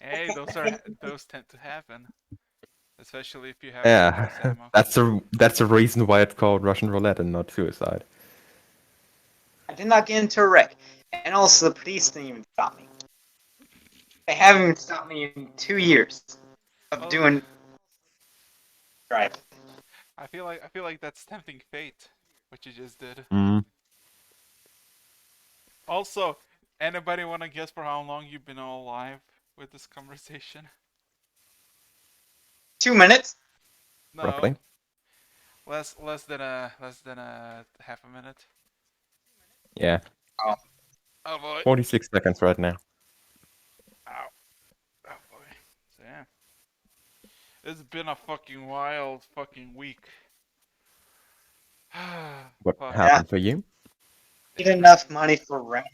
Hey, those tend to happen, especially if you have bonus Yeah, ammo. that's a reason why it's called Russian roulette and not suicide. I did not get into a wreck. And also, the police didn't even stop me. They haven't even stopped me in 2 years of Well, doing driving. I feel like that's tempting fate, what you just did. Mm. Also, anybody want to guess for how long you've been alive with this conversation? 2 minutes? No, Roughly. less than a half a minute. Yeah, Oh, Oh boy. 46 seconds right now. Ow. Oh boy. So yeah, it's been a fucking wild fucking week. What Fuck. yeah. happened for you? Need enough money for rent,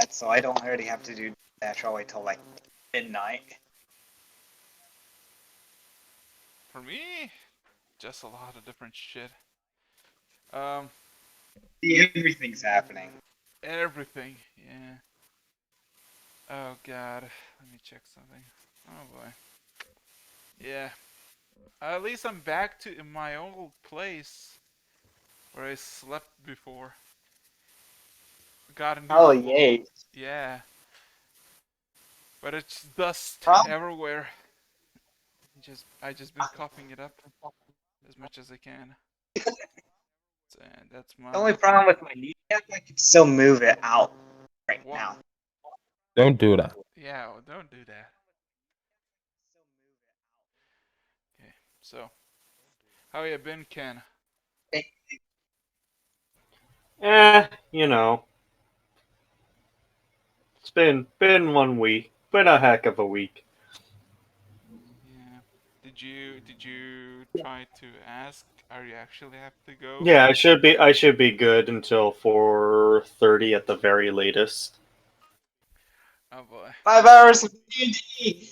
so I don't already have to do that all the way till like midnight. For me, just a lot of different shit. Um, Everything's happening. everything. Yeah. Oh god. Let me check something. Oh boy. Yeah. At least I'm back to in my old place where I slept before. Got a new Oh, floor. yay. Yeah. But it's dust Problem, everywhere. I just been coughing it up as much as I can. So that's the my only problem with my kneecap, I can still move it out right what? now. Don't do that. Yeah, well, don't do that. Okay. So, how you been, Ken? You know, it's been 1 week. Been a heck of a week. Yeah. Did you try to ask? Are you actually have to go? Yeah, I should be good until 4:30 at the very latest. Oh boy. 5 hours of D&D.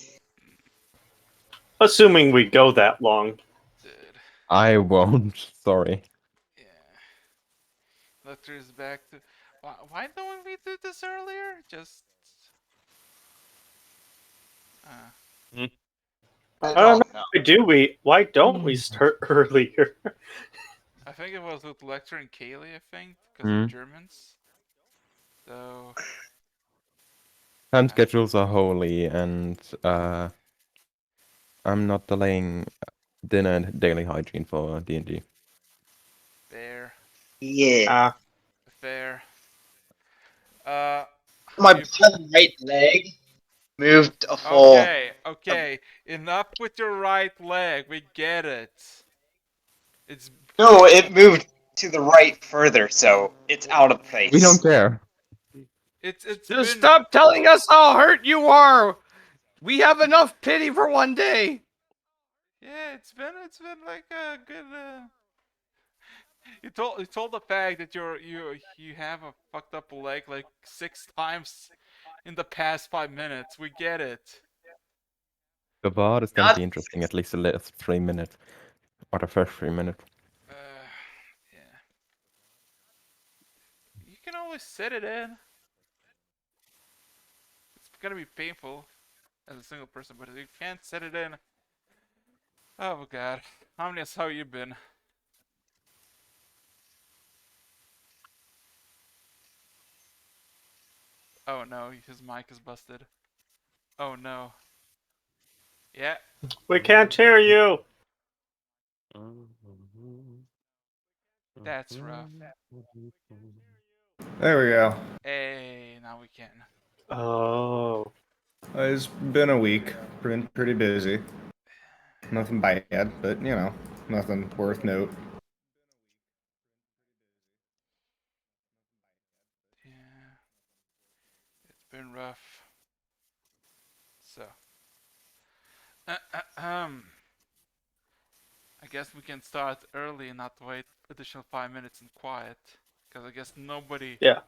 Assuming we go that long. Dude. I won't. Sorry. Yeah. Lecter's back to. Why don't we do this earlier? Just. Uh, I I don't know. don't know. Why don't we start earlier? I think it was with Lecter and Kaylee, I think, because of Mm. Germans. So. Time Uh, schedules are holy, and I'm not delaying dinner and daily hygiene for D&D. fair. Yeah. Ah, Fair. How My you. bottom right leg moved a full. Okay, okay. Enough with your right leg. We get it. It's No, it moved to the right further, so it's out of We don't place. care. it's Just been stop telling us how hurt you are. We have enough pity for one day. yeah, it's been like a good you told the fact that you have a fucked up leg like 6 times in the past 5 minutes. We get it. The VOD is gonna be Not interesting at least the last 3 minutes. Or the first 3 minutes. Yeah. You can always set it in. It's gonna be painful as a single person, but if you can't set it in, oh god. How you been? Oh no, his mic is busted. Oh no. Yeah, we can't hear you. that's rough. There we go. Hey, now we can. Oh, It's been a week. Been pretty busy. Nothing bad, but nothing worth note. Yeah, it's been rough. So, I guess we can start early and not wait additional 5 minutes in quiet, because I guess nobody yeah.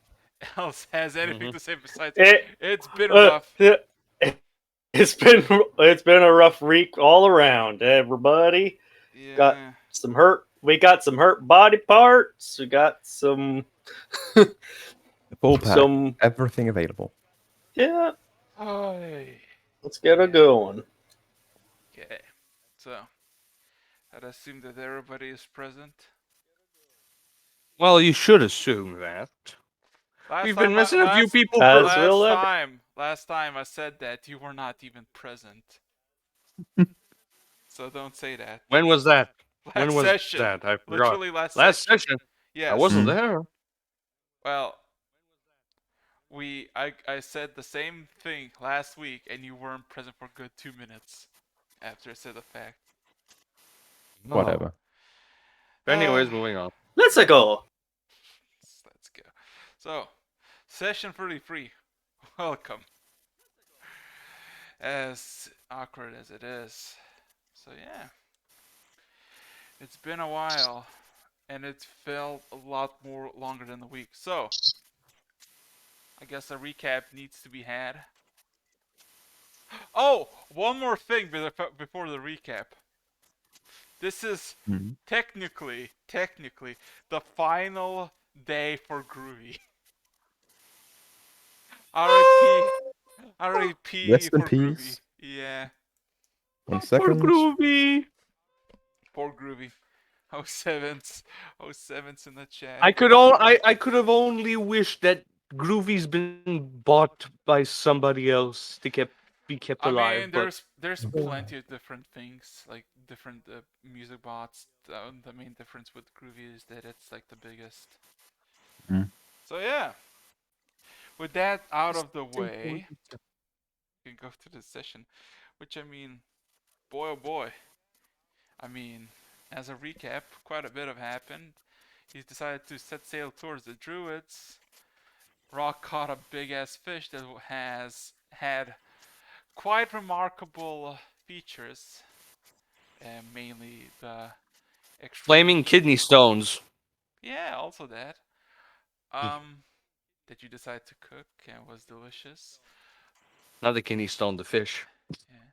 else has anything to say besides It, it's been uh, rough. it's been a rough week all around. Everybody got Yeah, some hurt. We got some hurt body parts. We got some The full pack. some Everything available. yeah. Oy. Let's get a going. Okay. So, I'd assume that everybody is present. Well, you should assume that. We've been missing a few people for. As will ever. last time I said that you were not even present. So don't say that. When was that? When Last was session. that? I forgot. Literally last Last session. session. Yes. I wasn't Mhm. there. Well, I said the same thing last week, and you weren't present for a good 2 minutes after I said the fact. Oh. Whatever. Anyways, moving on. Let's go. Let's go. So, session 33. Welcome. As awkward as it is. So yeah. It's been a while, and it felt a lot more longer than a week. So, I guess a recap needs to be had. Oh, one more thing before the recap. This is Mhm. technically the final day for Groovy. R.I.P. R.I.P. Rest in for Groovy. peace. Yeah, 1 second. Groovy. poor Groovy. Oh sevens, oh sevens in the chat. I could have only wished that Groovy's been bought by somebody else to be kept I alive. mean, But there's plenty of different things, like different music bots. The main difference with Groovy is that it's like the biggest. Mhm. So yeah, with that out of the way, we can go to the session. Which I mean, boy oh boy. I mean, as a recap, quite a bit have happened. He's decided to set sail towards the Druids. Rock caught a big ass fish that has had quite remarkable features, mainly the extremely flaming kidney stones. yeah, also that. That you decided to cook and was delicious. Not the kidney stone, the fish. Yeah.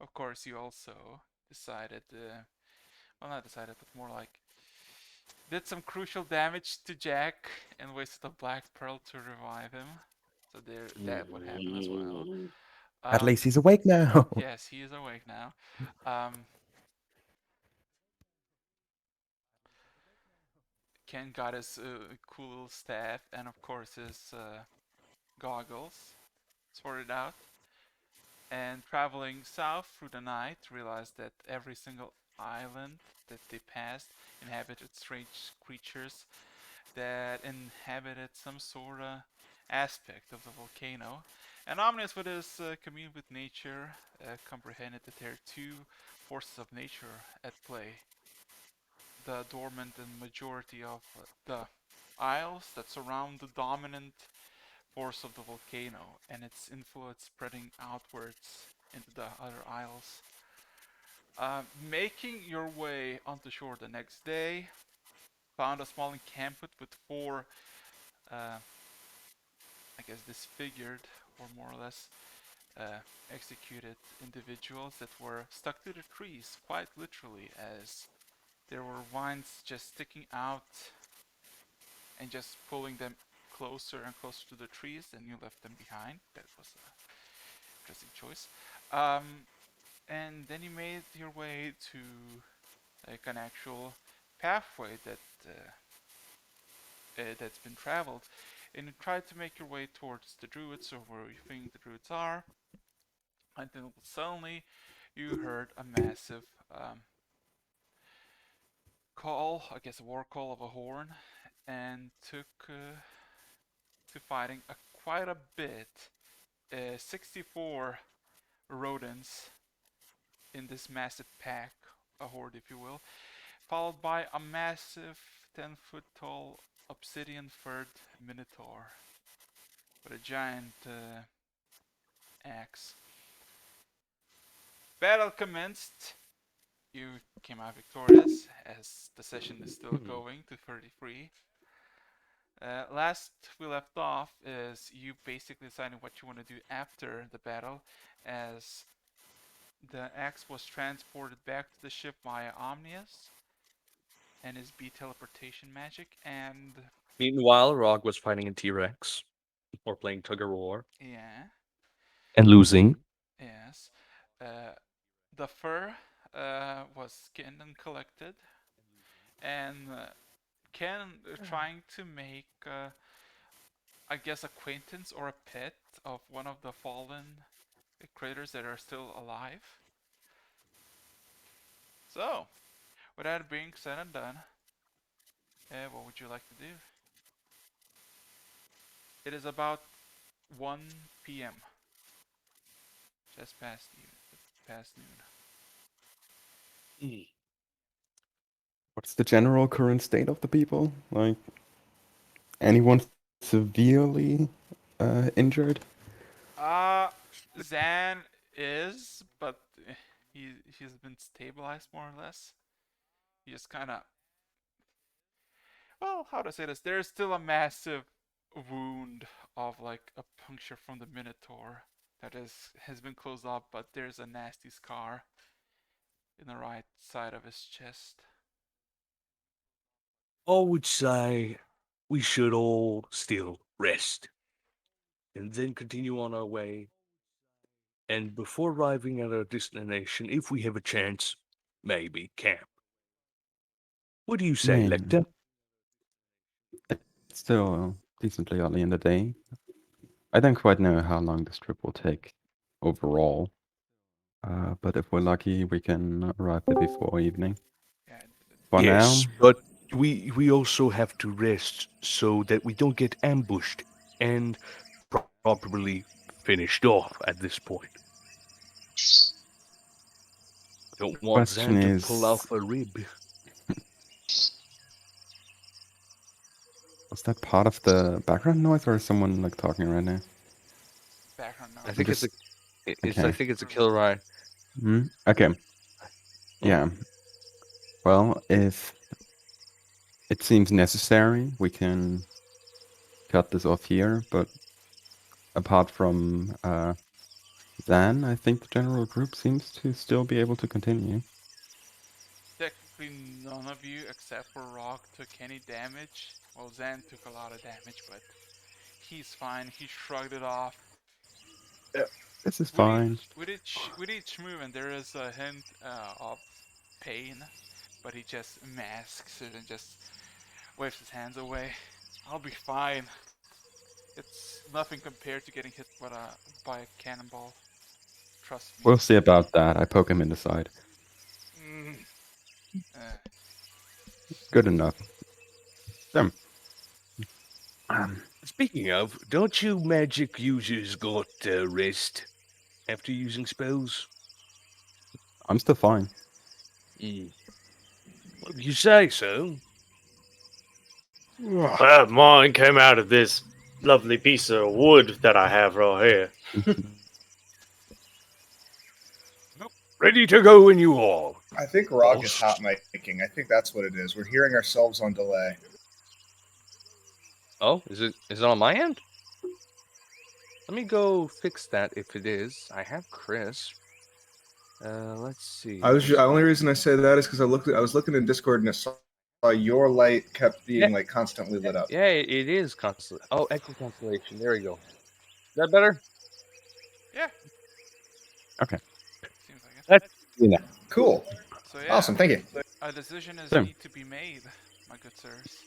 Of course, you also decided, well, not decided, but more like did some crucial damage to Jack and wasted a black pearl to revive him. So there, that would happen as well. At least he's awake now. Yes, he is awake now. Ken got his cool little staff and of course his goggles sorted out. And traveling south through the night, realized that every single island that they passed inhabited strange creatures that inhabited some sort of aspect of the volcano. And Omnius, with his commune with nature, comprehended that there are two forces of nature at play. The dormant and majority of the isles that surround the dominant force of the volcano and its influence spreading outwards into the other isles. Making your way onto shore the next day, found a small encampment with four, I guess, disfigured or more or less executed individuals that were stuck to the trees, quite literally, as there were vines just sticking out and just pulling them closer and closer to the trees, and you left them behind. That was an interesting choice. And then you made your way to like an actual pathway that's been traveled, and you tried to make your way towards the druids, or where you think the druids are, until suddenly you heard a massive call, I guess a war call of a horn, and took to fighting quite a bit. 64 rodents in this massive pack, a horde if you will, followed by a massive 10-foot tall obsidian furred minotaur with a giant axe. Battle commenced. You came out victorious as the session is still going to 33. Last we left off is you basically deciding what you want to do after the battle, as the axe was transported back to the ship via Omnius and his B teleportation magic, and Meanwhile, Rog was fighting a T-Rex or playing tug of war. yeah, And losing. Yes. The fur was skinned and collected, and Ken trying to make, I guess, acquaintance or a pet of one of the fallen critters that are still alive. So, with that being said and done, what would you like to do? It is about 1 p.m. Just past noon. What's the general current state of the people? Like, anyone severely injured? Uh, Zan is, but he's been stabilized more or less. He just kind of, well, how to say this? There's still a massive wound of like a puncture from the Minotaur that has been closed up, but there's a nasty scar in the right side of his chest. I would say we should all still rest and then continue on our way. And before arriving at our destination, if we have a chance, maybe camp. What do you I say, mean, Lecter? it's still decently early in the day. I don't quite know how long this trip will take overall. But if we're lucky, we can arrive there before evening. Yeah, For Yes, now, but we also have to rest so that we don't get ambushed and properly finished off at this point. Don't want question Zan to pull is, off a rib. was that part of the background noise or is someone like talking right now? background I noise. think Just I okay. think it's a killer eye. Okay. Oh. Yeah. Well, if it seems necessary, we can cut this off here. But apart from Zan, I think the general group seems to still be able to continue. Technically, none of you except for Rock took any damage. Well, Zan took a lot of damage, but he's fine. He shrugged it off. This is fine. With each movement, there is a hint of pain, but he just masks it and just waves his hands away. I'll be fine. It's nothing compared to getting hit by a cannonball. Trust me. We'll see about that. I poke him in the side. Mm. Uh, Good enough. So, um, Speaking of, don't you magic users got rest after using spells? I'm still fine. Well, you say so. Well, mine came out of this lovely piece of wood that I have right here. Ready to go when you are. I think Rock is hot micing. I think that's what it is. We're hearing ourselves on delay. Oh, is it on my end? Let me go fix that if it is. I have Chris. Let's see. The only reason I say that is because I was looking in Discord and I saw your light kept being like constantly lit up. Yeah, it is constant. Oh, Echo Constellation. There we go. Is that better? yeah. Okay. Seems like it. That's Cool. So yeah, Awesome. Thank you. a decision is So. need to be made, my good sirs.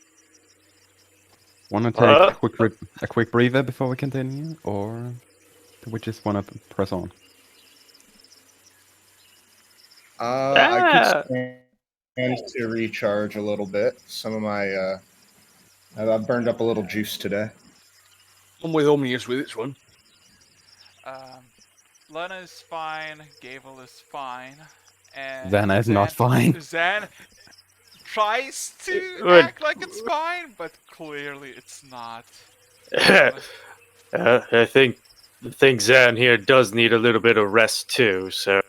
Want to take a quick breather before we continue, or do we just want to press on? I could stand to recharge a little bit. Some of my I've burned up a little juice today. I'm with Omnius with this one. Lena is fine. Gable is fine. And Zan is not fine. Zan tries to Good. act like it's fine, but clearly it's not. I think Zan here does need a little bit of rest too. So,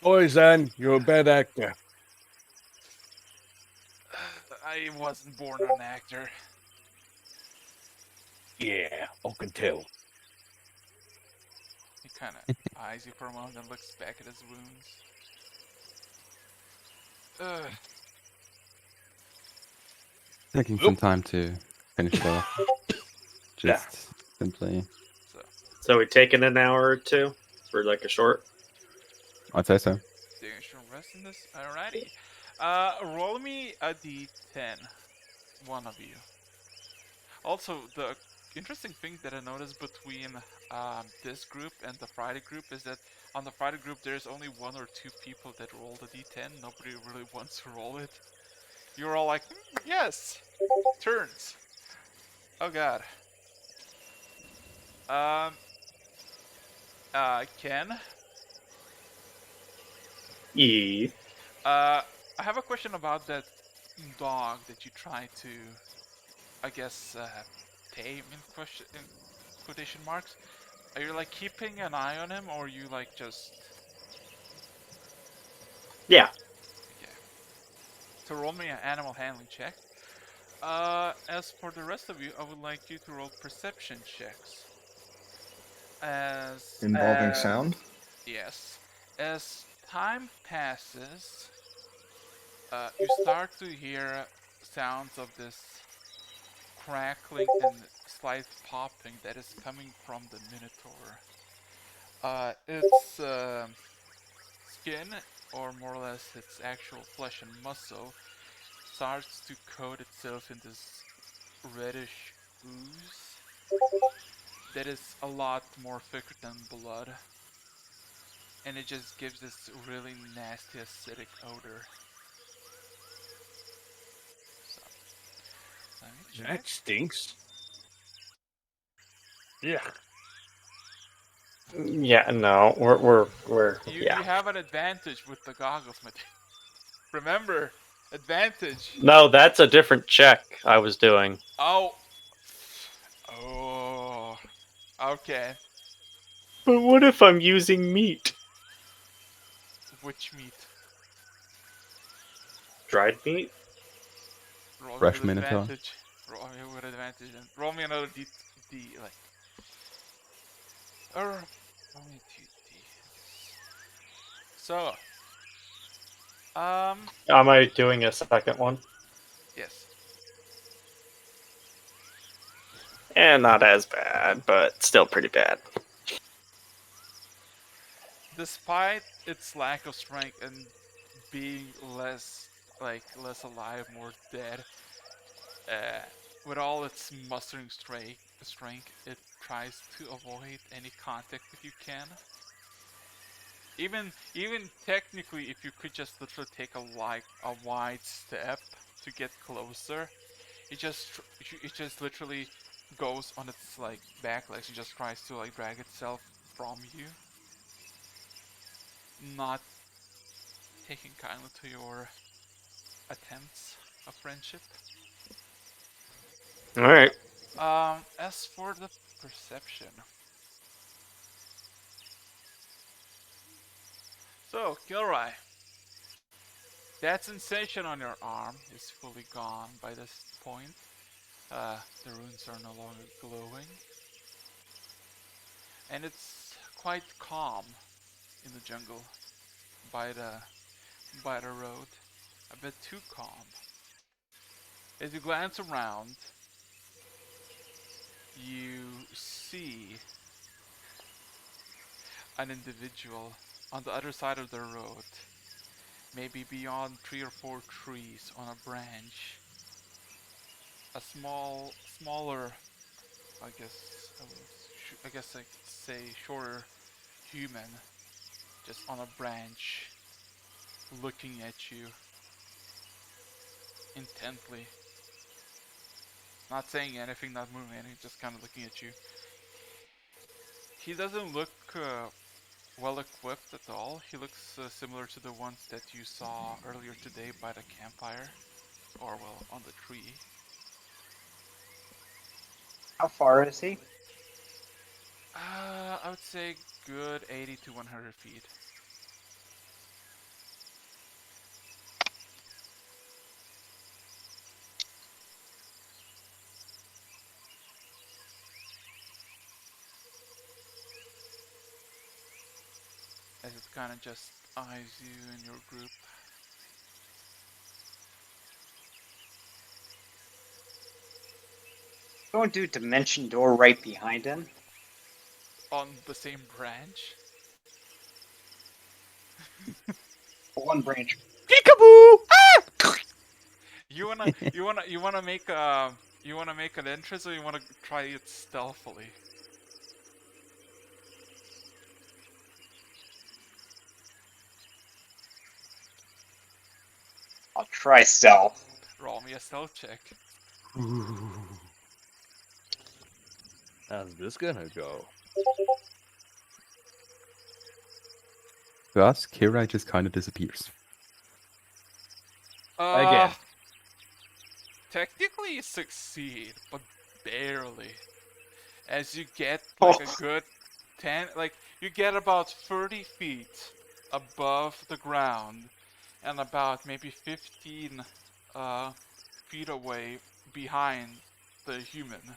Boy, Zan, you're a bad actor. I wasn't born an actor. Yeah, I can tell. He kind of eyes you for a moment and looks back at his wounds. Ugh. Taking some time to finish it off. Just simply. So, So we taking an hour or two for like a short. I'd say so. Taking a short rest in this. Alrighty. Roll me a d10. One of you. Also, the interesting thing that I noticed between this group and the Friday group is that on the Friday group there's only one or two people that roll the d10. Nobody really wants to roll it. You're all like, yes, turns. Oh god. Um. Ken. E. I have a question about that dog that you try to, I guess, tame in question in quotation marks. Are you like keeping an eye on him, or are you like just Yeah. okay? So roll me an animal handling check. As for the rest of you, I would like you to roll perception checks. As Involving sound? yes, as time passes, you start to hear sounds of this crackling and slight popping that is coming from the Minotaur. Its skin, or more or less its actual flesh and muscle, starts to coat itself in this reddish ooze that is a lot more thicker than blood, and it just gives this really nasty acidic odor. So, let me check. That stinks. Yeah. Yeah. No. We're. You Yeah. have an advantage with the goggles, Matthew. Remember, advantage. No, that's a different check I was doing. Oh. Oh. Okay. But what if I'm using meat? Which meat? Dried meat? Roll me Fresh with Minotaur. advantage. Roll me with advantage and roll me another D like or roll me 2D. So Am I doing a second one? yes. And not as bad, but still pretty bad. Despite its lack of strength and being less alive, more dead, uh, with all its mustering strength, it tries to avoid any contact if you can. Even technically, if you could just literally take a wide step to get closer, it just literally goes on its like back legs and just tries to like drag itself from you, not taking kindly to your attempts of friendship. Alright. As for the perception, so Gilroy, that sensation on your arm is fully gone by this point. The runes are no longer glowing, and it's quite calm in the jungle by the road, a bit too calm. As you glance around, you see an individual on the other side of the road, maybe beyond 3 or 4 trees on a branch. A smaller, I guess I could say shorter human, just on a branch, looking at you intently. Not saying anything, not moving anything, just kind of looking at you. He doesn't look well equipped at all. He looks similar to the ones that you saw earlier today by the campfire, or well, on the tree. How far is he? I would say good 80 to 100 feet. As it kind of just eyes you and your group. Don't do dimension door right behind him. on the same branch. One branch. Peekaboo! You wanna make an entrance, or you wanna try it stealthily? I'll try stealth. Roll me a stealth check. How's this gonna go? Thus, Kira just kind of disappears. Again. Technically you succeed, but barely. As you get like a good 10, like you get about 30 feet above the ground, and about maybe 15 feet away behind the human,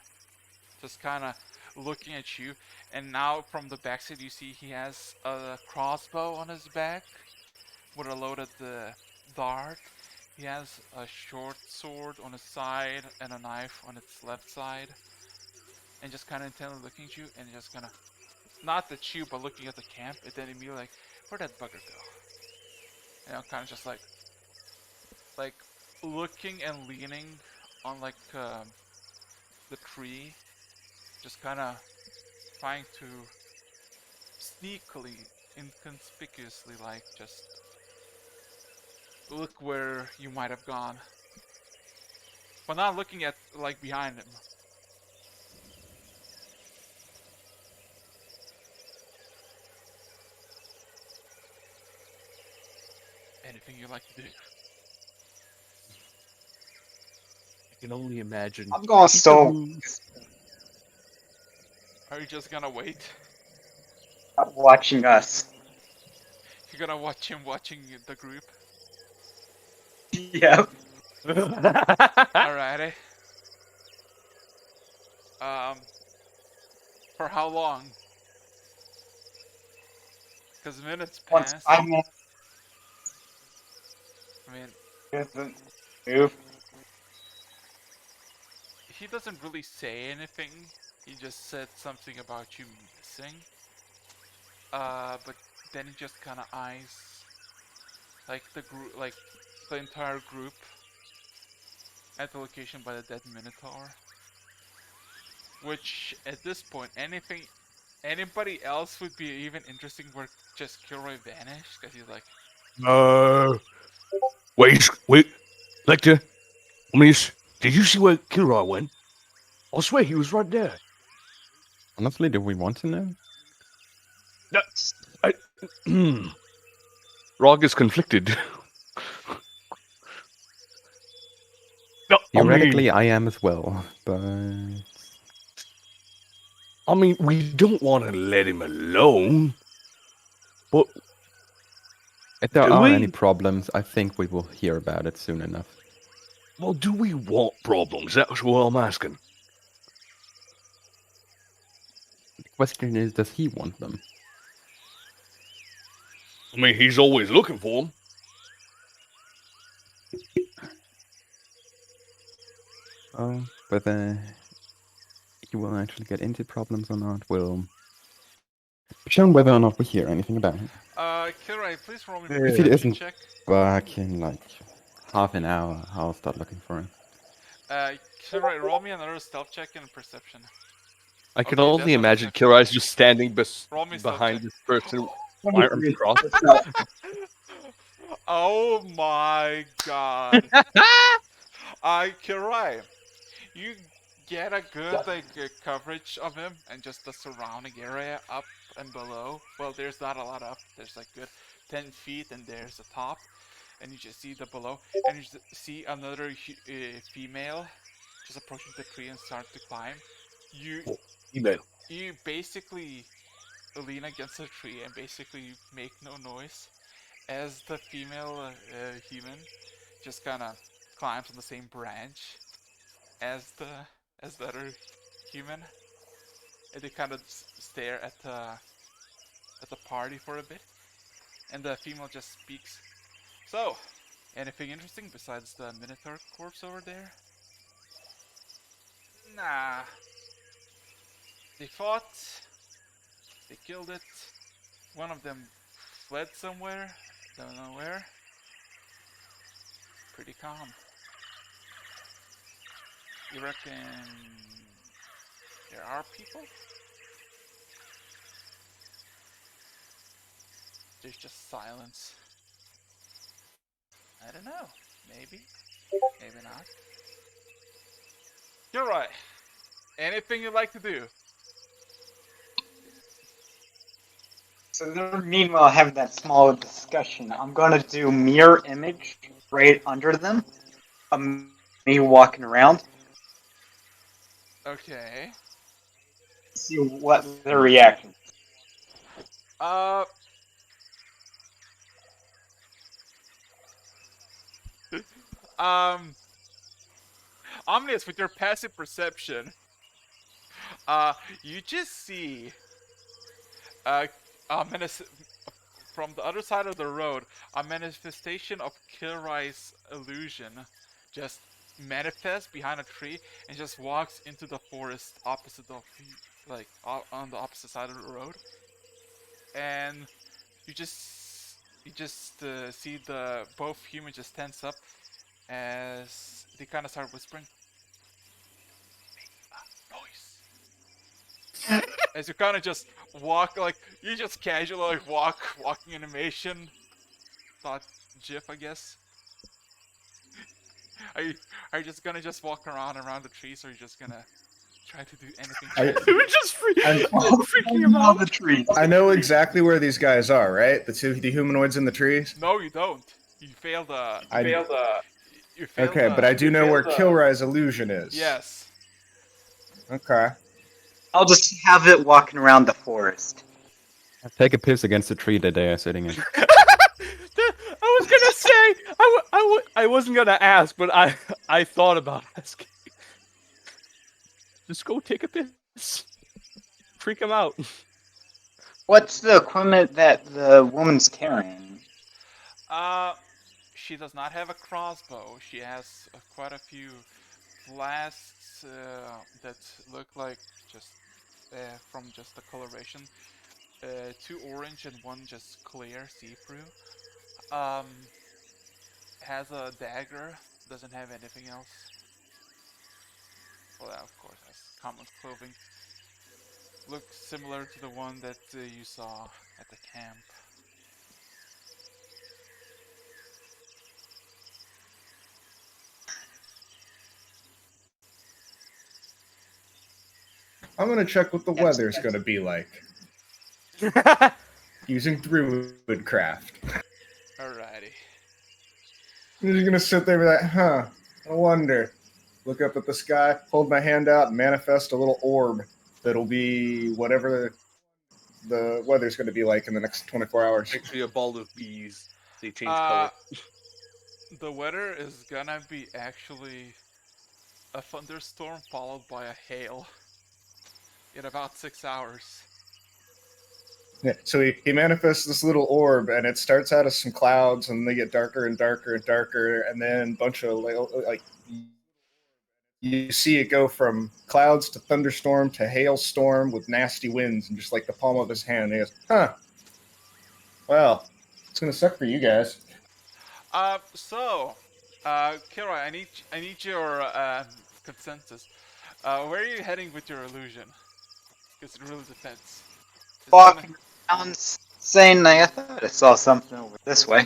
just kind of looking at you. And now from the backside you see he has a crossbow on his back with a loaded dart. He has a short sword on his side and a knife on its left side, and just kind of intently looking at you, and just kind of, not at you, but looking at the camp, and then immediately like, where'd that bugger go? And I'm kind of just like looking and leaning on like the tree, just kind of trying to sneakily, inconspicuously, like just look where you might have gone, but not looking at like behind him. Anything you like to do? I can only imagine. I'm going still Peekaboo. Are you just gonna wait? watching us. You're gonna watch him watching the group? Yep. Alrighty. For how long? Because minutes Once pass. I'm I mean, move. he doesn't really say anything. He just said something about you missing. But then he just kind of eyes like the group, like the entire group at the location by the dead Minotaur. Which at this point, anybody else would be even interesting where just Kilroy vanished, because he's like, Wait, Lecter, Miss, did you see where Kilroy went? I swear he was right there. Honestly, do we want to know? Rog is conflicted. No, Theoretically, I am as well, but I mean, we don't want to let him alone. But if there do are we? any problems, I think we will hear about it soon enough. Well, do we want problems? That's what I'm asking. The question is, does he want them? I mean, he's always looking for them. Oh, whether he will actually get into problems or not will be shown whether or not we hear anything about it. Kilroy, please roll me a If it perception isn't check. back in like half an hour, I'll start looking for him. Kilroy, roll me another stealth check and perception. I can Okay, only that's not imagine perception. Kilroy's just standing Roll me stealth behind check. this person, arms crossed. Oh my god. Kilroy, you get a good coverage of him and just the surrounding area up and below. Well, there's not a lot up. There's like good 10 feet, and there's the top, and you just see the below, and you just see another female just approaching the tree and start to climb. Email. You basically lean against the tree and basically make no noise as the female human just kind of climbs on the same branch as the other human, and they kind of stare at the party for a bit, and the female just speaks. So, anything interesting besides the Minotaur corpse over there? Nah. They fought. They killed it. One of them fled somewhere. Don't know where. Pretty calm. You reckon there are people? There's just silence. I don't know. Maybe. Maybe not. You're right. Anything you'd like to do? So they're meanwhile having that small discussion. I'm gonna do mirror image right under them. Of me walking around. Okay. See what their reaction. Uh. um. Omnius, with your passive perception, you just see uh, from the other side of the road, a manifestation of Kilrai's illusion just manifests behind a tree and just walks into the forest opposite of you, like on the opposite side of the road, and you just see the both humans just tense up as they kind of start whispering, noise. As you kind of just walk, like you just casually like walking animation. Thought GIF, I guess. Are you just gonna just walk around the trees, or are you just gonna try to do anything? We're just I'm- freaking him out. The trees. I know exactly where these guys are, right? The humanoids in the trees. No, you don't. You failed. You failed. Okay, but I do know where Kilrai's illusion is. Yes. Okay. I'll just have it walking around the forest. Take a piss against the tree that they are sitting in. I was gonna say I wasn't gonna ask, but I thought about asking. Just go take a piss. Freak him out. What's the equipment that the woman's carrying? She does not have a crossbow. She has quite a few blasts that look like just from just the coloration. Two orange and one just clear, see-through. Has a dagger. Doesn't have anything else. Well, that of course has common clothing. Looks similar to the one that you saw at the camp. I'm gonna check what the weather's gonna be like using Druidcraft. Alrighty. I'm just gonna sit there and be like, huh, I wonder. Look up at the sky, hold my hand out, and manifest a little orb that'll be whatever the weather's gonna be like in the next 24 hours. Actually, a ball of bees. They change Uh, color. The weather is gonna be actually a thunderstorm followed by a hail in about 6 hours. Yeah, so he manifests this little orb, and it starts out as some clouds, and they get darker and darker and darker, and then a bunch of like you see it go from clouds to thunderstorm to hailstorm with nasty winds, and just like the palm of his hand. He goes, "Huh? Well, it's gonna suck for you guys." Kira, I need your consensus. Where are you heading with your illusion? Because it really depends. Walking around saying, I thought I saw something over this way.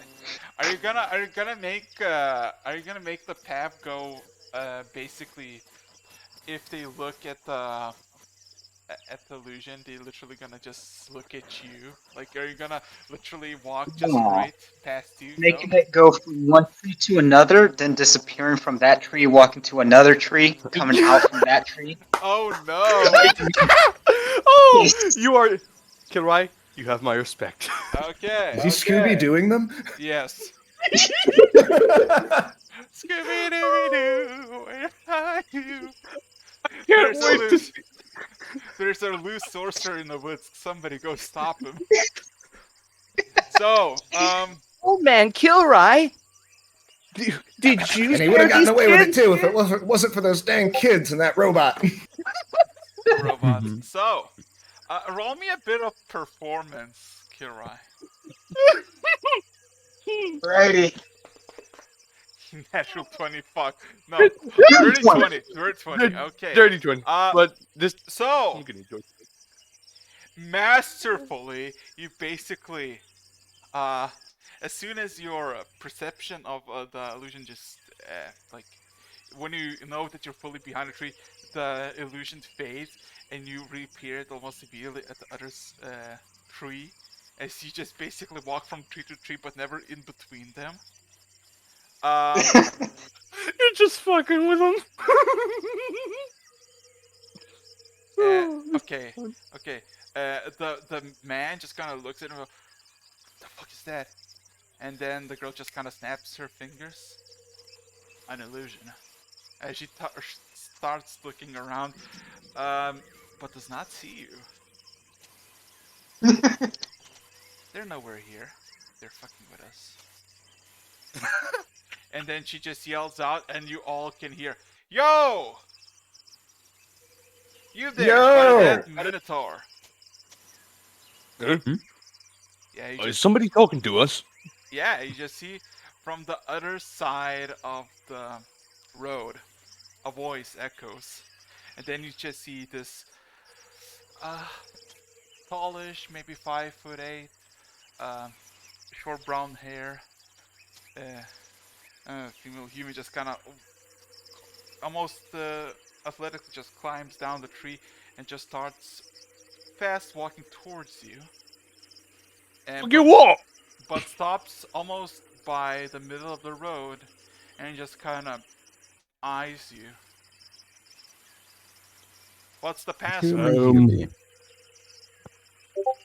Are you gonna make the path go basically if they look at the illusion, they literally gonna just look at you? Like, are you gonna literally walk just Aw. right past you? Making No? it go from one tree to another, then disappearing from that tree, walking to another tree, coming out from that tree. Oh no! Oh, Yes. you are, Kilrai. You have my respect. Okay. Is he Scooby doing them? Yes. Scooby Dooby Doo, where are you? Can't wait to see. There's a loose sorcerer in the woods. Somebody go stop him. So, Oh man, Kilrai. Did you? And he would have gotten away with it too if it wasn't for those dang kids and that robot. robots. So, Roll me a bit of performance, Kirai. Righty. Natural 20, fuck. No, dirty 20. Dirty 20, okay. Dirty 20. But this. So, I'm gonna enjoy it. masterfully, you basically, as soon as your perception of the illusion just, like, when you know that you're fully behind a tree, the illusion fades, and you reappear almost immediately at the other tree, as you just basically walk from tree to tree, but never in between them. You're just fucking with them. Okay, okay. The man just kind of looks at him. What the fuck is that? And then the girl just kind of snaps her fingers. An illusion. As she starts looking around, but does not see you. They're nowhere here. They're fucking with us. And then she just yells out, and you all can hear, "Yo! You there, spider-head minotaur!" Huh? Yeah, you Is just somebody talking to us? Yeah, you just see from the other side of the road, a voice echoes. And then you just see this tallish, maybe 5'8", short brown hair, female human just kind of almost athletically just climbs down the tree and just starts fast walking towards you. And You what? but stops almost by the middle of the road and just kind of eyes you. What's the Who password? may you be?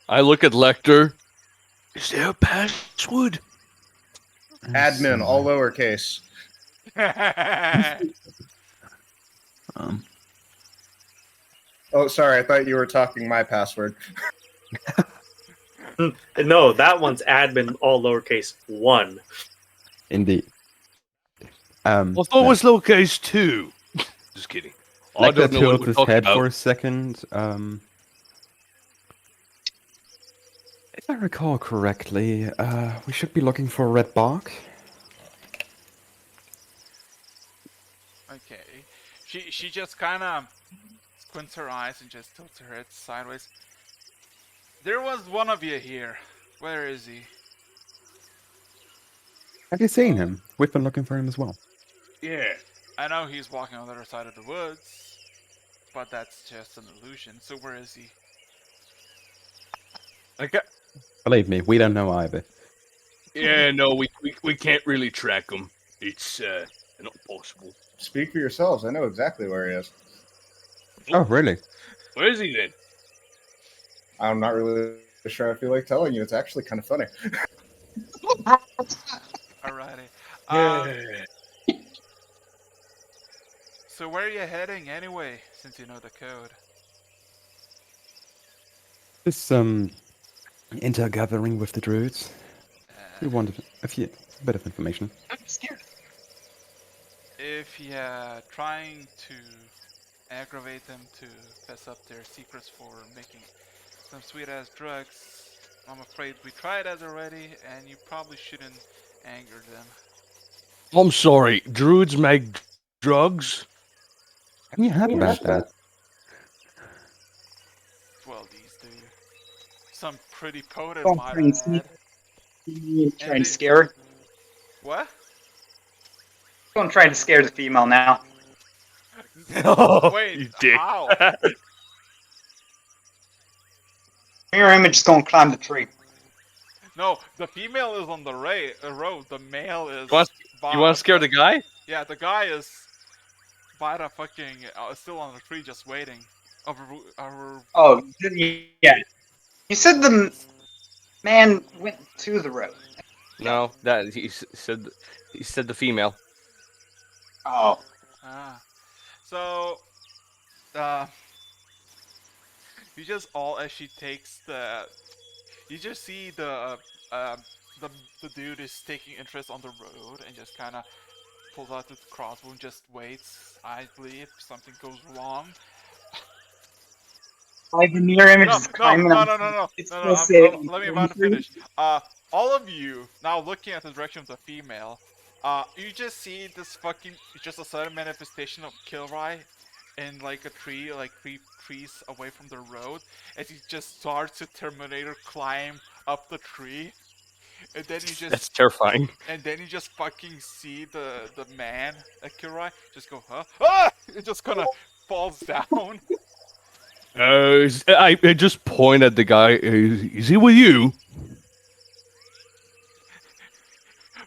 I look at Lecter. Is there a password? Admin, all lowercase. Um, Oh, sorry, I thought you were talking my password. No, that one's admin, all lowercase 1. indeed. I thought it was lowercase 2. Just kidding. I Lecter don't know what tilts we're his talking head about. for a second. If I recall correctly, we should be looking for a red bark. Okay. She just kind of squints her eyes and just tilts her head sideways. There was one of you here. Where is he? Have you seen him? We've been looking for him as well. Yeah. I know he's walking on the other side of the woods, but that's just an illusion. So where is he? Okay. Believe me, we don't know either. Yeah, no, we can't really track him. It's not possible. Speak for yourselves. I know exactly where he is. Oh, really? Where is he then? I'm not really sure I feel like telling you. It's actually kind of funny. Alrighty. Yeah. So where are you heading anyway, since you know the code? This intergathering with the druids. We wanted a bit of information. I'm scared. If you're trying to aggravate them to fess up their secrets for making some sweet ass drugs, I'm afraid we tried that already, and you probably shouldn't anger them. I'm sorry. Druids make drugs? Have you heard about that? Well, these do. Some pretty potent, Don't might try I and sneak. add. Trying to scare her. What? Don't try to scare the female now. Wait, You dick. how? Mirror image is gonna climb the tree. No, the female is on the road. The male is. You want to scare the guy? Yeah, the guy is by the fucking still on the tree, just waiting. Oh, yeah. You said the man went to the road. No, that he said the female. Oh. So, you just all as she takes the. You just see the dude is taking interest on the road and just kind of pulls out the crossbow and just waits idly if something goes wrong. Like the mirror image No, is no, climbing no, on. no, no, no, It's no, still no. saying Let me about to finish. All of you now looking at the direction of the female. You just see this fucking just a sudden manifestation of Kilroy in like a tree, like 3 trees away from the road, as he just starts to Terminator climb up the tree, and then you That's just terrifying. fucking see the man, Kilroy, just go, huh? Ah! It just kind of falls down. I just point at the guy. Is he with you?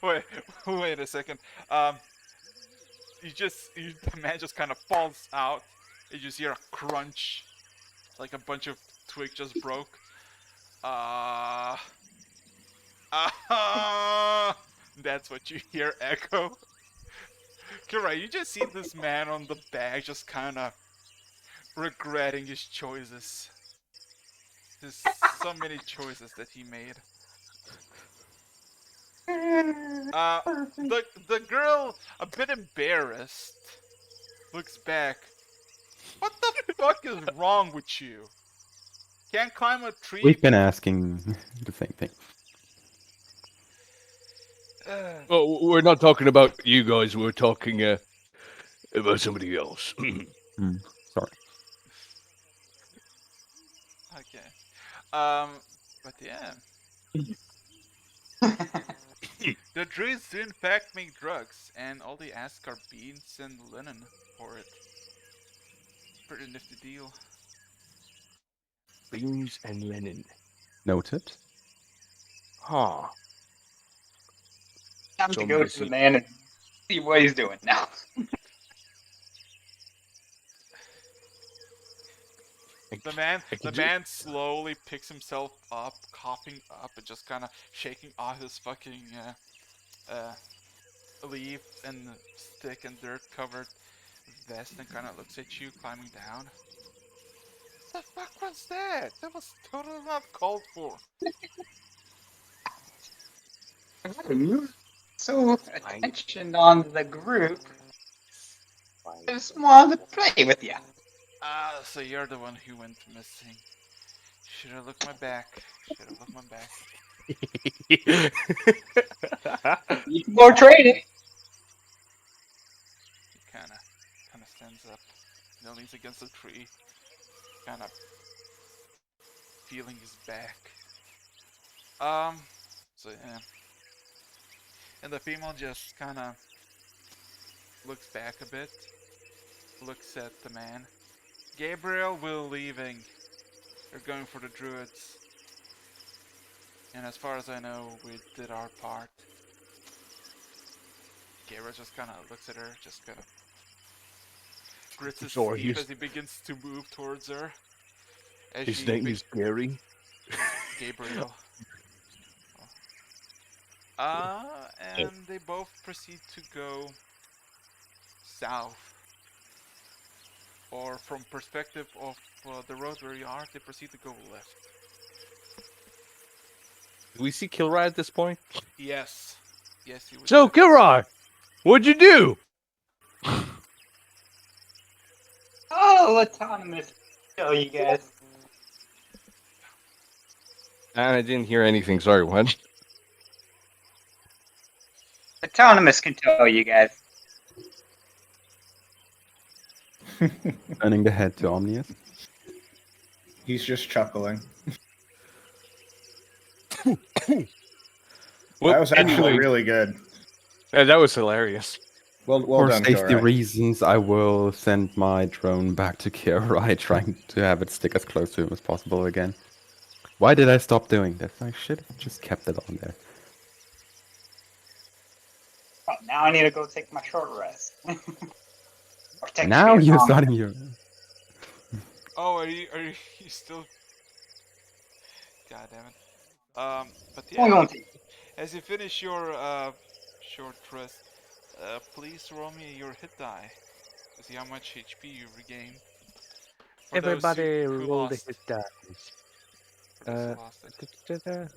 Wait, wait a second. The man just kind of falls out. You just hear a crunch, like a bunch of twigs just broke. Uh, that's what you hear echo. Kira, you just see this man on the bag just kind of regretting his choices. There's so many choices that he made. Uh, the girl, a bit embarrassed, looks back. What the fuck is wrong with you? Can't climb a tree. We've been asking the same thing. Oh, we're not talking about you guys. We're talking about somebody else. Sorry. Okay. But yeah, the druids do in fact make drugs, and all they ask are beans and linen for it. Pretty nifty deal. Beans and linen. Noted. Huh. Time So to I'm go to the guessing- man and see what he's doing now. The man slowly picks himself up, coughing up, and just kind of shaking off his fucking leaf and stick and dirt covered vest, and kind of looks at you climbing down. What the fuck was that? That was totally not called for. So attention on the group. I just wanted to play with you. Ah, so you're the one who went missing. Should have looked my back. Should have looked my back. You can go trade it. He kind of stands up, leans against the tree, kind of feeling his back. So yeah, and the female just kind of looks back a bit, looks at the man. Gabriel, we're leaving. You're going for the druids. And as far as I know, we did our part. Gabriel just kind of looks at her, just kind of grits his Sorry, teeth as he begins to move towards her. As his she name is Gary. Gabriel. And they both proceed to go south. Or from perspective of the road where you are, they proceed to go left. Do we see Kilroy at this point? Yes. Yes, you would. So, Kilroy, what'd you do? Oh, autonomous. Show you guys. I didn't hear anything. Sorry, what? Autonomous can tell you guys. Turning the head to Omnius. He's just chuckling. Well, That was actually anyway, really good. that was hilarious. Well For done, safety Korai. reasons, I will send my drone back to Kirai, trying to have it stick as close to him as possible again. Why did I stop doing this? I should have just kept it on there. Oh, now I need to go take my short rest. Or take Now a you're long starting your... Oh, are you still? God damn it. But rest. I'm yeah, going to. as you finish your short rest, please roll me your hit die to see how much HP you regain. For those Everybody who roll the lost. hit dice. For those who lost it.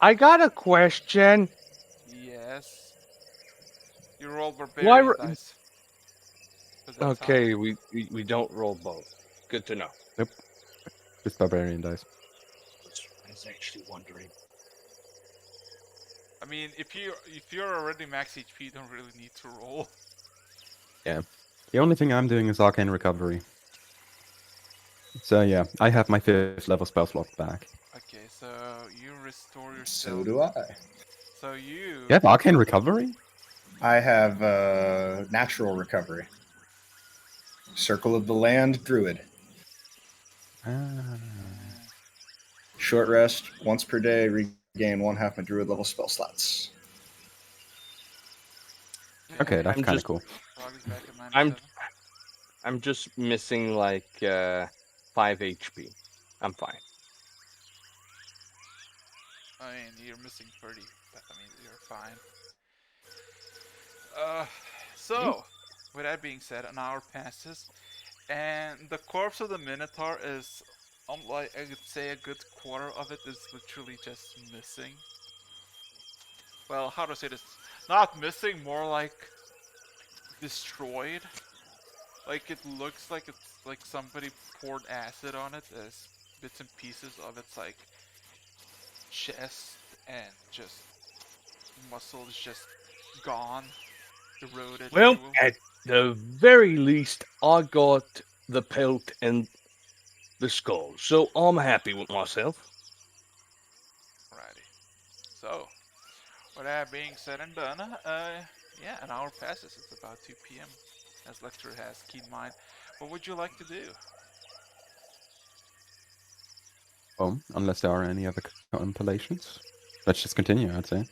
I got a question. Yes. You roll Why barbarian ro- dice. 'Cause that's Okay, higher. we don't roll both. Good to know. Just barbarian dice. I was actually wondering. I mean, if you're already max HP, you don't really need to roll. Yeah. The only thing I'm doing is arcane recovery. So yeah, I have my 5th level spell slot back. Okay, so you restore So yourself. do I. So you. You have arcane recovery? I have natural recovery. Circle of the Land Druid. Ah. Short rest once per day. Regain 1/2 my Druid level spell slots. Okay, that's I'm kind of just- cool. Frog is back at I'm 97. I'm just missing like 5 HP. I'm fine. I mean, you're missing 30, but I mean, you're fine. So, with that being said, an hour passes, and the corpse of the Minotaur is, like, I would say a good quarter of it is literally just missing. Well, how to say this? Not missing, more like destroyed. Like, it looks like it's like somebody poured acid on it as bits and pieces of its, like, chest and just muscle is just gone, eroded, if Well, you will. at the very least, I got the pelt and the skull, so I'm happy with myself. Alrighty. So, with that being said and done, yeah, an hour passes. It's about 2 p.m. As Lecter has keen mind. What would you like to do? Unless there are any other compilations. Let's just continue, I'd say.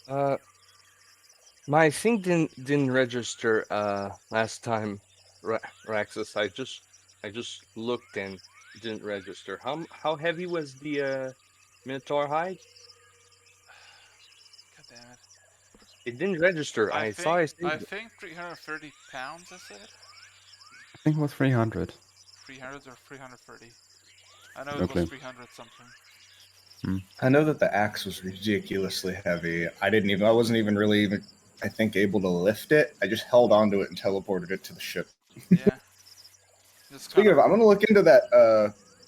Uh, my thing didn't register last time, Raxus. I just looked and it didn't register. How heavy was the Minotaur hide? God damn it. It didn't register. I I saw think I I saved it. think 330 pounds. I said I think it was 300. 300 or 330. I know No it was clue. 300 something. I know that the axe was ridiculously heavy. I wasn't even really I think, able to lift it. I just held onto it and teleported it to the ship. Yeah. Just kind Speaking of. of, I'm going to look into that,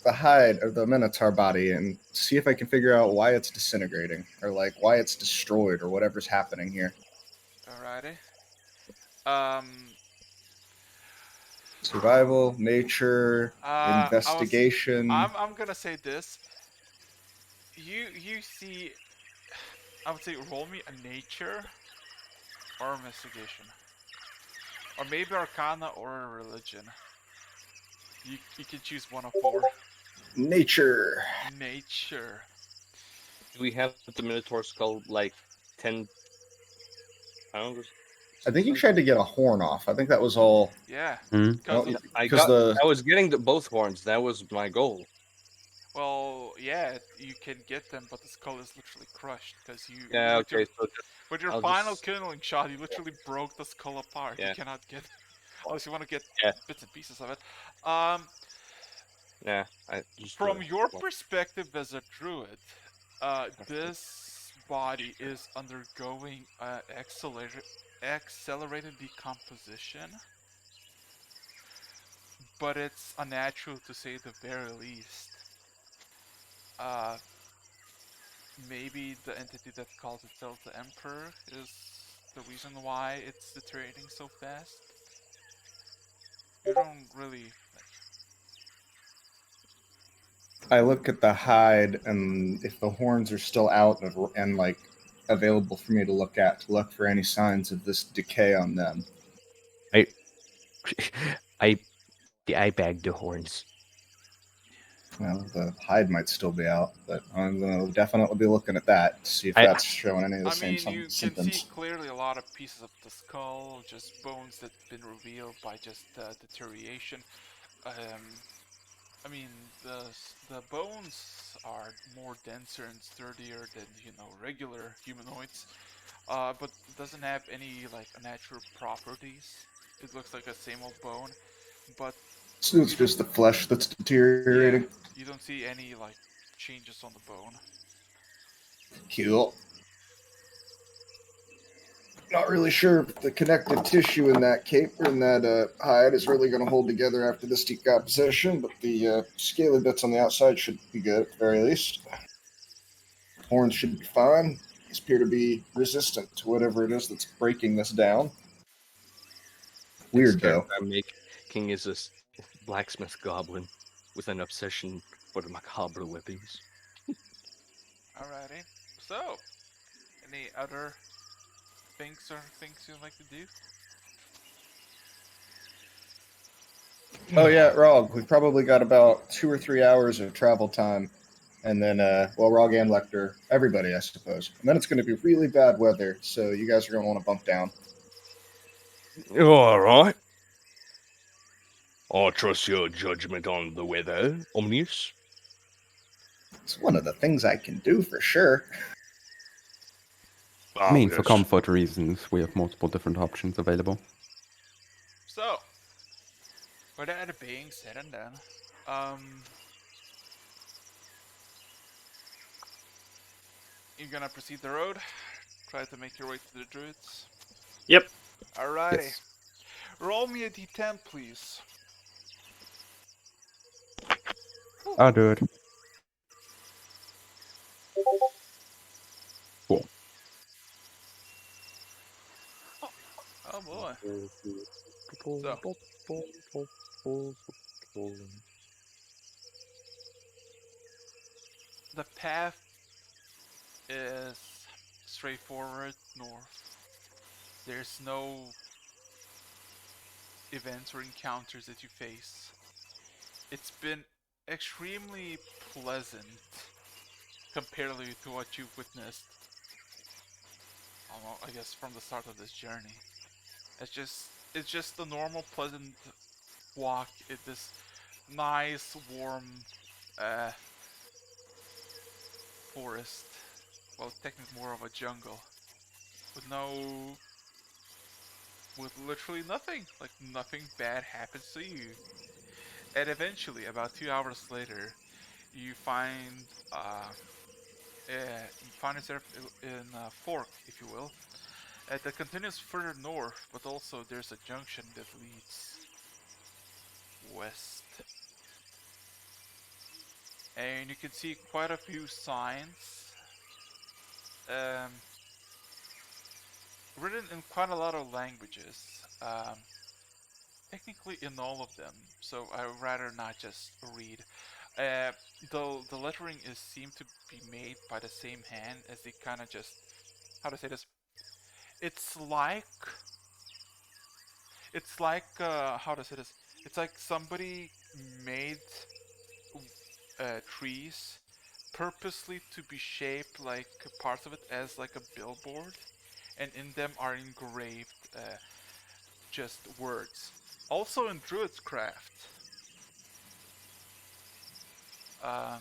the hide of the Minotaur body and see if I can figure out why it's disintegrating or like why it's destroyed or whatever's happening here. Alrighty. Um. Survival, nature, I was. investigation. I'm gonna say this. You see. I would say roll me a nature or investigation, or maybe Arcana or a religion. You can choose one of four. Nature. Nature. Do we have the Minotaur skull like 10 pounds? I think you Something? tried to get a horn off. I think that was all. Yeah. Hmm? Because of The I was getting both horns. That was my goal. well, yeah, you can get them, but the skull is literally crushed because you Yeah. with your Okay. So with your I'll final just killing shot, you literally broke the skull apart. You yeah cannot get unless you want to get yeah bits and pieces of it. Um, yeah. I just from your perspective as a druid, this body is undergoing accelerated decomposition, but it's unnatural to say the very least. Uh, maybe the entity that calls itself the Emperor is the reason why it's deteriorating so fast. You don't really like. I look at the hide and if the horns are still out and like available for me to look for any signs of this decay on them. I I I bagged the horns. Well, the hide might still be out, but I'm going to definitely be looking at that to see if I that's showing any of the I same mean, you can see symptoms. clearly a lot of pieces of the skull, just bones that've been revealed by just deterioration. Um, I mean, the bones are more denser and sturdier than regular humanoids. But it doesn't have any like natural properties. It looks like a same old bone, but So it's you don't. just the flesh that's Yeah, deteriorating. you don't see any like changes on the bone. Cool. Not really sure if the connective tissue in that cape or in that hide is really going to hold together after this decomposition, but the scaly bits on the outside should be good at the very least. Horns should be fine. These appear to be resistant to whatever it is that's breaking this down. Weird Next though. character I'm making is a blacksmith goblin with an obsession for the macabre weapons. Alrighty. So, any other things you'd like to do? Oh yeah, Rog. We've probably got about 2 or 3 hours of travel time, and then Rog and Lecter, everybody, I suppose. And then it's going to be really bad weather, so you guys are going to want to bunk down. All right. I trust your judgment on the weather, Omnius. It's one of the things I can do for sure. I mean, for Yes. comfort reasons, we have multiple different options available. So, with that being said and done, you're gonna proceed the road, try to make your way to the druids. Yep. Alrighty. Yes. Roll me a d10, please. I'll do it. Cool. Oh boy. So, the path is straightforward north. There's no events or encounters that you face. It's been extremely pleasant comparatively to what you've witnessed, I guess, from the start of this journey. It's just a normal, pleasant walk in this nice, warm forest. Well, technically more of a jungle with with literally nothing. Like nothing bad happens to you. And eventually, about 2 hours later, you find yourself in a fork, if you will, that continues further north, but also there's a junction that leads west. And you can see quite a few signs um, written in quite a lot of languages. Technically in all of them, so I would rather not just read. Uh, the lettering is seemed to be made by the same hand as they kind of just, how to say this? It's like how to say this? It's like somebody made trees purposely to be shaped like parts of it as like a billboard, and in them are engraved just words. Also in Druid's craft, uh,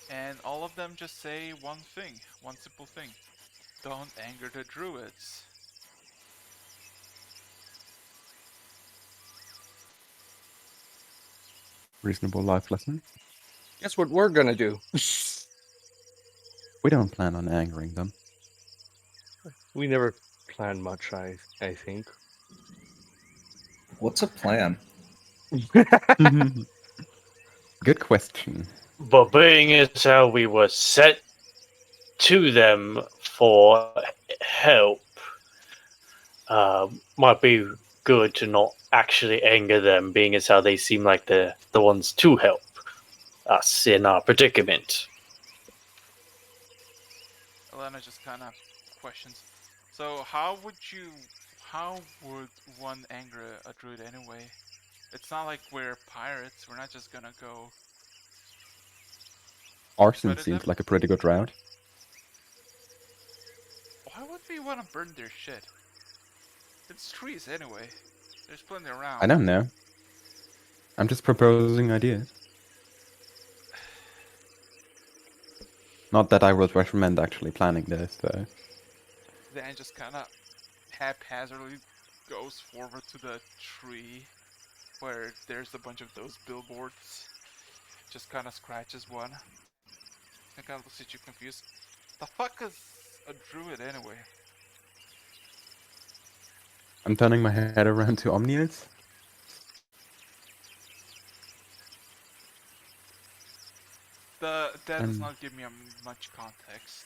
and all of them just say one thing, one simple thing: don't anger the Druids. Reasonable life lesson. Guess what we're gonna do? We don't plan on angering them. We never plan much, I think. What's a plan? Good question. But being as how we were sent to them for help, might be good to not actually anger them, being as how they seem like the ones to help us in our predicament. Elena just kind of questions. So how would one anger a druid anyway? It's not like we're pirates. We're not just gonna go Arson murder seems them. like a pretty good route. Why would we want to burn their shit? It's trees anyway. There's plenty around. I don't know. I'm just proposing ideas. Not that I would recommend actually planning this, though. Then just kind of haphazardly goes forward to the tree where there's a bunch of those billboards. Just kind of scratches one. And kind of looks at you confused. The fuck is a druid anyway? I'm turning my head around to Omnius. That does And not give me much context.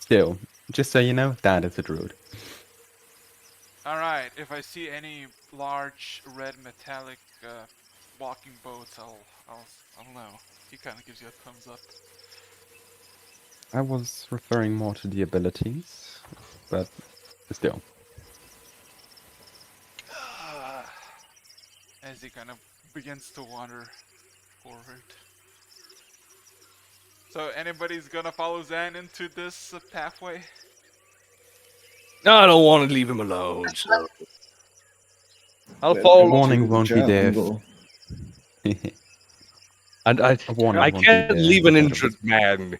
still, just so you know, that is a druid. Alright, if I see any large red metallic walking boats, I'll know. He kind of gives you a thumbs up. I was referring more to the abilities, but still. As he kind of begins to wander forward. So anybody's gonna follow Zan into this pathway? I don't want to leave him alone, so I'll Welcome follow. Warning to the won't be deaf. jungle. And A warning I won't be can't there. leave an without a injured whisper. man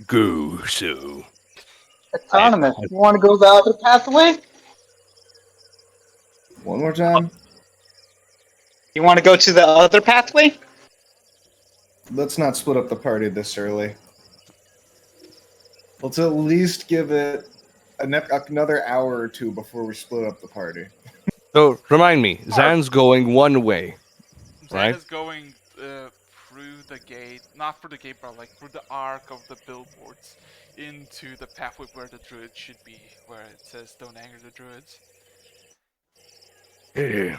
go, so Autonomous. You want to go the other pathway? One more time. You want to go to the other pathway? Let's not split up the party this early. Let's at least give it another hour or two before we split up the party. So remind me, Zan's going one way. Zan Right. is going through the gate, not through the gate, but like through the arc of the billboards into the pathway where the druid should be, where it says "Don't anger the druids." Yeah.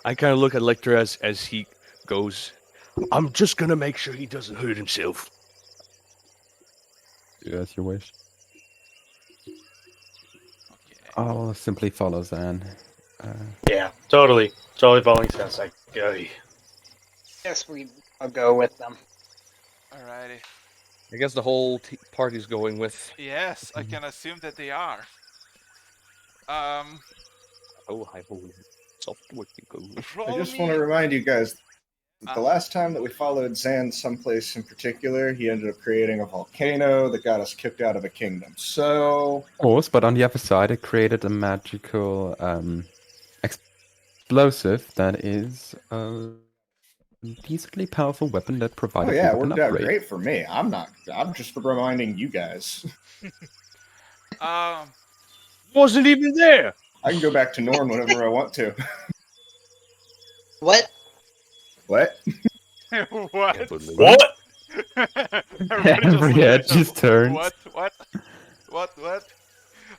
I kind of look at Lecter as he goes. I'm just gonna make sure he doesn't hurt himself. Do as you wish. Okay. I'll simply follow Zan. Yeah, totally following sense. Like, Yes, I'll go with them. Alrighty. I guess the whole party's going with. Yes, I can assume that they are. Oh, hi, holy software go. Roll I just me. want to remind you guys that the last time that we followed Zan someplace in particular, he ended up creating a volcano that got us kicked out of a kingdom. So, Of course, but on the other side, it created a magical explosive that is a decently powerful weapon that provided oh me yeah, it with an worked out upgrade. great for me. I'm just reminding you guys. Wasn't even there. I can go back to Norn whenever I want to. What? What? What? Can't believe it. what? Everybody Every looked head at each other. just turns. What?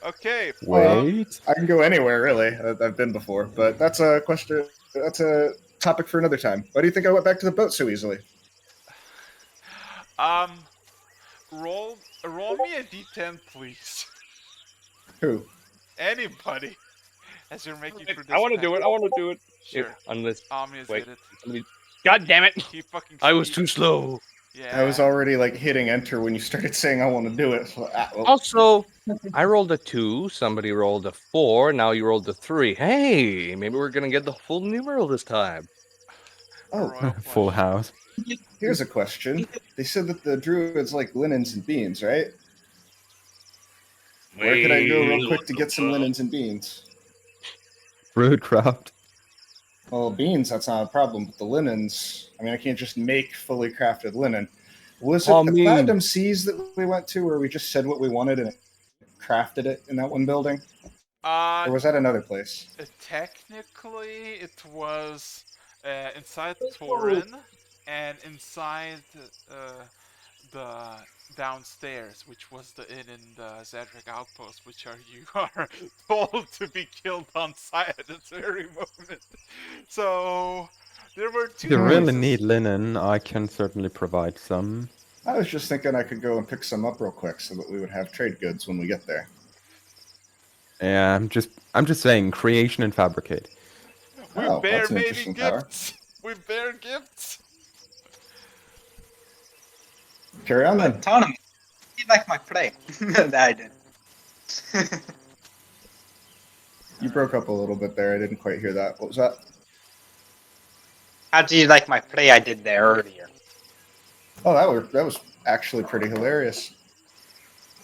Okay. Wait. I can go anywhere really. I've been before, but that's a question. That's a topic for another time. Why do you think I went back to the boat so easily? Roll me a d10, please. Who? Anybody. As you're making through this. I want to do it. I want to do it. Sure. Unless. Omnius Wait. did it. God damn it! He fucking. I was he- too slow. Yeah. I was already like hitting enter when you started saying I want to do it. So, well, Also, I rolled a 2. Somebody rolled a 4. Now you rolled a 3. Hey, maybe we're gonna get the full numeral this time. oh, Royal Full flush. house. here's a question. They said that the druids like linens and beans, right? Where could I go real quick to get some linens and beans? Broodcraft. Well, beans, that's not a problem, but the linens, I mean, I can't just make fully crafted linen. Was it I the mean- Platinum Seas that we went to where we just said what we wanted and it crafted it in that one building? Or was that another place? Technically, it was inside Torin and inside the downstairs, which was the inn in the Zadric outpost, which you are told to be killed on sight at this very moment. So there were two If you really places. need linen, I can certainly provide some. I was just thinking I could go and pick some up real quick so that we would have trade goods when we get there. Yeah, I'm just saying, creation and fabricate. We Oh, bear that's an maybe interesting power. gifts. We bear gifts. Carry on then. Autonomous. You like my play? That I did. You broke up a little bit there. I didn't quite hear that. What was that? How do you like my play I did there earlier? Oh, that was actually pretty hilarious.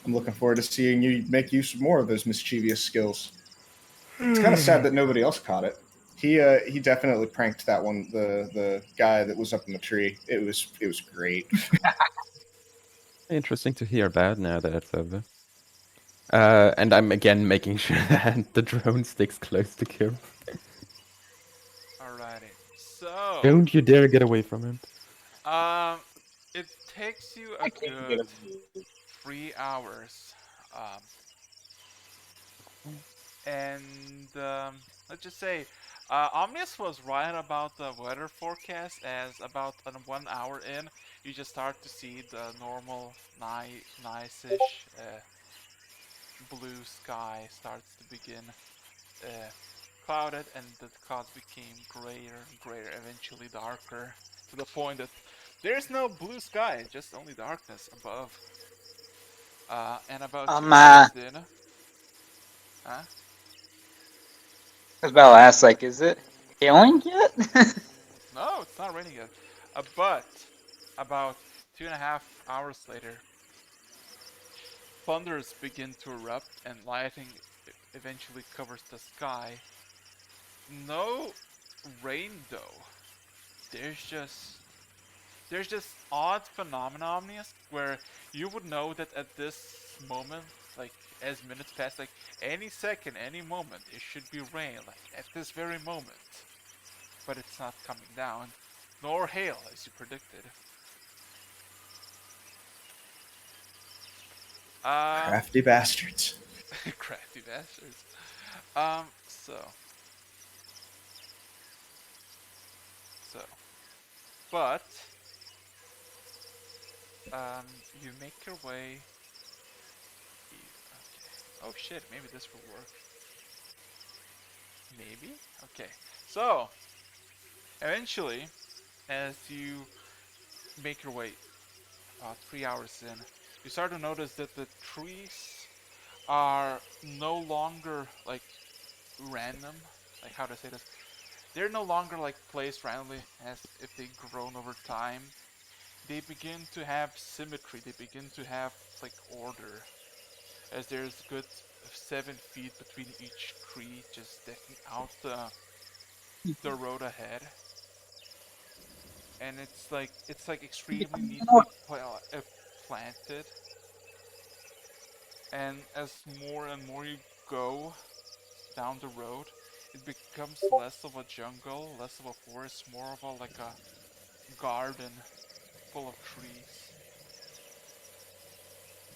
I'm looking forward to seeing you make use of more of those mischievous skills. It's kind of sad that nobody else caught it. He definitely pranked that one, the guy that was up in the tree. It was great. Interesting to hear about now that it's over. And I'm again making sure that the drone sticks close to Kira. Alrighty. So, Don't you dare get away from him. um, it takes you a I can't get good a view. 3 hours. Um, and let's just say, Omnius was right about the weather forecast. As about 1 hour in, you just start to see the normal, nice-ish blue sky starts to begin uh, clouded, and the clouds became grayer and grayer, eventually darker, to the point that there's no blue sky, just only darkness above. And about two I hours in, huh? was about to ask, like, is it hailing yet? No, it's not raining yet. But about 2.5 hours later, thunders begin to erupt, and lightning eventually covers the sky. No rain though. There's just there's just odd phenomena, Omnius, where you would know that at this moment, like as minutes pass, like any second, any moment, it should be rain, like at this very moment. But it's not coming down, nor hail as you predicted. Um, Crafty bastards. crafty bastards. So, so, but, you make your way. Okay. Oh shit, maybe this will work. Maybe? Okay. So, eventually, as you make your way about 3 hours in, you start to notice that the trees are no longer like random. Like, how to say this? They're no longer like placed randomly as if they've grown over time. They begin to have symmetry. They begin to have like order, as there's good 7 feet between each tree, just decking out the road ahead. And it's like extremely neatly planted. And as more and more you go down the road, it becomes less of a jungle, less of a forest, more of a like a garden full of trees.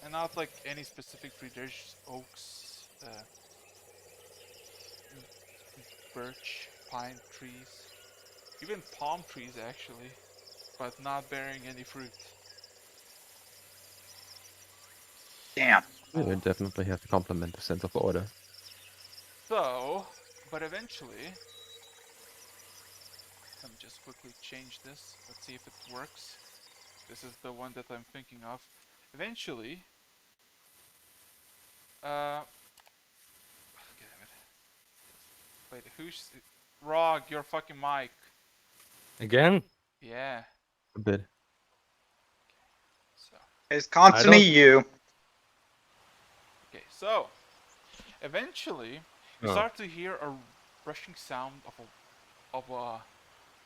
And not like any specific tree. There's just oaks, birch, pine trees, even palm trees actually, but not bearing any fruit. Damn. Yeah, Uh, it definitely has to complement the sense of order. so, but eventually, let me just quickly change this. Let's see if it works. This is the one that I'm thinking of. Eventually, uh, damn it. Wait, who's Rog? Your fucking mic. Again? Yeah. A bit. So, It's I constantly don't. you. okay. So, eventually, you Oh. start to hear a rushing sound of a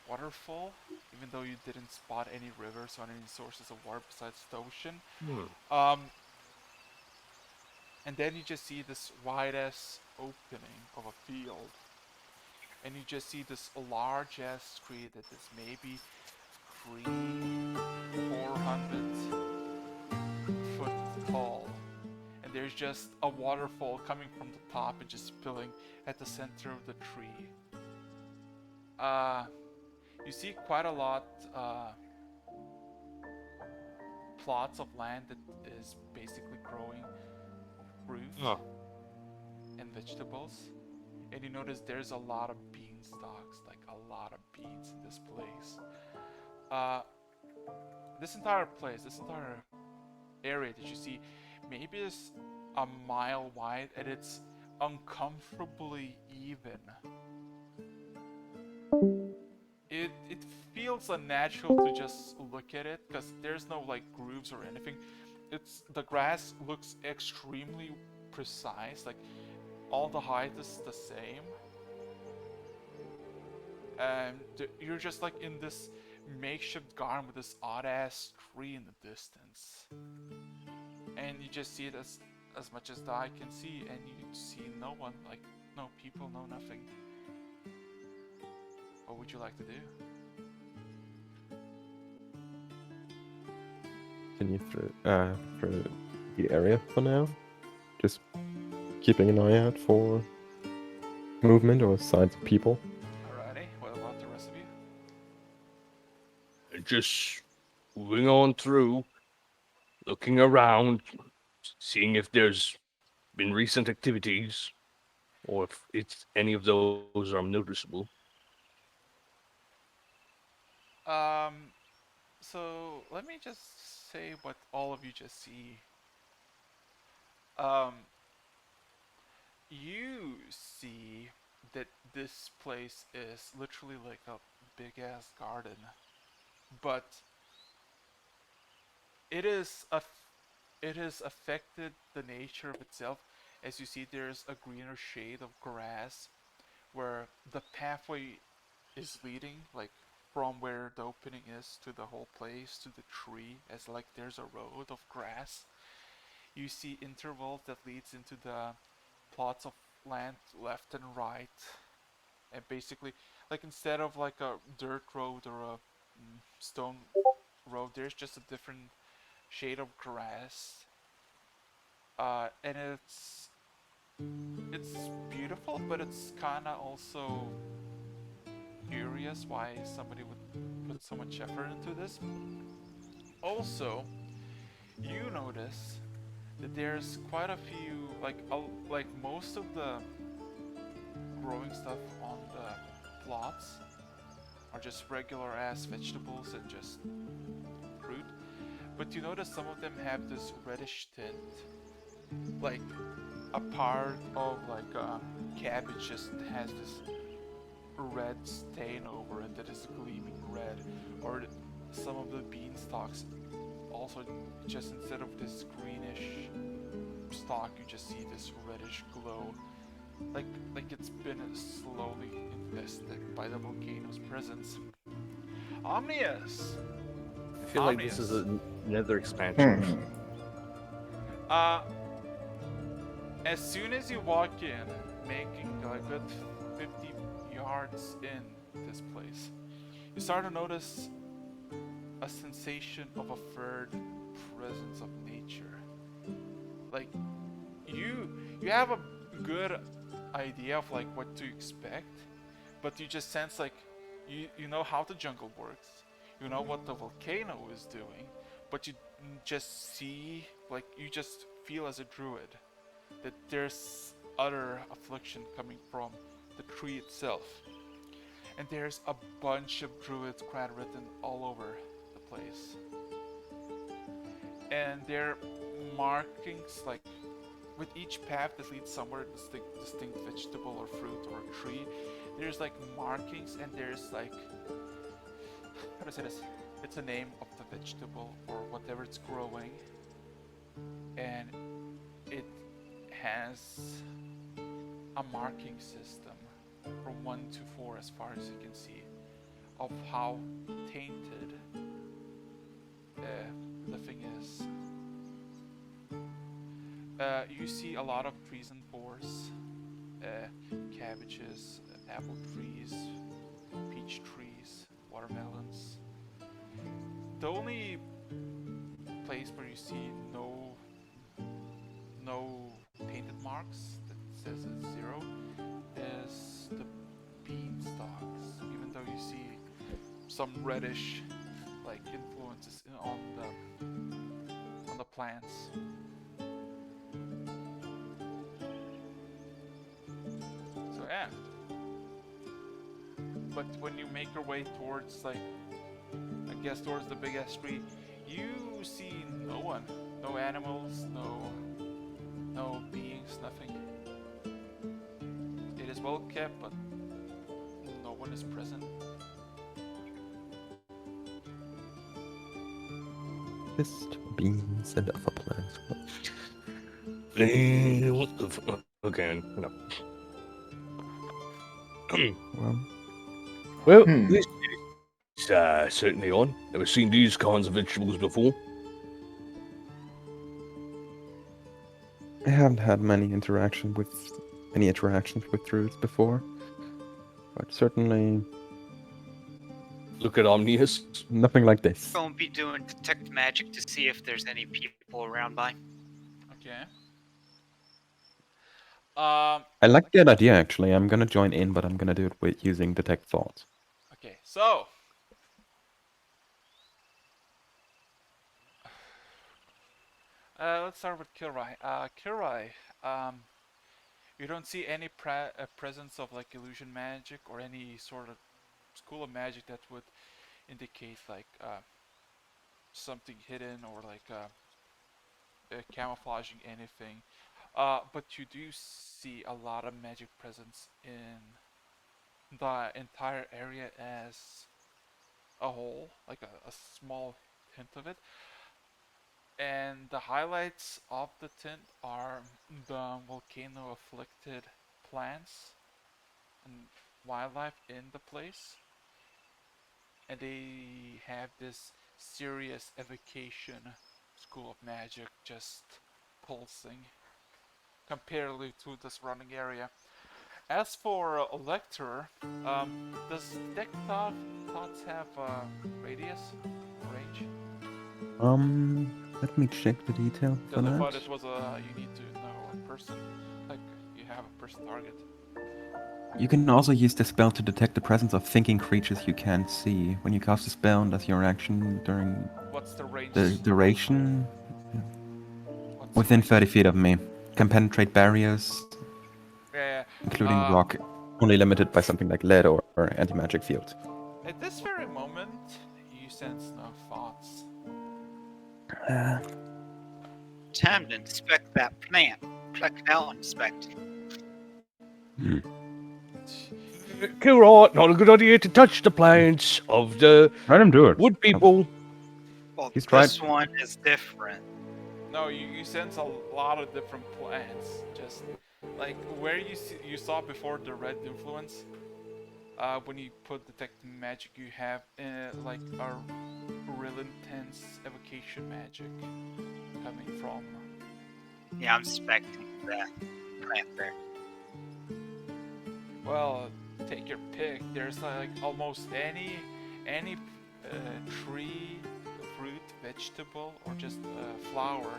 waterfall, even though you didn't spot any rivers or any sources of water besides the ocean. Hmm. Um, and then you just see this wide ass opening of a field, and you just see this large ass tree that is maybe 400 foot tall, and there's just a waterfall coming from the top and just spilling at the center of the tree. Uh, you see quite a lot plots of land that is basically growing fruit Oh. and vegetables. And you notice there's a lot of beanstalks, like a lot of beans in this place. Uh, this entire area that you see, maybe is a mile wide, and it's uncomfortably even. It feels unnatural to just look at it because there's no like grooves or anything. It's the grass looks extremely precise, like all the height is the same, and you're just like in this makeshift garden with this odd ass tree in the distance, and you just see it as much as the eye can see, and you see no one, like no people, no nothing. What would you like to do? Continue through the area for now. Just keeping an eye out for movement or signs of people. Alrighty, what about the rest of you? Just moving on through, looking around, seeing if there's been recent activities, or if it's any of those are noticeable. So let me just say what all of you just see. Um, you see that this place is literally like a big ass garden, but it is it has affected the nature of itself. As you see, there's a greener shade of grass where the pathway is leading, like from where the opening is to the whole place to the tree, as like there's a road of grass. You see intervals that leads into the plots of land left and right, and basically, like instead of like a dirt road or a stone road, there's just a different shade of grass, and it's beautiful, but it's kind of also curious why somebody would put so much effort into this. Also, you notice that there's quite a few, like most of the growing stuff on the plots are just regular ass vegetables and just fruit. But you notice some of them have this reddish tint, like a part of like a cabbage just has this red stain over it that is gleaming red, or some of the bean stalks also just instead of this greenish stalk you just see this reddish glow, like it's been slowly infested by the volcano's presence. Omnius! I feel like this is Omnius. another expansion. Hmm. Uh, as soon as you walk in, making a good 50 yards in this place, you start to notice a sensation of a third presence of nature. Like you have a good idea of like what to expect, but you just sense like you know how the jungle works, you know what the volcano is doing, but you just see, like you just feel as a druid that there's other affliction coming from the tree itself. And there's a bunch of druids crad written all over the place. And their markings, like with each path that leads somewhere distinct vegetable or fruit or tree, there's like markings, and there's like, how to say this? It's a name of the vegetable or whatever it's growing, and it has a marking system from 1 to 4 as far as you can see of how tainted the thing is. You see a lot of trees and forests, cabbages, apple trees, peach trees, watermelons. The only place where you see no painted marks that says it's 0 is the beanstalks, even though you see some reddish like influences on the plants. So yeah. But when you make your way towards like, I guess towards the big ass tree, you see no one, no animals, no beings, nothing. It is well kept, but no one is present. Just beans and other plants. What the fuck? Okay, no. Well, Well, Hmm. this It's certainly on. Never seen these kinds of vegetables before. I haven't had any interactions with fruits before, but certainly Look at Omnius. nothing like this. Gonna be doing detect magic to see if there's any people around by. Okay. I like that idea actually. I'm gonna join in, but I'm gonna do it with using detect thoughts. Okay, so let's start with Kilrai. Kilrai, you don't see any presence of like illusion magic or any sort of school of magic that would indicate like something hidden or like camouflaging anything. But you do see a lot of magic presence in the entire area as a whole, like a small hint of it. And the highlights of the tint are the volcano afflicted plants and wildlife in the place. And they have this serious evocation school of magic just pulsing comparatively to the surrounding area. As for Lecter, does Detect Thoughts have radius range? Let me check the detail for Because I thought that. it was you need to know a person, like you have a person target. You can also use the spell to detect the presence of thinking creatures you can't see. When you cast a spell and does your action during What's the range? the duration, What's within the 30 feet of me. Can penetrate barriers, Yeah. including rock, only limited by something like lead or anti-magic fields. At this very moment, you sense no thoughts. Time to inspect that plant. Pluck it out and inspect it. Kilroy, not a good idea to touch the plants of the Let him do it. wood people. Well, He's this tried- one is different. No, you sense a lot of different plants. Just like where you saw before the red influence. When you put detect magic, you have like a real intense evocation magic coming from. Yeah, I'm inspecting that plant there. Well, take your pick. There's like almost any tree, fruit, vegetable, or just flower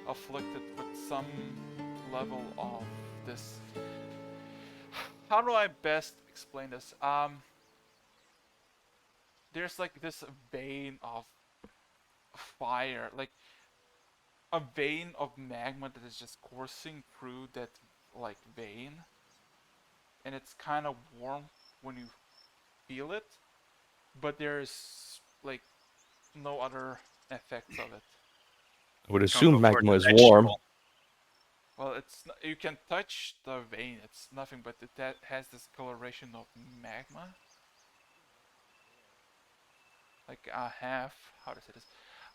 afflicted with some level of this. How do I best explain this? There's like this vein of fire, like a vein of magma that is just coursing through that like vein, and it's kind of warm when you feel it, but there's like no other effects of it. I would Don't assume go for magma the is warm. vegetable. Well, you can touch the vein. It's nothing, but that has this coloration of magma, like a half. How to say this?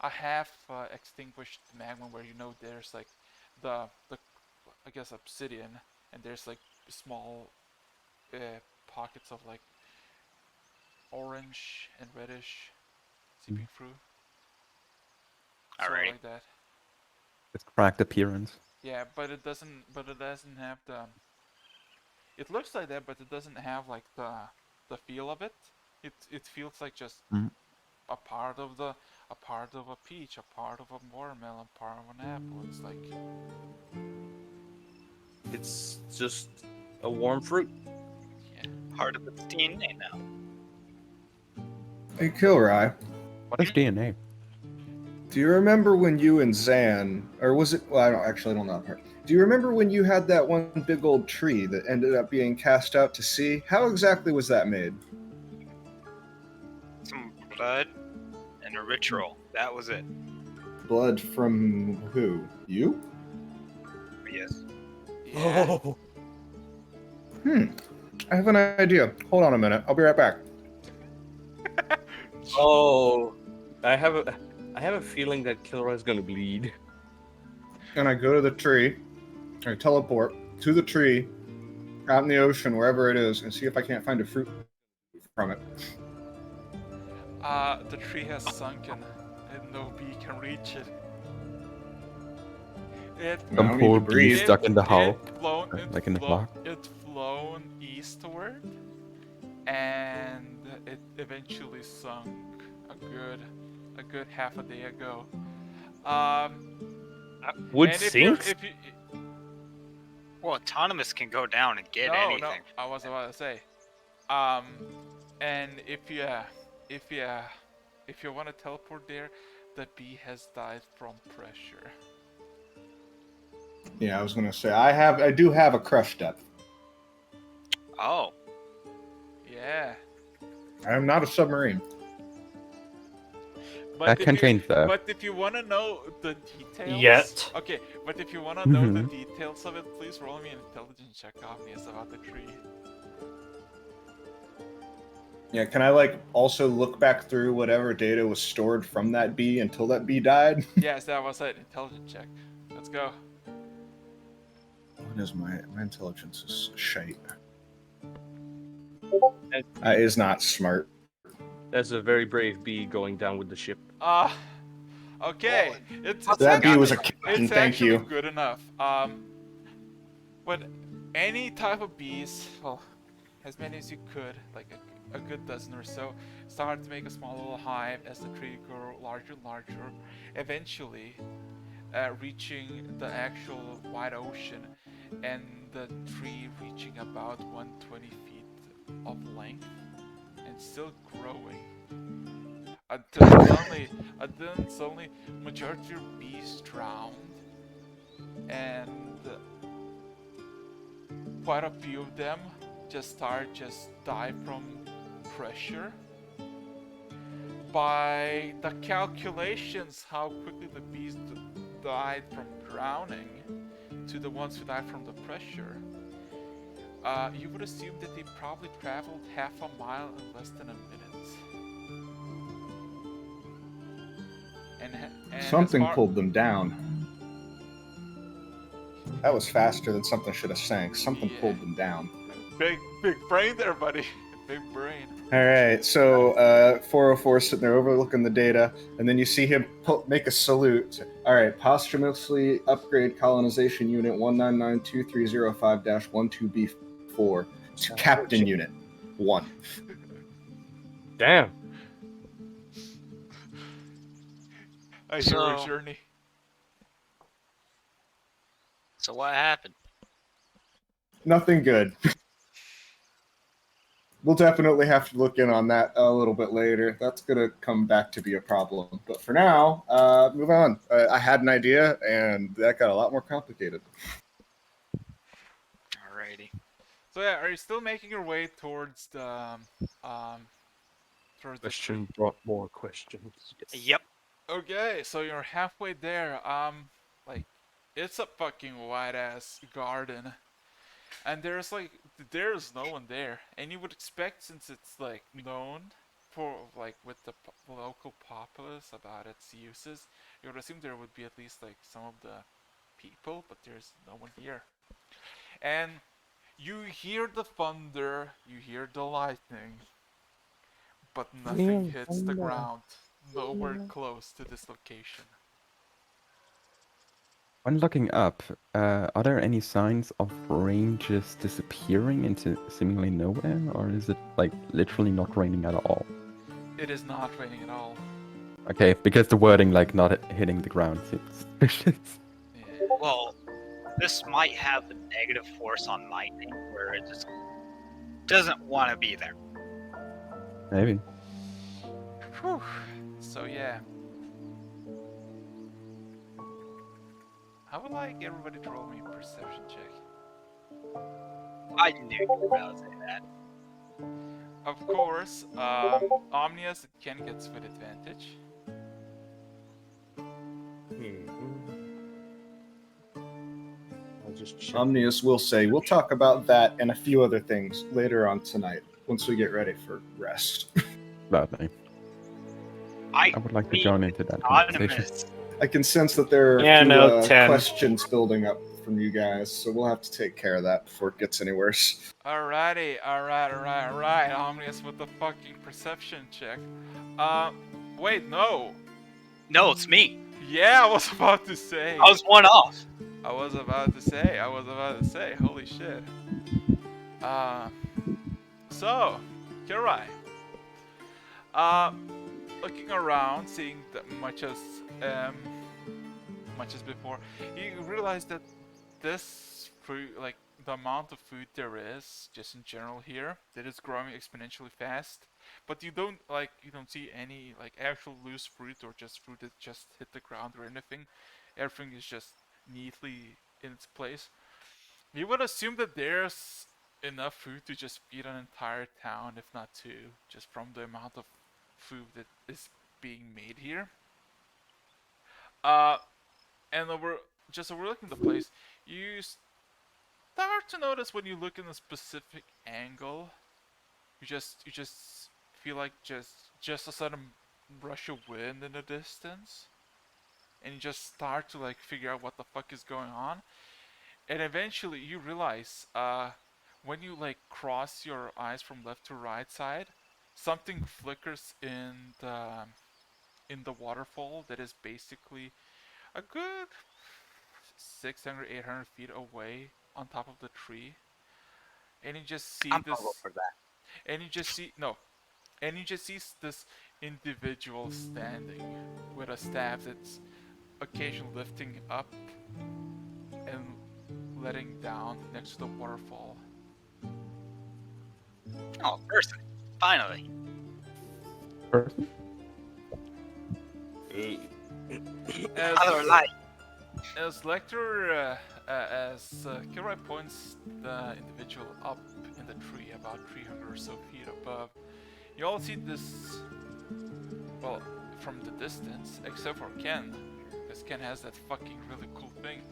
A half extinguished magma, where you know there's like the I guess obsidian, and there's like small pockets of like orange and reddish seeping through. Sort of Alright. like that. It's cracked appearance. Yeah, but it doesn't. But it doesn't have the. It looks like that, but it doesn't have like the feel of it. It feels like just Mm. a part of a peach, a part of a watermelon, part of an apple. It's like It's just a warm fruit. Part of its DNA now. Hey, Kilrai, What is DNA? do you remember when you and Zan, or was it? Well, I don't know that part. Do you remember when you had that one big old tree that ended up being cast out to sea? How exactly was that made? Some blood and a ritual. That was it. Blood from who? You? Yes. yeah. Oh, I have an idea. Hold on a minute. I'll be right back. oh, I have a feeling that Kilroy is gonna bleed. And I go to the tree. I teleport to the tree, out in the ocean, wherever it is, and see if I can't find a fruit from it. The tree has sunken, and no bee can reach it. It Well, Some we need poor to bee breathe. stuck in the hull, like in the block. It flown eastward, and it eventually sunk a good half a day ago. Would And sink? if you Well, autonomous can go down and get no, anything. I was about to say, and if you want to teleport there, the bee has died from pressure. Yeah, I was gonna say I do have a crush depth. Oh, Yeah. I'm not a submarine. That can change though. But if you want to know the details, Yet. okay. But if you want to know the Mhm. details of it, please roll me an intelligence check, Omnius, about the tree. Yeah, can I like also look back through whatever data was stored from that bee until that bee died? Yes, that was it. Intelligence check. Let's go. What is my intelligence is shite. That- Is not smart. That's a very brave bee going down with the ship. Okay. It's That bee was a actually- captain. It's Thank actually you. good enough. But any type of bees, well, as many as you could, like a good dozen or so, start to make a small little hive as the tree grew larger and larger, eventually reaching the actual wide ocean, and the tree reaching about 120 feet of length and still growing. Until suddenly majority of bees drowned, and quite a few of them just die from pressure. By the calculations, how quickly the bees died from drowning to the ones who died from the pressure, you would assume that they probably traveled half a mile in less than a minute. And Something pulled them down. That was faster than something should have sank. Something Yeah. pulled them down. Big brain there, buddy. Big brain. All right, so 404 sitting there overlooking the data, and then you see him make a salute. All right, posthumously upgrade colonization unit 1992305-12B4 to captain unit 1. Damn. A hero So- journey. so what happened? Nothing good. We'll definitely have to look in on that a little bit later. That's going to come back to be a problem. But for now, move on. I had an idea, and that got a lot more complicated. Alrighty. So yeah, are you still making your way towards the towards the Question brought more questions. Yep. Okay, so you're halfway there. Like, it's a fucking wide ass garden, and there's no one there, and you would expect, since it's like known for like with the local populace about its uses, you would assume there would be at least like some of the people, but there's no one here. And you hear the thunder, you hear the lightning, but nothing hits the ground. Nowhere close to this location. When looking up, are there any signs of ranges disappearing into seemingly nowhere, or is it like literally not raining at all? It is not raining at all. Okay, because the wording like not hitting the ground seems suspicious. Yeah. Well, this might have a negative force on lightning, where it just doesn't want to be there. Maybe. Whew. So yeah. I would like everybody to roll me a perception check. I knew you were about to say that. Of course, Omnius Ken gets with advantage. I'll just check. Omnius will say, we'll talk about that and a few other things later on tonight, once we get ready for rest. Gladly. I would like to join into that conversation. Anonymous. I can sense that there are Yeah, a few no, 10. questions building up from you guys, so we'll have to take care of that before it gets any worse. Alrighty, alright. Omnius with the fucking perception check. Wait, no. No, it's me. Yeah, I was about to say. I was one off. I was about to say. Holy shit. So, Kirai. Looking around, seeing that much as before, you realize that this food, like the amount of food there is, just in general here, that is growing exponentially fast. But you don't see any like actual loose fruit or just fruit that just hit the ground or anything. Everything is just neatly in its place. You would assume that there's enough food to just feed an entire town, if not two, just from the amount of food that is being made here. And overlooking the place, you start to notice when you look in a specific angle, you just feel like just a sudden rush of wind in the distance, and you just start to like figure out what the fuck is going on, and eventually you realize when you like cross your eyes from left to right side, something flickers in the waterfall that is basically a good 600, 800 feet away on top of the tree. And you just see I'm this. gonna go for that. And you just see. No. And you just see this individual standing with a staff that's occasionally lifting up and letting down next to the waterfall. Oh, person. Finally. Person? Another light. As Lecter, as Kilroy points the individual up in the tree, about 300 or so feet above, you all see this, well, from the distance, except for Ken, because Ken has that fucking really cool thing.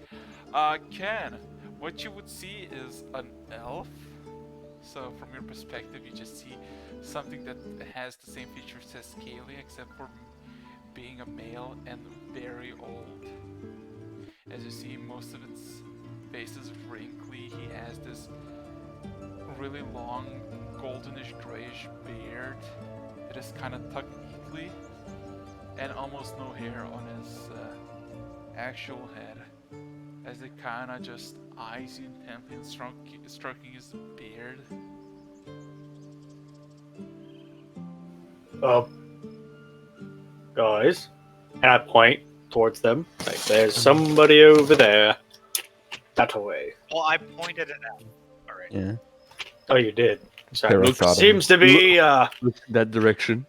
Ken, what you would see is an elf. So from your perspective, you just see something that has the same features as Kaylee, except for being a male and very old. As you see, most of its face is wrinkly. He has this really long, goldenish grayish beard that is kind of tucked neatly, and almost no hair on his actual head, as it kind of just eyes you intently and stroking his beard. Guys, and I point towards them. Like, there's somebody over there. That way. Well, I pointed it out already. Yeah. Oh, you did. So There I Luke thought of seems to be Look that direction.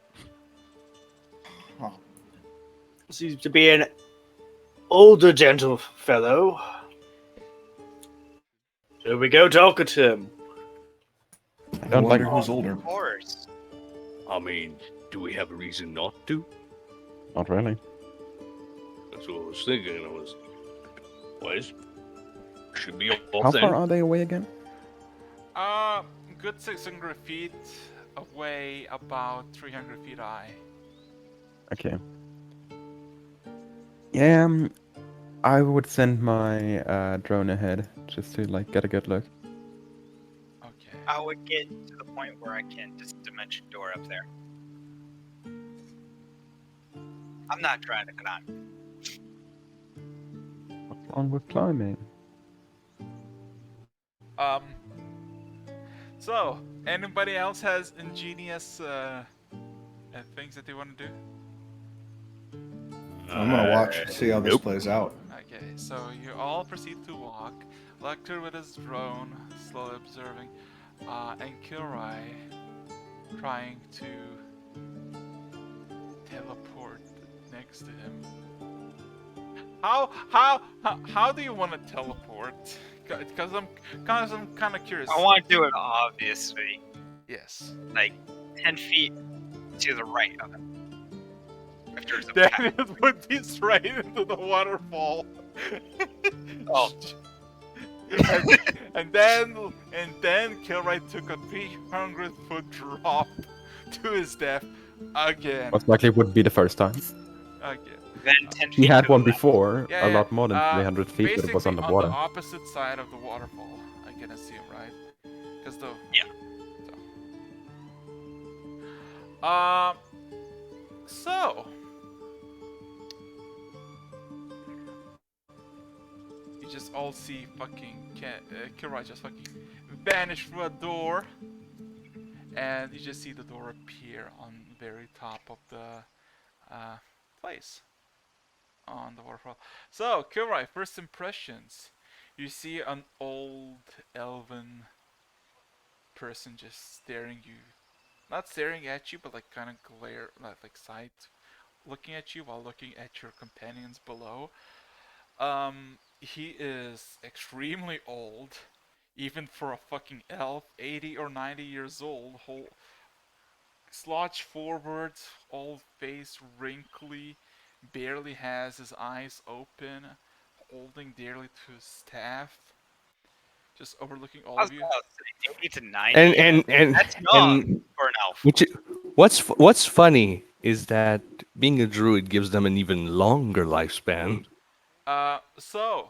seems to be an older gentle fellow. Should we go talk to him? I don't like. who's older. Of course. I mean, do we have a reason not to? Not really. That's what I was thinking. Should be off How then. far are they away again? Good 600 feet away, about 300 feet high. Okay. Yeah, I would send my drone ahead just to like get a good look. Okay. I would get to the point where I can just dimension door up there. I'm not trying to climb. What's wrong with climbing? So, anybody else has ingenious things that they want to do? I'm gonna watch and see how this plays out. Okay, so you all proceed to walk. Lecter with his drone, slowly observing, and Kilroy trying to teleport next to him. How do you want to teleport? Because I'm kind of curious. I want to do it obviously, Yes. like 10 feet to the right of him. If there's a Then path. it would be straight into the waterfall. Oh. and then Kilroy took a 300-foot drop to his death again. Most likely it would be the first time. Again. then 10 He feet had to the one left. before, Yeah, a yeah. lot more than 300 feet, but it was Basically on the underwater. opposite side of the waterfall, I can assume, right? Because the Yeah. So you just all see fucking Kilroy just fucking vanish through a door, and you just see the door appear on the very top of the place on the waterfall. So Kilroy, first impressions. You see an old elven person just staring you, not staring at you, but like kind of glare, like side looking at you while looking at your companions below. He is extremely old, even for a fucking elf, 80 or 90 years old, whole slouched forward, all face wrinkly, barely has his eyes open, holding dearly to his staff, just overlooking all I of was you. about to say 80 to 90. And That's young and for an elf. what's funny is that being a druid gives them an even longer lifespan. So,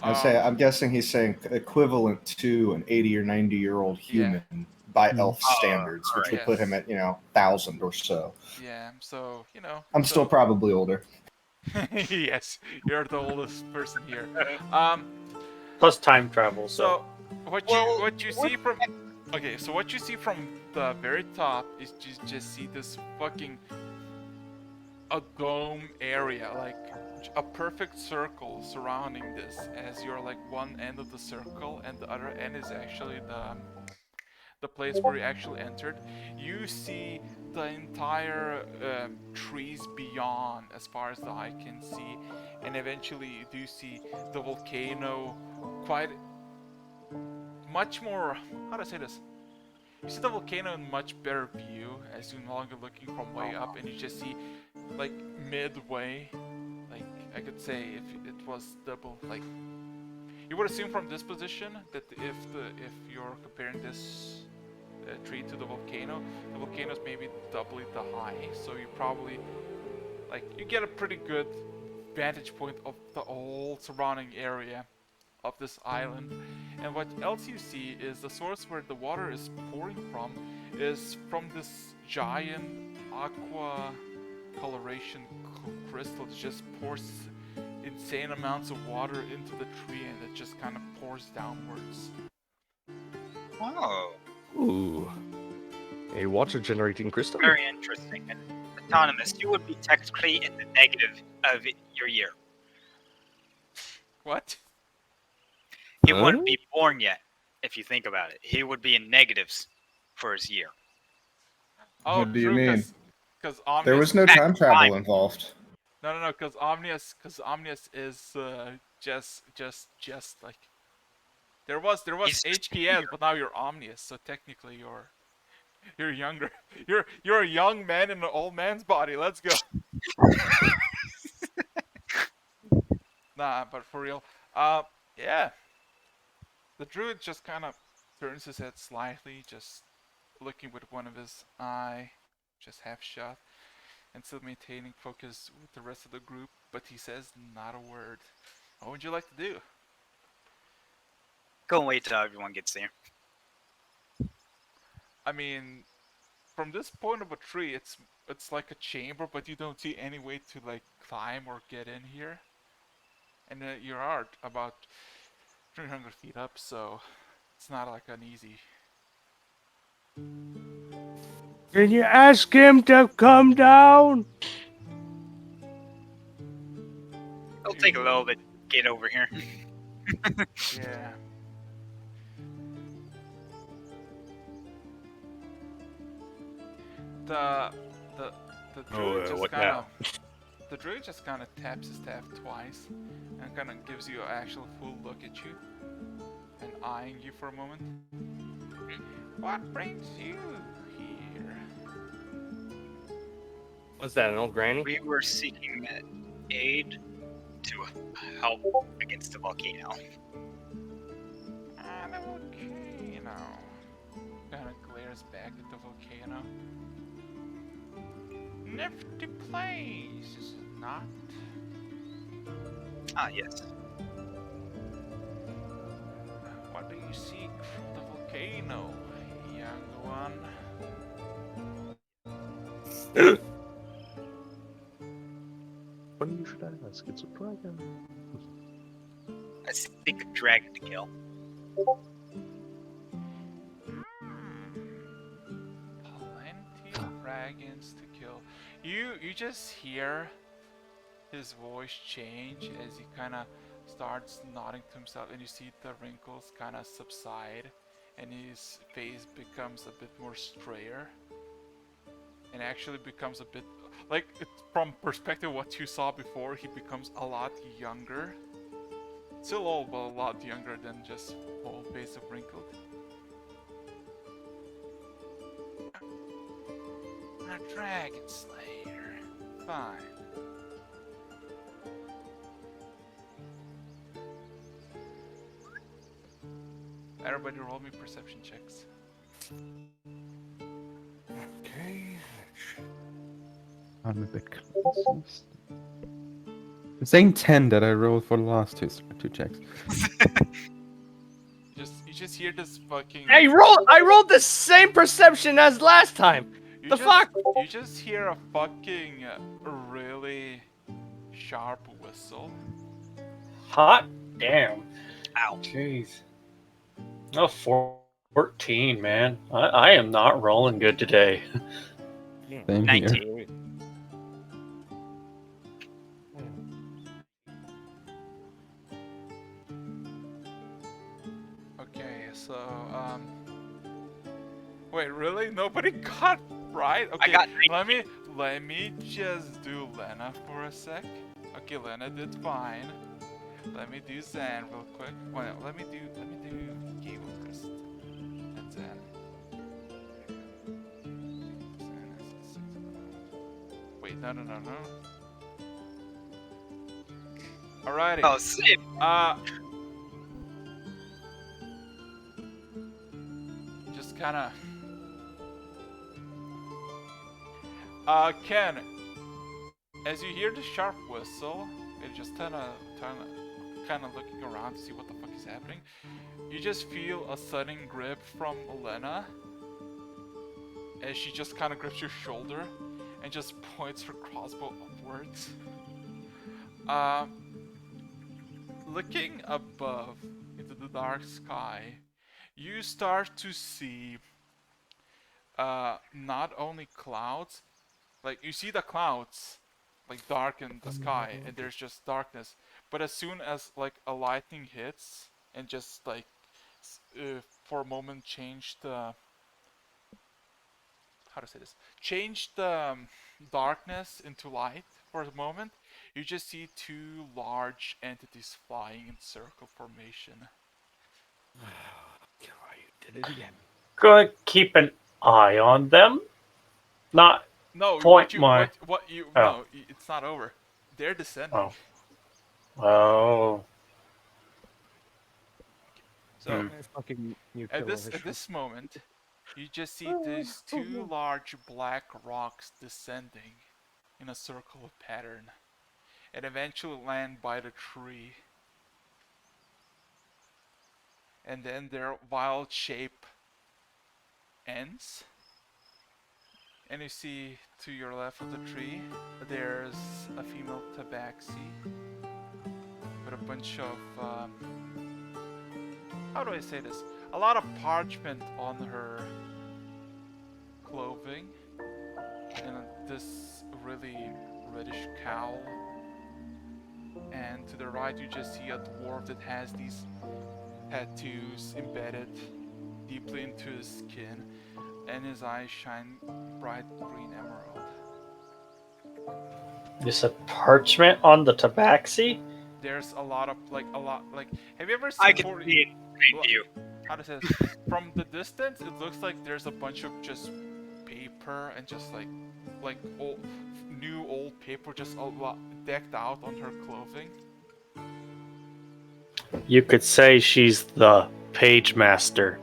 I say, I'm guessing he's saying equivalent to an 80 or 90-year-old Yeah. human by Hmm. elf standards, which alright. would put him Yes. at 1,000 or so. Yeah, so, I'm still probably older. yes, you're the oldest person here. Plus time travel, so. So what you see from what you see from the very top is just see this fucking a dome area, like a perfect circle surrounding this, as you're like one end of the circle and the other end is actually the place where you actually entered. You see the entire trees beyond as far as the eye can see, and eventually you do see the volcano quite much more, how do I say this? You see the volcano in much better view as you're no longer looking from way up, and you just see like midway, like I could say if it was double, like you would assume from this position that if you're comparing this tree to the volcano is maybe doubly the high, so you probably like you get a pretty good vantage point of the whole surrounding area of this island. And what else you see is the source where the water is pouring from is from this giant aqua coloration crystal that just pours insane amounts of water into the tree, and it just kind of pours downwards. Oh, Ooh, a water generating crystal. very interesting. And autonomous, you would be technically in the negative of your year. What? He Huh? wouldn't be born yet, if you think about it. He would be in negatives for his year. Oh, What do you true, mean? because There Omnius. was no time travel involved. No, because Omnius is just like there was He's just HPS, but now you're Omnius, so technically you're younger. You're a young man in an old man's body. Let's go. Nah, but for real. Yeah. The druid just kind of turns his head slightly, just looking with one of his eye, just half shut, and still maintaining focus with the rest of the group. But he says not a word. What would you like to do? Go and wait till everyone gets there. I mean, from this point of a tree, it's like a chamber, but you don't see any way to like climb or get in here. And you are about 300 feet up, so it's not like an easy. Can you ask him to come down? It'll take a little bit to get over here. Yeah. The the the druid just what kind now? of the druid just kind of taps his staff twice and kind of gives you an actual full look at you and eyeing you for a moment. What brings you here? What's that, an old granny? We were seeking aid to help against the volcano. Ah, the volcano. Kind of glares back at the volcano. Nifty place, isn't not. Ah, yes. What do you seek from the volcano, young one? Funny you should ask. It's a dragon. I seek a dragon to kill. Plenty of dragons to kill. You just hear his voice change as he kind of starts nodding to himself, and you see the wrinkles kind of subside, and his face becomes a bit more strayer, and actually becomes a bit like from perspective of what you saw before. He becomes a lot younger, still old, but a lot younger than just whole face of wrinkled. A dragon slayer. Fine. Everybody roll me perception checks. Okay. I'm a bit close. The same 10 that I rolled for the last two checks. You just hear this fucking. I rolled the same perception as last time. The fuck? You just hear a fucking really sharp whistle. Hot damn. Ow. Jeez. Oh, 14, man. I am not rolling good today. Same 19. here. Okay, so wait, really? Nobody got right? Okay, got let me just do Lena for a sec. Okay, Lena did fine. Let me do Zan real quick. Well, let me do Gable first. And Zan. Wait, no. Alrighty. Oh, shit. Just kinda Ken, as you hear the sharp whistle, it just kinda looking around to see what the fuck is happening. You just feel a sudden grip from Elena as she just kinda grips your shoulder and just points her crossbow upwards. Looking above into the dark sky, you start to see not only clouds, like you see the clouds like darken the sky and there's just darkness, but as soon as like a lightning hits and just like for a moment change the darkness into light for a moment, you just see two large entities flying in circle formation. You did it again. Gonna keep an eye on them. Not No, point no, Oh. it's not over. They're descending. Oh. Oh. So Fucking new at killer this moment, you just see these two large black rocks descending in a circular pattern, and eventually land by the tree. And then their wild shape ends. And you see to your left of the tree, there's a female tabaxi with a bunch of, how do I say this? A lot of parchment on her clothing, and this really reddish cowl. And to the right, you just see a dwarf that has these tattoos embedded deeply into his skin, and his eyes shine bright green emerald. There's a parchment on the tabaxi? There's a lot. Have you ever seen? I can see it behind you. How to say this? From the distance, it looks like there's a bunch of just paper and just like old paper, just a lot decked out on her clothing. You could say she's the page master.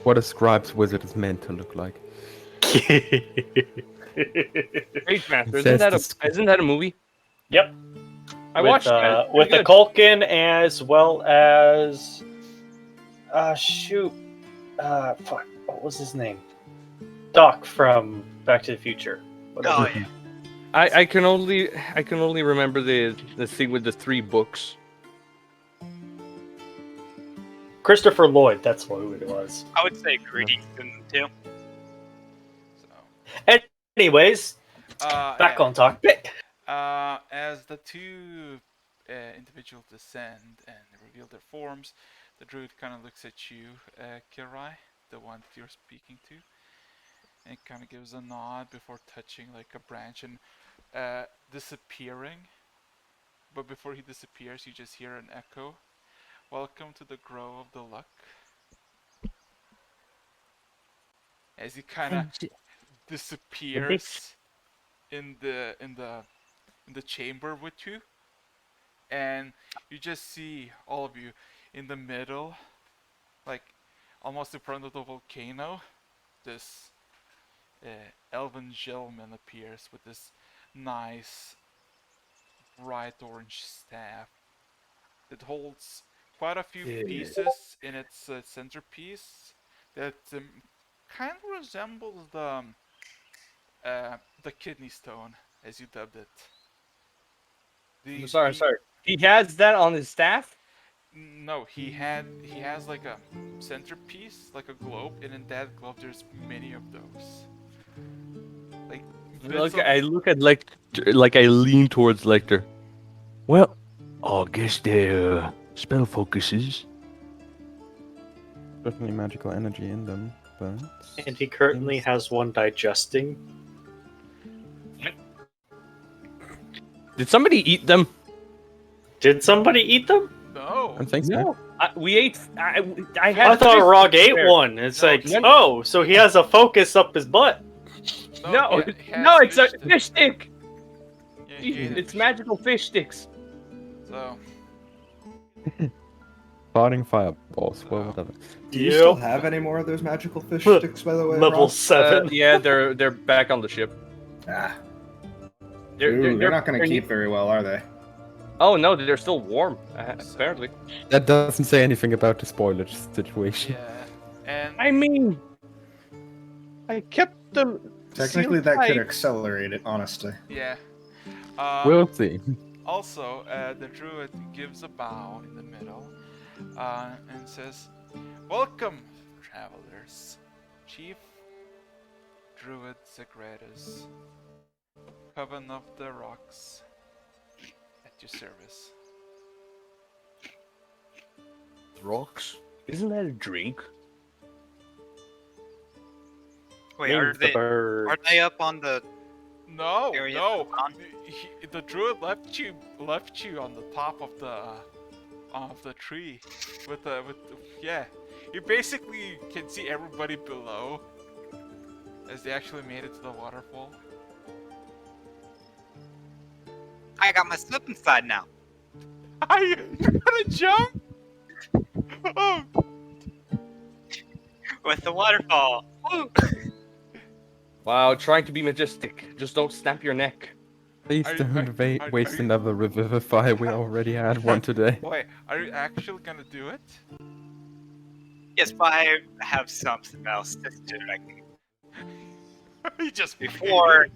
What a scribe's wizard is meant to look like. Rage Master, Says isn't that a movie? Yep. I watched that. With the Good. Culkin as well as fuck, what was his name? Doc from Back to the Future. Oh Whatever. yeah. I can only remember the thing with the 3 books. Christopher Lloyd, that's who it was. I would say greetings to them too. So, Anyways, back yeah. on topic. As the two individuals descend and reveal their forms, the druid kind of looks at you, Kirai, the one that you're speaking to, and kind of gives a nod before touching like a branch and disappearing. But before he disappears, you just hear an echo. Welcome to the Grove of the Luck. As he kind of disappears in the chamber with you, and you just see all of you in the middle, like almost in front of the volcano. This elven gentleman appears with this nice bright orange staff that holds quite a few pieces in its centerpiece that kind of resembles the kidney stone, as you dubbed it. Sorry. He has that on his staff? No, he has like a centerpiece, like a globe, and in that globe there's many of those. Like I look at I lean towards Lecter. Well, I guess they're spell focuses. Certainly magical energy in them, but... And he currently seems- has one digesting. Did somebody eat them? Did somebody eat them? No. I think so. We ate. I had. I thought fish Rog ate there. one. It's No, like, no. oh, so he has a focus up his butt. No, he has no, it's a fish fish stick. Yeah, he ate a It's fish magical fish sticks. So Farting fireballs, well, whatever. Do you still have any more of those magical fish sticks, by the way? Level Rob? 7. Yeah, they're back on the ship. Ah. They're They're not going to keep very well, are they? Oh no, they're still warm. Apparently. That doesn't say anything about the spoilage situation. yeah, and I mean, I kept them. Technically, sealed that could tight. accelerate it, honestly. yeah. We'll see. Also, the druid gives a bow in the middle and says, "Welcome, travelers. Chief Druid Zagreus, Coven of the Rocks, at your service." Rocks? Isn't that a drink? Wait, are they up on the? No, Area no. on? The druid left you on the top of the tree with yeah. You basically can see everybody below as they actually made it to the waterfall. I got my slip inside now. You're gonna jump? Oh, With the waterfall. Woo! Wow, trying to be majestic. Just don't snap your neck. Please Are you- don't are waste you- another revivify. We already had one today. wait. Are you actually gonna do it? Yes, but I have something else to do. You just Before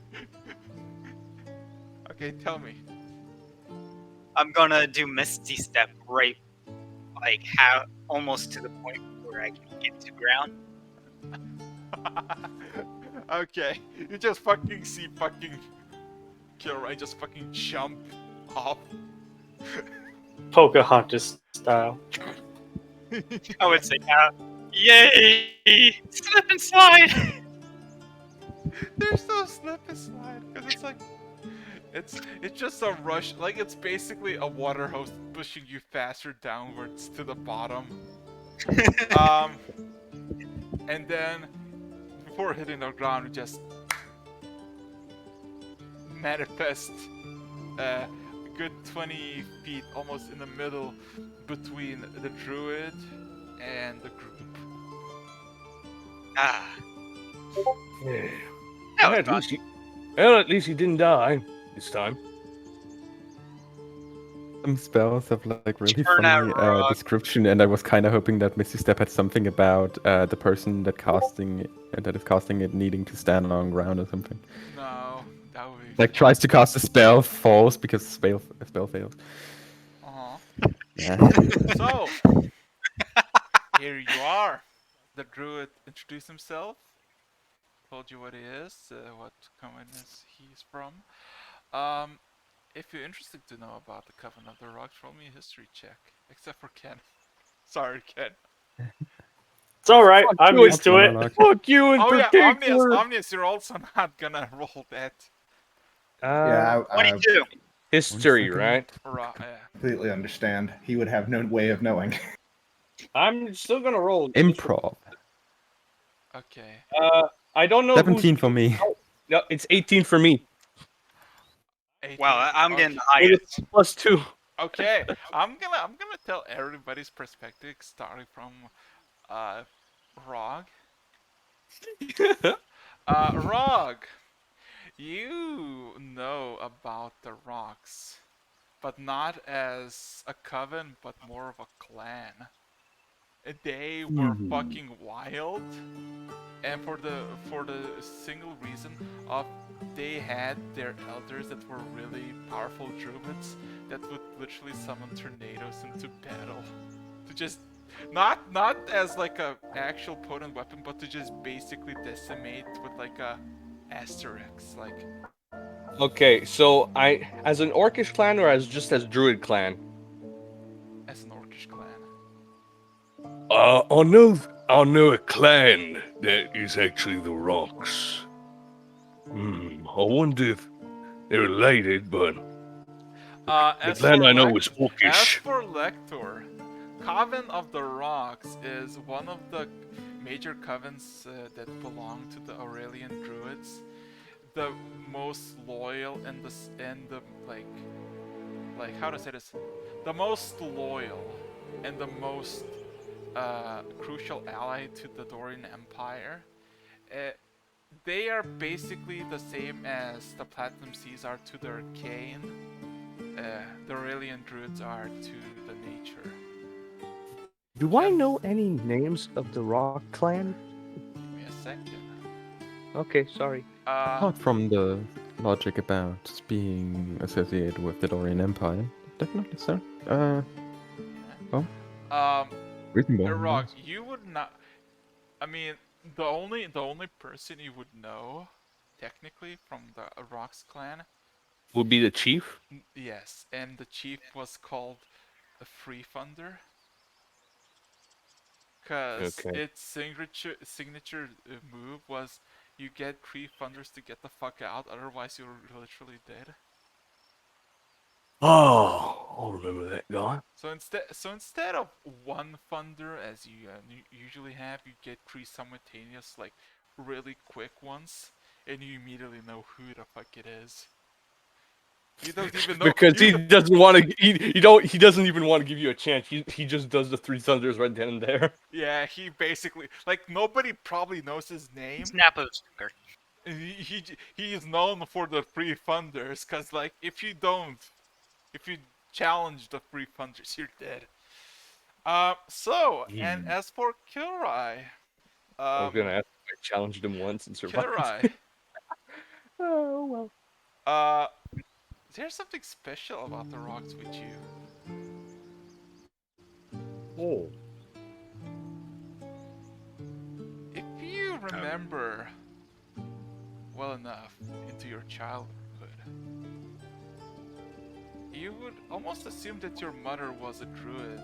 Okay, tell me. I'm gonna do Misty Step right, like how almost to the point where I can get to ground. Okay, you just fucking see fucking Kilroy just fucking jump off. Pocahontas style. I would say, yay! Slip and slide! There's no slip and slide because it's like it's just a rush. Like it's basically a water hose pushing you faster downwards to the bottom. And then before hitting the ground, you just manifest a good 20 feet, almost in the middle between the druid and the group. Ah, Yeah. That Well, was fun. at least he didn't die this time. Some spells have like really Turn out funny wrong. description, and I was kind of hoping that Misty Step had something about the person that is casting it needing to stand on ground or something. No, that would be Like tries to cast a spell, falls because spell fails. Uh-huh. Yeah. So, here you are. The druid introduced himself, told you what he is, what covenant he's from. Um, if you're interested to know about the Coven of the Rocks, roll me a history check. Except for Ken. Sorry, Ken. It's all right. Fuck I'm you, used to it. Monologue. Fuck you in Oh yeah, Omnius, particular. Omnius, you're also not gonna roll that. Yeah, I 22. History, 1 second. right? Yeah. completely understand. He would have no way of knowing. I'm still gonna roll. Improv. Okay. I don't know 17 for me. No, it's 18 for me. 18. Wow, I'm getting the Okay. highest. Plus 2. Okay. I'm gonna tell everybody's perspective, starting from Rog. Rog, you know about the rocks, but not as a coven, but more of a clan. They were fucking wild, and for the single reason of they had their elders that were really powerful druids that would literally summon tornadoes into battle to just not as like a actual potent weapon, but to just basically decimate with like a asterisk, like Okay, so as an orcish clan or just as druid clan? as an orcish clan. I know a clan that is actually the rocks. I wonder if they're related, but the As clan for I know is As orcish. for Lector, Coven of the Rocks is one of the major covens that belong to the Aurelian Druids. The most loyal and the like how to say this, the most loyal and the most crucial ally to the Dorian Empire. Uh, they are basically the same as the Platinum Seas are to the Arcane. The Aurelian Druids are to the Nature. Do I know any names of the rock clan? Give me a second. Okay, sorry. Apart from the logic about being associated with the Dorian Empire, definitely so. Well, reasonable. Rock, yes. you would not. I mean, the only person you would know, technically, from the Rocks clan. Would be the chief? Yes, and the chief was called a Free Funder. Cause Okay. its signature move was you get 3 funders to get the fuck out, otherwise you're literally dead. Oh, I'll remember that guy. So instead of 1 funder as you usually have, you get 3 simultaneous, like really quick ones, and you immediately know who the fuck it is. You don't even know Because he doesn't want to. He doesn't even want to give you a chance. He just does the 3 thunders right then and there. Yeah, he basically like nobody probably knows his name. Snap of his finger. He is known for the free funders, cause like if you challenge the free funders, you're dead. And as for Kilrai, I was gonna ask if I challenged him once and survived. Kilrai, Oh well. there's something special about the rocks with you. Oh. If you remember well enough into your childhood, you would almost assume that your mother was a druid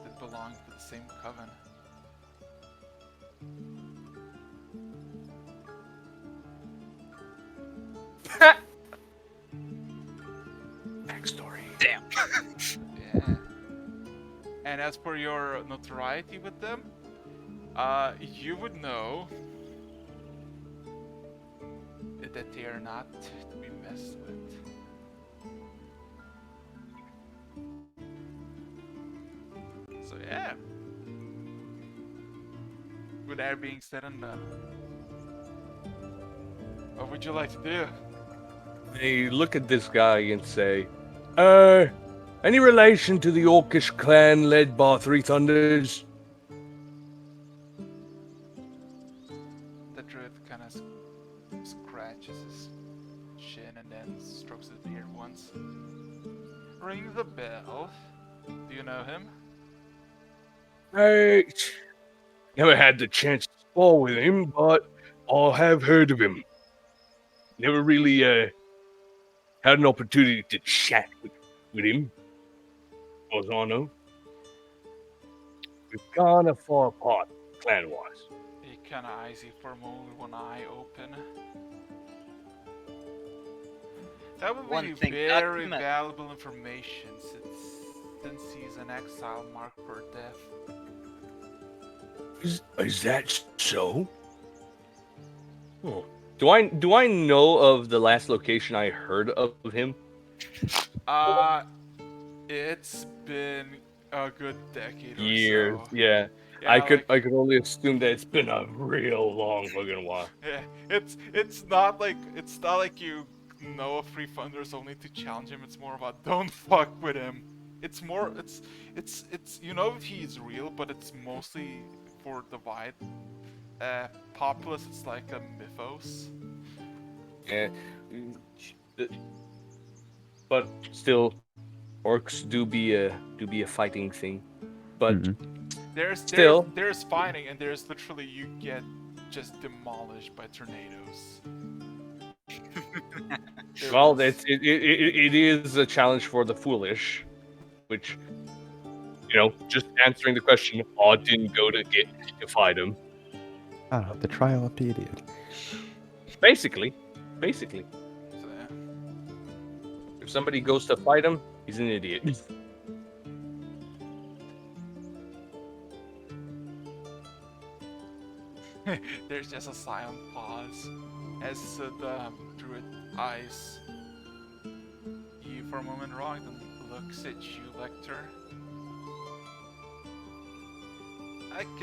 that belonged to the same coven. Backstory. Damn. Yeah. And as for your notoriety with them, you would know that they are not to be messed with. So yeah. With that being said and done, What would you like to do? They look at this guy and say, any relation to the Orcish clan led by Three Thunders? The druid kind of scratches his chin and then strokes his beard once. Ring the bell. Do you know him? I never had the chance to spar with him, but I have heard of him. Never really had an opportunity to chat with him, as I know. We're kind of far apart, clan-wise. He kind of eyes you for a moment with one eye open. That would One be thing very document- valuable information since he's an exile marked for death. Is that so? Oh. Do I know of the last location I heard of him? It's been a good decade Years, or so. yeah. Yeah, I could only assume that it's been a real long fucking while. Yeah, it's not like you know of Three Thunders only to challenge him. It's more about don't fuck with him. It's more it's you know if he's real, but it's mostly for the wide populace. It's like a mythos. Yeah. But still, orcs do be a fighting thing. But still, there's fighting and there's literally you get just demolished by tornadoes. well, it is a challenge for the foolish, which, just answering the question, I didn't go to fight him. Ah, the trial of the idiot. Basically. So, yeah. If somebody goes to fight him, he's an idiot. There's just a silent pause as the druid eyes you for a moment, Rog, and looks at you, Lecter.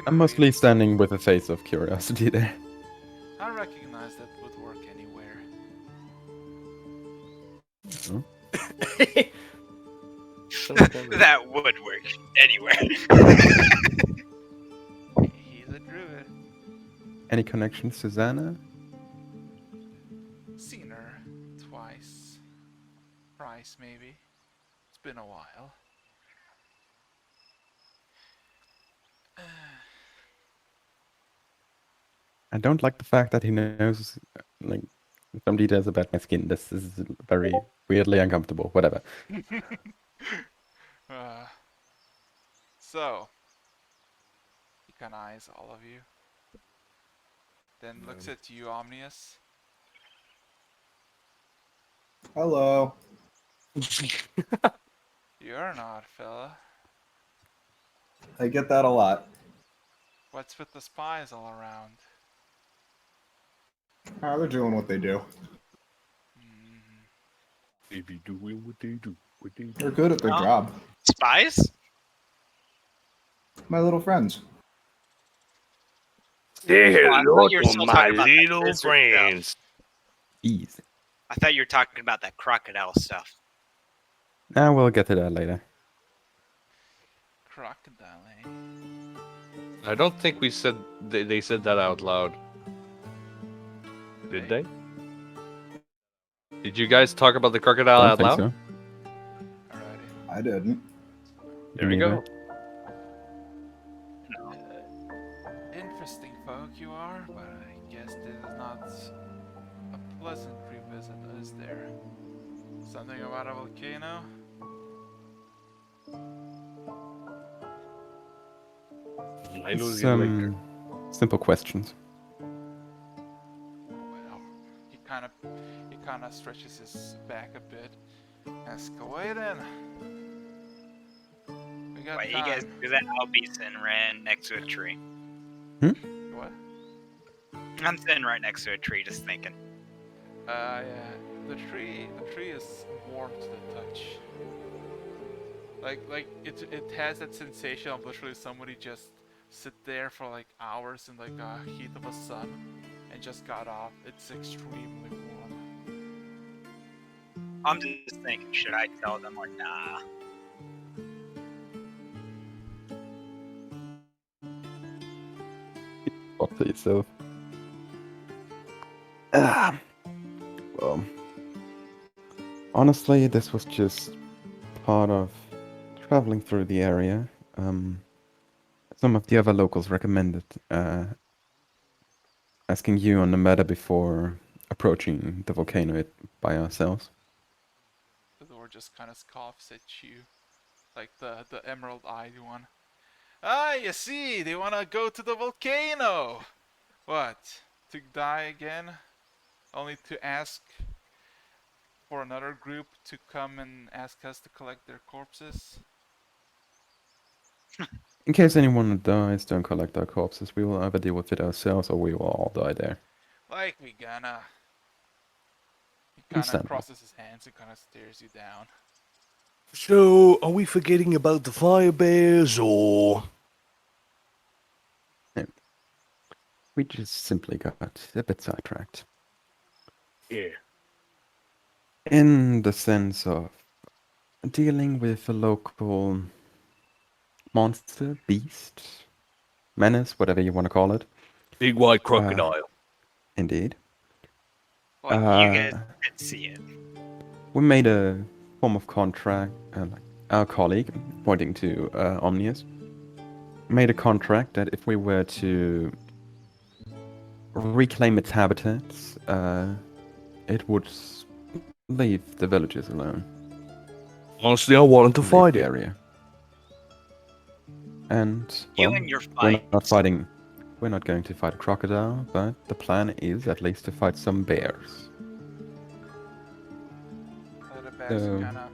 I'm mostly standing with a face of curiosity there. I recognize that would work anywhere. That would work anywhere. He's a druid. Any connections, Susanna? Seen her twice. Thrice, maybe. It's been a while. I don't like the fact that he knows, like, some details about my skin. This is very weirdly uncomfortable. Whatever. So, he kind of eyes all of you. Then looks at you, Omnius. Hello. You're an odd fella. I get that a lot. What's with the spies all around? They're doing what they do. They be doing what they do. They're good at their job. Spies? My little friends. Say Oh, I hello thought you were to still my talking about that little lizard friends. Ease. I thought you were talking about that crocodile stuff. Now we'll get to that later. Crocodile, eh? I don't think we said they said that out loud. Did they? Did you guys talk about the crocodile Don't out think loud? so. Alrighty. I didn't. There we go. Interesting folk you are, but I guess this is not a pleasant revisit, is there? Something about a volcano? I know It's, you later. simple questions. Well, he kind of stretches his back a bit. Ask away then. We got Why you time. guys do that? I'll be sitting right next to a tree. What? I'm sitting right next to a tree, just thinking. Yeah. The tree is warm to the touch. Like it has that sensation of literally somebody just sit there for like hours in like the heat of a sun, and just got off. It's extremely warm. I'm just thinking, should I tell them or nah? Talk to yourself. Well, honestly, this was just part of traveling through the area. Some of the other locals recommended asking you on the matter before approaching the volcano by ourselves. The door just kind of scoffs at you, like the emerald-eyed one. Ah, you see, they want to go to the volcano. What? To die again? Only to ask for another group to come and ask us to collect their corpses? In case anyone dies, don't collect our corpses. We will either deal with it ourselves or we will all die there. Like we gonna. He kind of Understandable. crosses his hands and kind of stares you down. So, are we forgetting about the fire bears, or We just simply got a bit sidetracked. yeah? In the sense of dealing with a local monster, beast, menace, whatever you want to call it. Big white crocodile. Indeed. Well, you guys did see it. We made a form of contract, like our colleague, pointing to Omnius, made a contract that if we were to reclaim its habitats, it would leave the villages alone. Honestly, I wanted to Leave fight the it. area. And, You well, and your we're fight. not fighting. We're not going to fight a crocodile, but the plan is at least to fight some bears. The bears So- kind of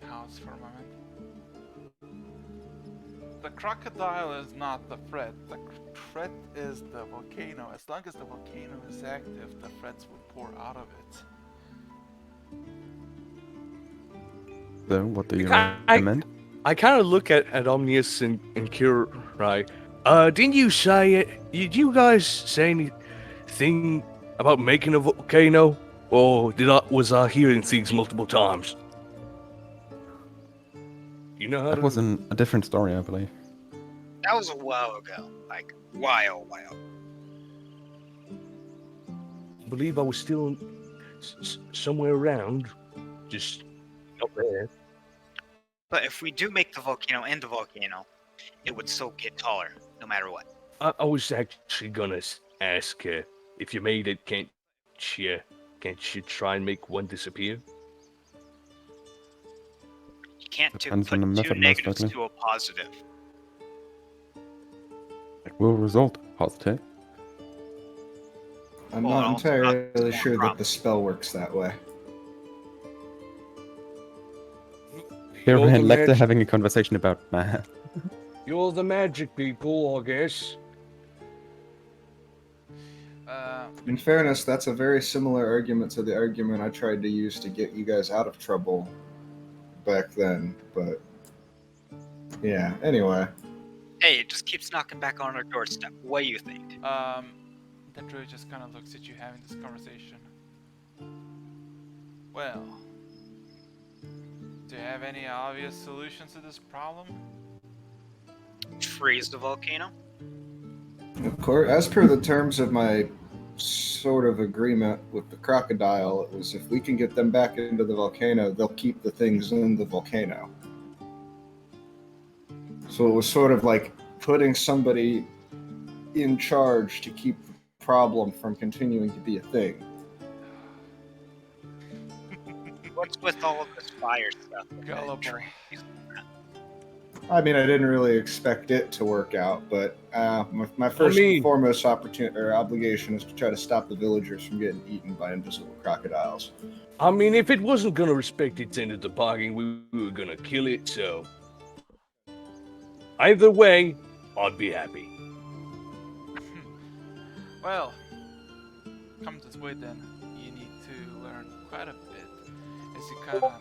pause for a moment. The crocodile is not the threat. The threat is the volcano. As long as the volcano is active, the threats will pour out of it. So, what do you I- recommend? I kind of look at Omnius and Kira, right? Didn't you say it? Did you guys say anything about making a volcano? Or was I hearing things multiple times? You know how That to... was a different story, I believe. That was a while ago. Like, while. I believe I was still somewhere around. Just up there. But if we do make the volcano and the volcano, it would still get taller, no matter what. I was actually gonna ask if you made it, can't you try and make one disappear? You can't Depends put on the two method, most negatives likely. to a positive. It will result positive. I'm Well, not also not entirely more sure that problem. the spell works that way. Here, You're the Lecter magic- having a conversation about math. You're the magic people, I guess. In fairness, that's a very similar argument to the argument I tried to use to get you guys out of trouble back then, but yeah, anyway. Hey, it just keeps knocking back on our doorstep. What do you think? The druid just kind of looks at you having this conversation. Well, do you have any obvious solutions to this problem? Freeze the volcano? Of course, as per the terms of my sort of agreement with the crocodile, it was if we can get them back into the volcano, they'll keep the things in the volcano. So it was sort of like putting somebody in charge to keep the problem from continuing to be a thing. What's with all of this fire stuff? Gullible. I mean, I didn't really expect it to work out, but my first and foremost opportunity or obligation is to try to stop the villagers from getting eaten by invisible crocodiles. I mean, if it wasn't gonna respect its end of the bargain, we were gonna kill it, so... Either way, I'd be happy. Well, come this way then. You need to learn quite a bit. As you kind of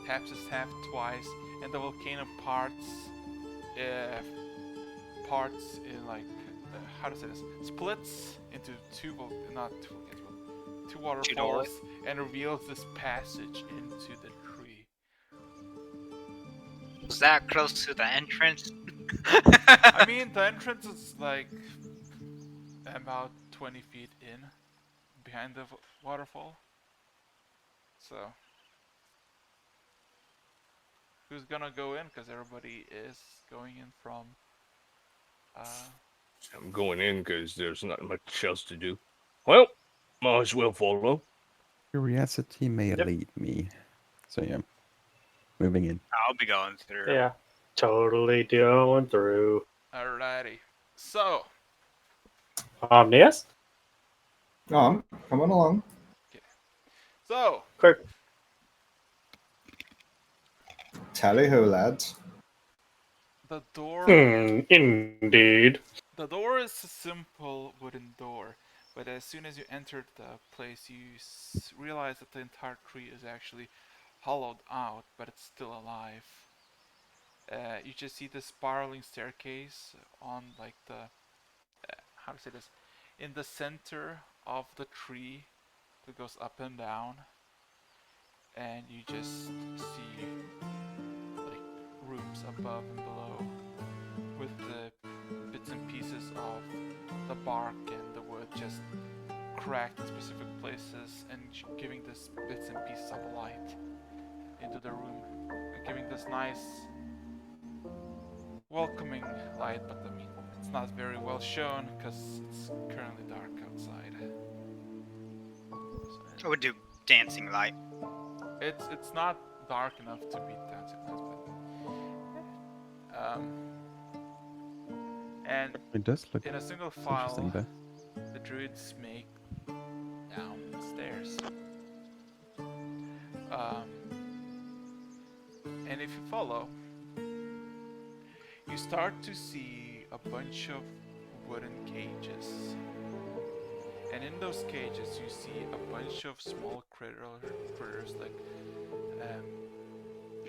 taps his half twice, and the volcano parts in like how to say this, splits into not two volcanoes, but two waterfalls, doors. and reveals this passage into the tree. Was that close to the entrance? I mean, the entrance is like about 20 feet in, behind the waterfall. So, who's gonna go in? Because everybody is going in from. I'm going in because there's not much else to do. Well, might as well follow. Curiosity may Yep. lead me. So yeah, moving in. I'll be going through. Yeah, totally going through. Alrighty. So, Yes? No, I'm coming along. so Quick. Tally ho, lads. the door. Indeed. The door is a simple wooden door, but as soon as you enter the place, you realize that the entire tree is actually hollowed out, but it's still alive. You just see the spiraling staircase on like the how to say this, in the center of the tree that goes up and down, and you just see like rooms above and below with the bits and pieces of the bark and the wood just cracked in specific places and giving this bits and pieces of light into the room, giving this nice welcoming light, but I mean it's not very well shown because it's currently dark outside. I would do dancing light. It's not dark enough to be dancing lights, but and It does look in a single interesting file, there. the druids make down the stairs. And if you follow, you start to see a bunch of wooden cages. And in those cages, you see a bunch of small critters like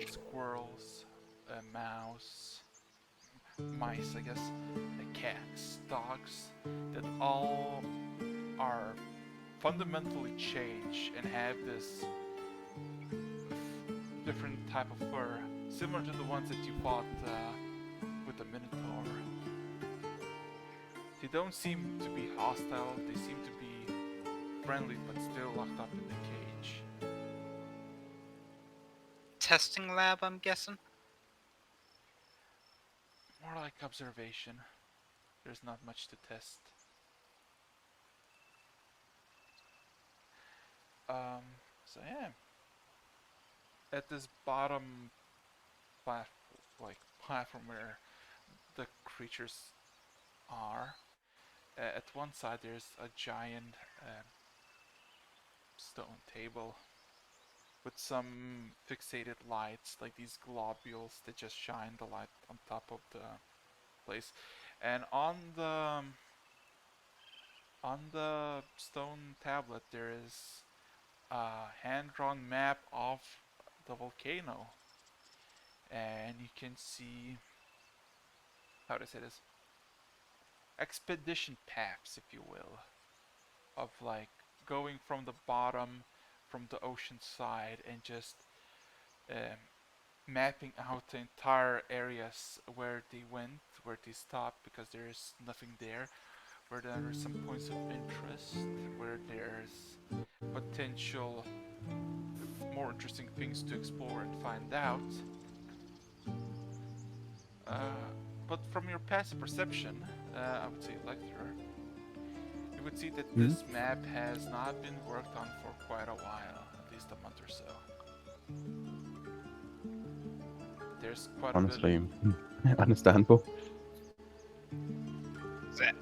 squirrels, mice, I guess, cats, dogs, that all are fundamentally changed and have this different type of fur, similar to the ones that you fought with the Minotaur. They don't seem to be hostile, they seem to be friendly but still locked up in the cage. Testing lab, I'm guessing. More like observation. There's not much to test. So yeah. At this bottom platform where the creatures are, at one side there's a giant stone table with some fixated lights, like these globules that just shine the light on top of the place. And on the stone tablet there is a hand-drawn map of the volcano, and you can see, how to say this, expedition paths, if you will, of like going from the bottom, from the ocean side, and just mapping out the entire areas where they went, where they stopped, because there's nothing there, where there are some points of interest, where there's potential more interesting things to explore and find out. But from your passive perception, I would say lecturer, you would see that this map has not been worked on for quite a while, at least a month or so. There's quite Honestly, a bit. understandable. That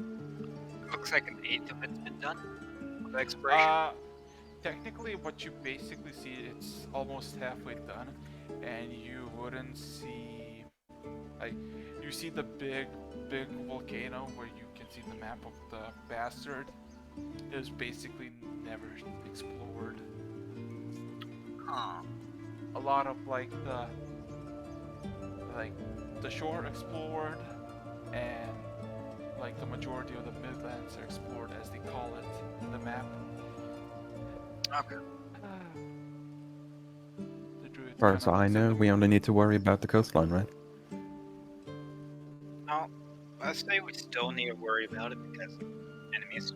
looks like an eighth of it's been done. The exploration. Technically, what you basically see, it's almost halfway done, and you wouldn't see, like, you see the big volcano where you can see the map of the bastard. It was basically never explored. Huh. A lot of the shore explored, and like the majority of the Midlands are explored, as they call it in the map. Okay. The druid As far kind as of I looks at know, the we only need to worry about the coastline, right? No, I say we still need to worry about it because enemies.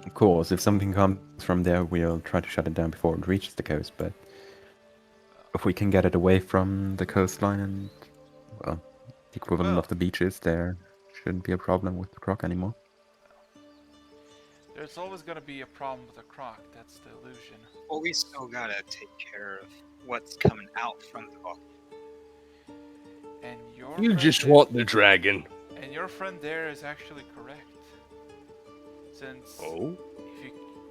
Of course, if something comes from there, we'll try to shut it down before it reaches the coast, but if we can get it away from the coastline and, well, the equivalent Well, of the beaches, there shouldn't be a problem with the croc anymore. there's always gonna be a problem with a croc. That's the illusion. Well, we still gotta take care of what's coming out from the volcano. And your You friend just there, want the dragon. and your friend there is actually correct. Since Oh?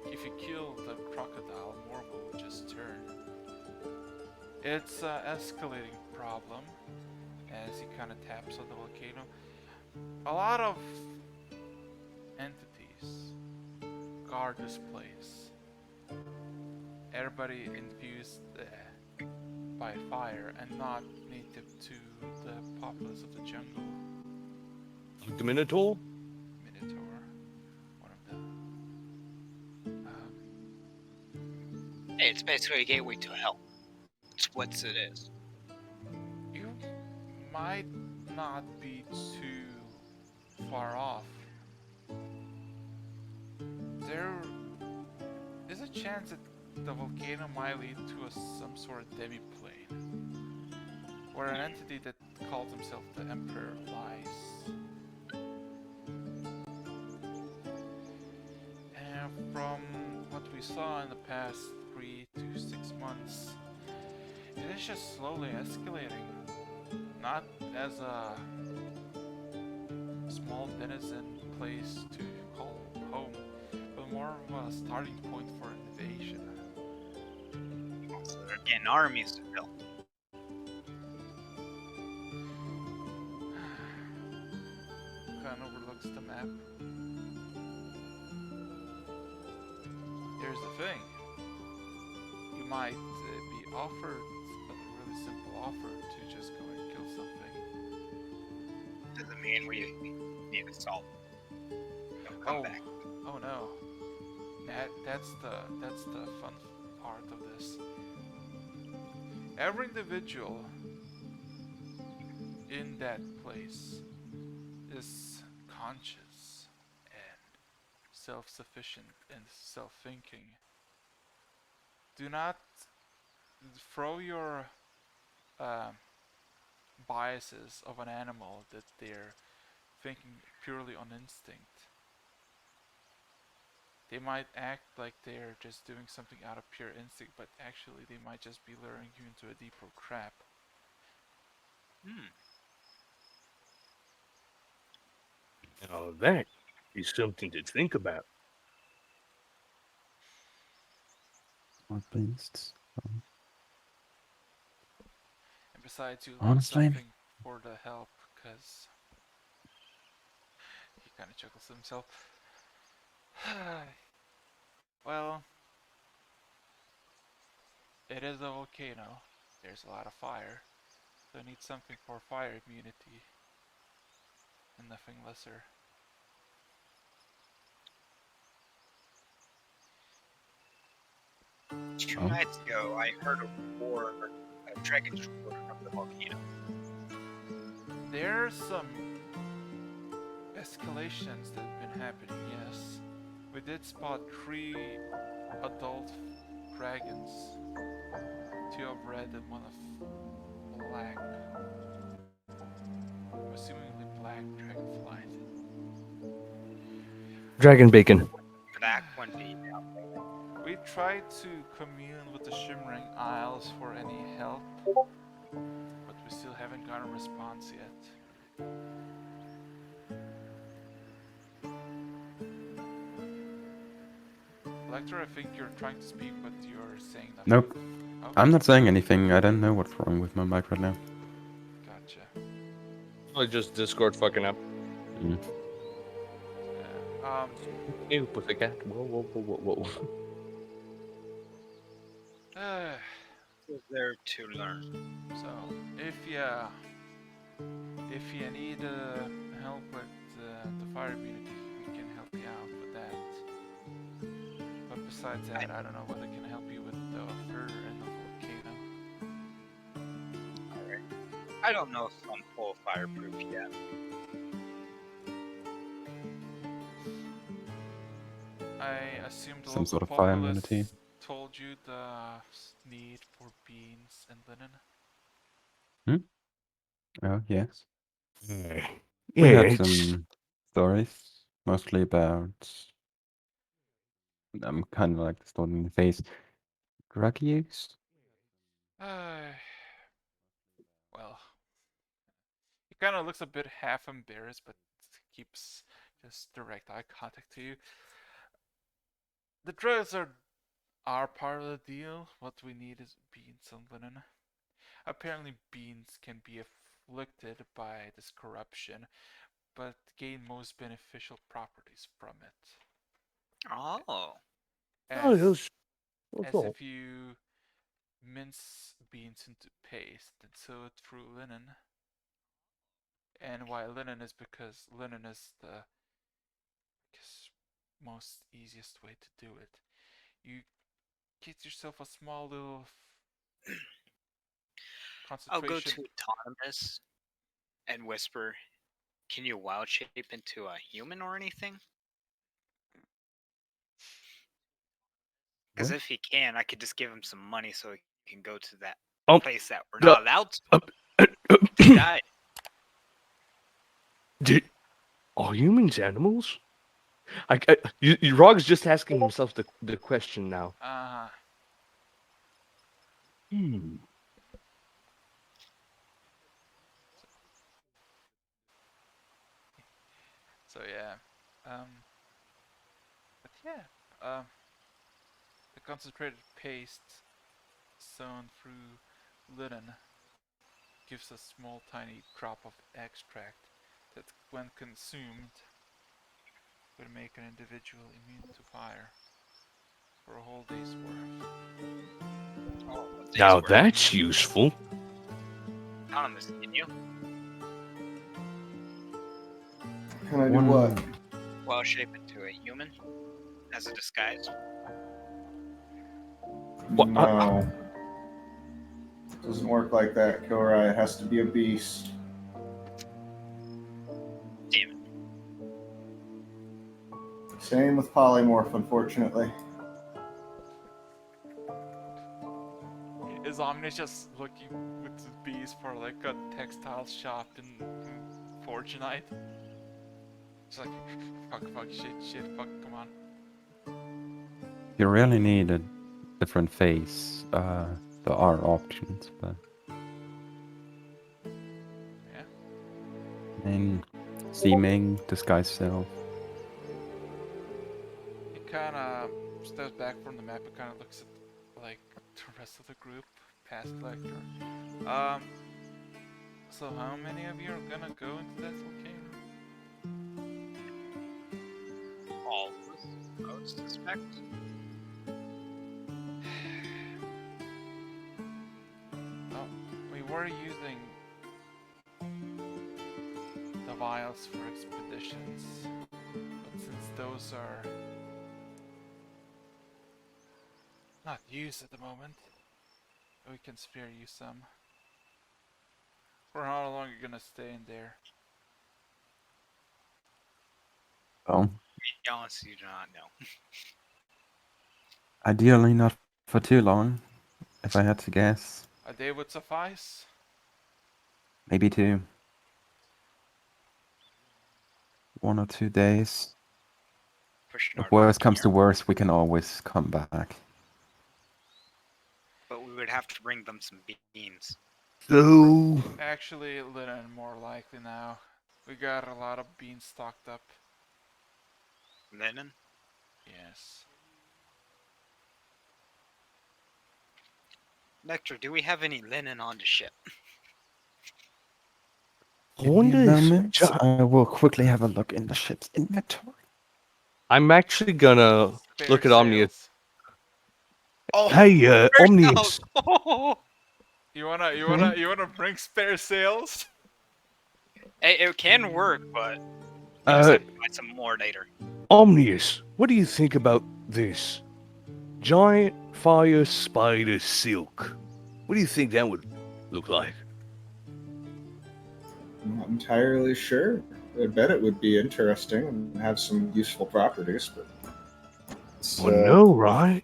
if you kill the crocodile, more will just turn. It's an escalating problem as he kind of taps on the volcano. A lot of entities guard this place. Everybody infused by fire and not native to the populace of the jungle. Like the Minotaur? Minotaur, one of the. Hey, it's basically a gateway to hell. It's what it is. You might not be too far off. There is a chance that the volcano might lead to some sort of demi-plane, where an entity that calls himself the Emperor lies. And from what we saw in the past 3 to 6 months, it is just slowly escalating. Not as a small denizen place to call home, but more of a starting point for invasion. So they're getting armies to build. Kind of overlooks the map. Here's the thing. You might be offered a really simple offer to just go and kill something. Doesn't mean we need to solve it. They'll come back. Oh no. That's the fun part of this. Every individual in that place is conscious and self-sufficient and self-thinking. Do not throw your biases of an animal that they're thinking purely on instinct. They might act like they're just doing something out of pure instinct, but actually they might just be luring you into a deeper trap. Now that is something to think about. What beasts? And besides, you need Honestly? something for the help, because he kind of chuckles to himself. Well, it is a volcano. There's a lot of fire, so I need something for fire immunity, and nothing lesser. 2 Oh. nights ago, I heard a roar, a dragon's roar from the volcano. There's some escalations that have been happening, yes. We did spot 3 adult dragons. 2 of red and 1 of black. Assumingly black dragonflies. Dragon bacon. Black one be out there. We tried to commune with the Shimmering Isles for any help, but we still haven't gotten a response yet. Lecter, I think you're trying to speak, but you're saying nothing. Nope. Okay. I'm not saying anything. I don't know what's wrong with my mic right now. Gotcha. Or just Discord fucking up. Mm. Ew, pussycat. Whoa, whoa, whoa, whoa, whoa. There to learn. So if you need help with the fire immunity, we can help you out with that. But besides that, I don't know whether it can help you with the fur and the volcano. Alright. I don't know if I'm full fireproof yet. I assume the Some local sort of fire populace immunity. told you the need for beans and linen. Oh, yes. Yeah, We had it's some stories, mostly about. I'm kind of like the stone in the face. Drug use? Well, he kind of looks a bit half embarrassed, but keeps just direct eye contact to you. The drugs are part of the deal. What we need is beans and linen. Apparently, beans can be afflicted by this corruption, but gain most beneficial properties from it. Oh. oh, As, that's as all. if you mince beans into paste and sew it through linen. And why linen is because linen is the, I guess, most easiest way to do it. You get yourself a small little I'll go concentration. to Autonomous and whisper, can you wild shape into a human or anything? Because What? if he can, I could just give him some money so he can go to that place that we're the- not allowed to. This guy. Did are humans animals? Rog's just asking himself the question now. Hmm. So yeah, but yeah, the concentrated paste sewn through linen gives a small tiny drop of extract that when consumed would make an individual immune to fire for a whole day's worth. Oh, Now that's useful. Autonomous, can you? Can I do what? Wild shape into a human as a disguise. What, No. Doesn't work like that, Korai. It has to be a beast. Damn it. Same with polymorph, unfortunately. Is Omnis just looking with his bees for like a textile shop in Fortunite? It's like, fuck, shit, fuck, come on. You really need a different face. There are options, but. Yeah. I mean, seeming, disguise self. He kind of steps back from the map and kind of looks at like the rest of the group, past Lecter. So how many of you are gonna go into that volcano? All of us, I would suspect. Oh, we were using the vials for expeditions, but since those are not used at the moment, we can spare you some. For how long are you gonna stay in there? Well, To be honest, you do not know. ideally not for too long, if I had to guess. A day would suffice? Maybe 2. 1 or 2 days. Pushing If our worse luck comes to here. worse, we can always come back. But we would have to bring them some beans. So Actually, linen more likely now. We got a lot of beans stocked up. Linen? Yes. Nectar, do we have any linen on the ship? I Give me a wonder if moment. I will quickly have a look in the ship's inventory. I'm actually gonna Spare look at Omnius. sails. Oh, Hey, Omnius. You wanna bring spare sails? Hey, it can work, but Yes, I can find some more later. Omnius, what do you think about this? Giant fire spider silk. What do you think that would look like? I'm not entirely sure. I bet it would be interesting and have some useful properties, but No, right?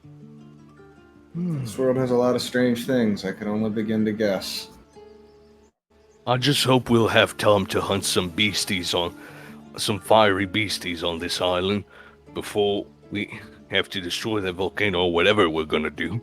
this world has a lot of strange things. I can only begin to guess. I just hope we'll have time to hunt some fiery beasties on this island before we have to destroy the volcano or whatever we're gonna do.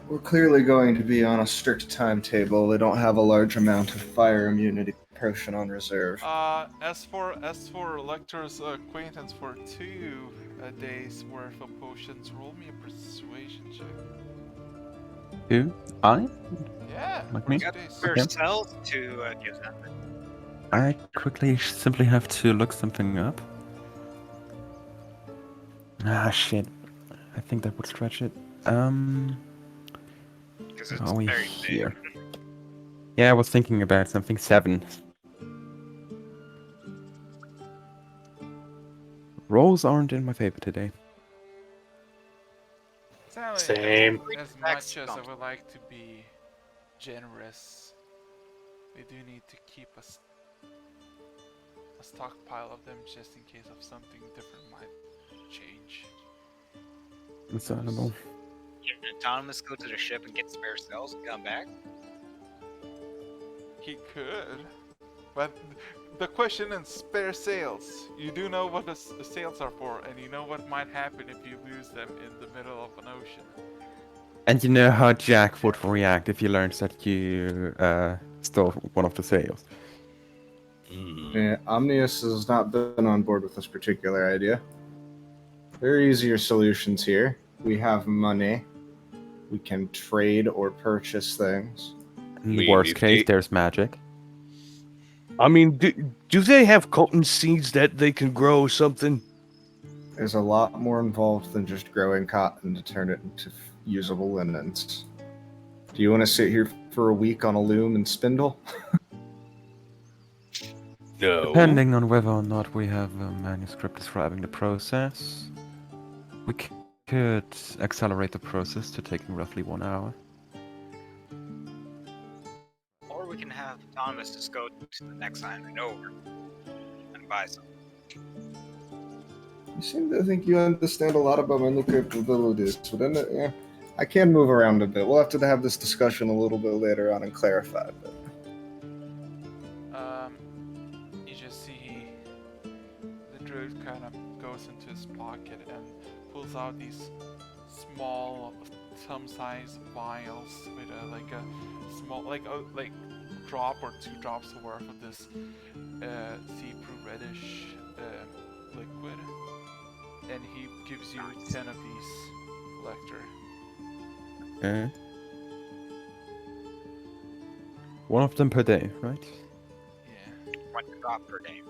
We're clearly going to be on a strict timetable. They don't have a large amount of fire immunity potion on reserve. As for Lecter's acquaintance for 2 days worth of potions, roll me a persuasion check. Who? I? Yeah, Like for me? 2 days. Yourself to give them. I quickly simply have to look something up. Ah, shit. I think that would stretch it. Because it's Are we very here? big. Yeah, I was thinking about something. 7. Rolls aren't in my favor today. Same. As much as I would like to be generous, we do need to keep a stockpile of them just in case of something different might change. Understandable. Can Thomas go to the ship and get spare cells and come back? He could, but the question is spare sails. You do know what the sails are for, and you know what might happen if you lose them in the middle of an ocean. And you know how Jack would react if he learns that you stole one of the sails. Yeah, Omnius has not been on board with this particular idea. There are easier solutions here. We have money. We can trade or purchase things. In the worst case, there's magic. I mean, do they have cotton seeds that they can grow or something? There's a lot more involved than just growing cotton to turn it into usable linens. Do you want to sit here for a week on a loom and spindle? No. Depending on whether or not we have a manuscript describing the process, we could accelerate the process to taking roughly 1 hour. Or we can have Thomas just go to the next island over and buy some. You seem to think you understand a lot about my new capabilities, but then, yeah, I can move around a bit. We'll have to have this discussion a little bit later on and clarify. But You just see the druid kind of goes into his pocket and pulls out these small, thumb-sized vials with a small, like drop or 2 drops worth of this see-through reddish liquid, and he gives you 10 of these, Lecter. Okay. 1 of them per day, right? Yeah. 1 drop per day.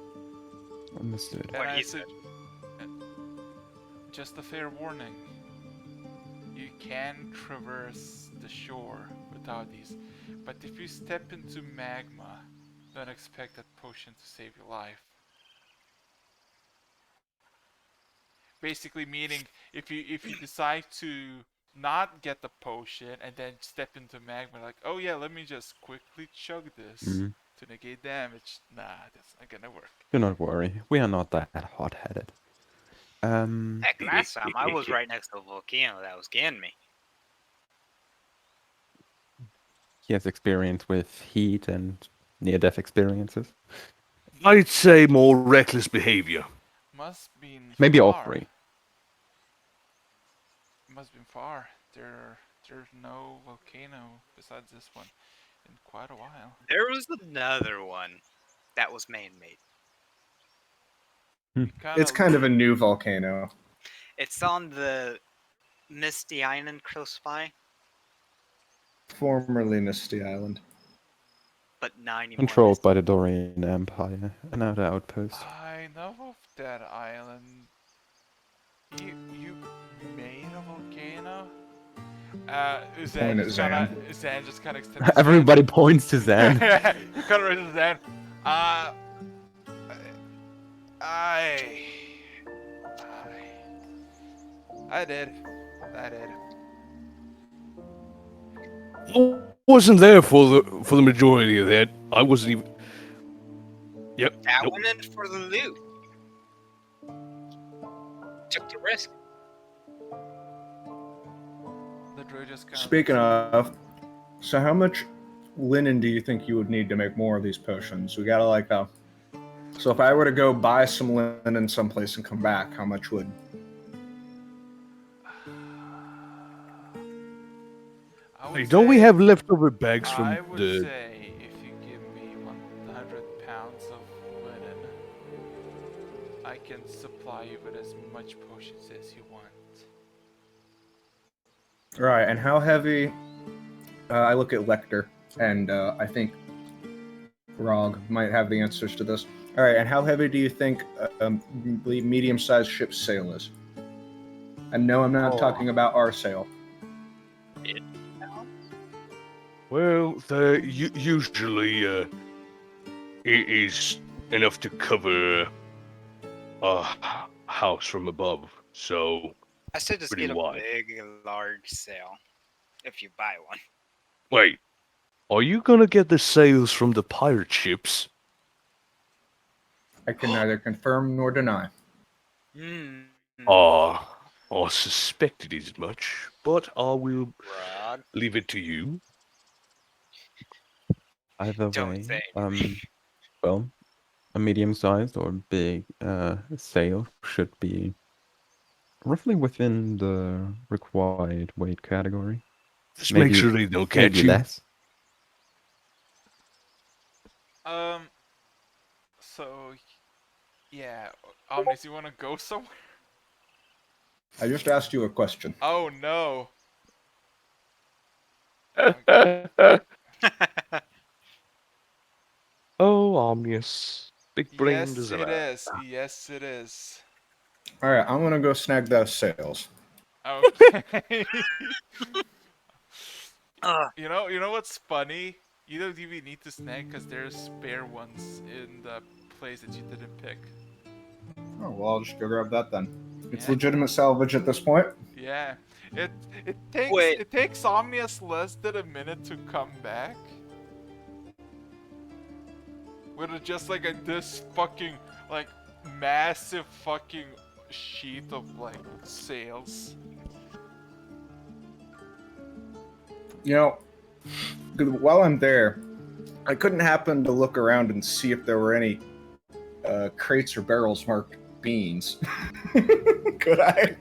Understood. What And he I said. Just a fair warning. You can traverse the shore without these, but if you step into magma, don't expect that potion to save your life. Basically meaning if you decide to not get the potion and then step into magma like, oh yeah, let me just quickly chug this to negate damage. Nah, that's not gonna work. Do not worry, we are not that hot-headed. Heck, last time I was right next to a volcano that was getting me. He has experience with heat and near-death experiences. I'd say more reckless behavior. Must been Maybe all far. 3. Must been far. There's no volcano besides this one in quite a while. There was another one that was man-made. it's kind of a new volcano. It's on the Misty Island close by, Formerly Misty Island. but not anymore. Controlled by the Dorian Empire, another outpost. I know of that island. You made a volcano? Point at Zan. Zan just kind of extends his Everybody points to Zan. hand. He kind of raises his hand. I did. I did. I wasn't there for the majority of that. I wasn't even. Yep. That Nope. went in for the loot. Took the risk. The druid just kind of Speaking of, so how much linen do you think you would need to make more of these potions? We gotta like so if I were to go buy some linen someplace and come back, how much would? I Hey, would don't we say- have leftover bags from I would the? say if you give me 100 pounds of linen, I can supply you with as much potions as you want. Right, and how heavy? I look at Lecter, and I think Rog might have the answers to this. All right, and how heavy do you think the medium-sized ship's sail is? And no, I'm not talking about our sail. Well, the usually it is enough to cover a house from above. So I said just pretty get a wide. big, large sail if you buy one. Wait, are you gonna get the sails from the pirate ships? I can neither confirm nor deny. Hmm. I suspected as much, but I will Rod. leave it to you. Either Don't way, say. well, a medium-sized or big sail should be roughly within the required weight category. Just make Maybe- sure they don't catch Maybe you. less. So, yeah, Omnis, you want to go somewhere? I just asked you a question. Oh no! Oh, Omnius. Big brain Yes, design. it is. Yes, it is. All right, I'm gonna go snag those sails. Okay. Ugh. You know what's funny? You don't even need to snag because there's spare ones in the place that you didn't pick. Oh well, I'll just go grab that then. It's Yeah. legitimate salvage at this point. Yeah, it Wait. takes Omnius less than a minute to come back. With just like this fucking like massive fucking sheet of like sails. You know, while I'm there, I couldn't happen to look around and see if there were any crates or barrels marked beans. Could I?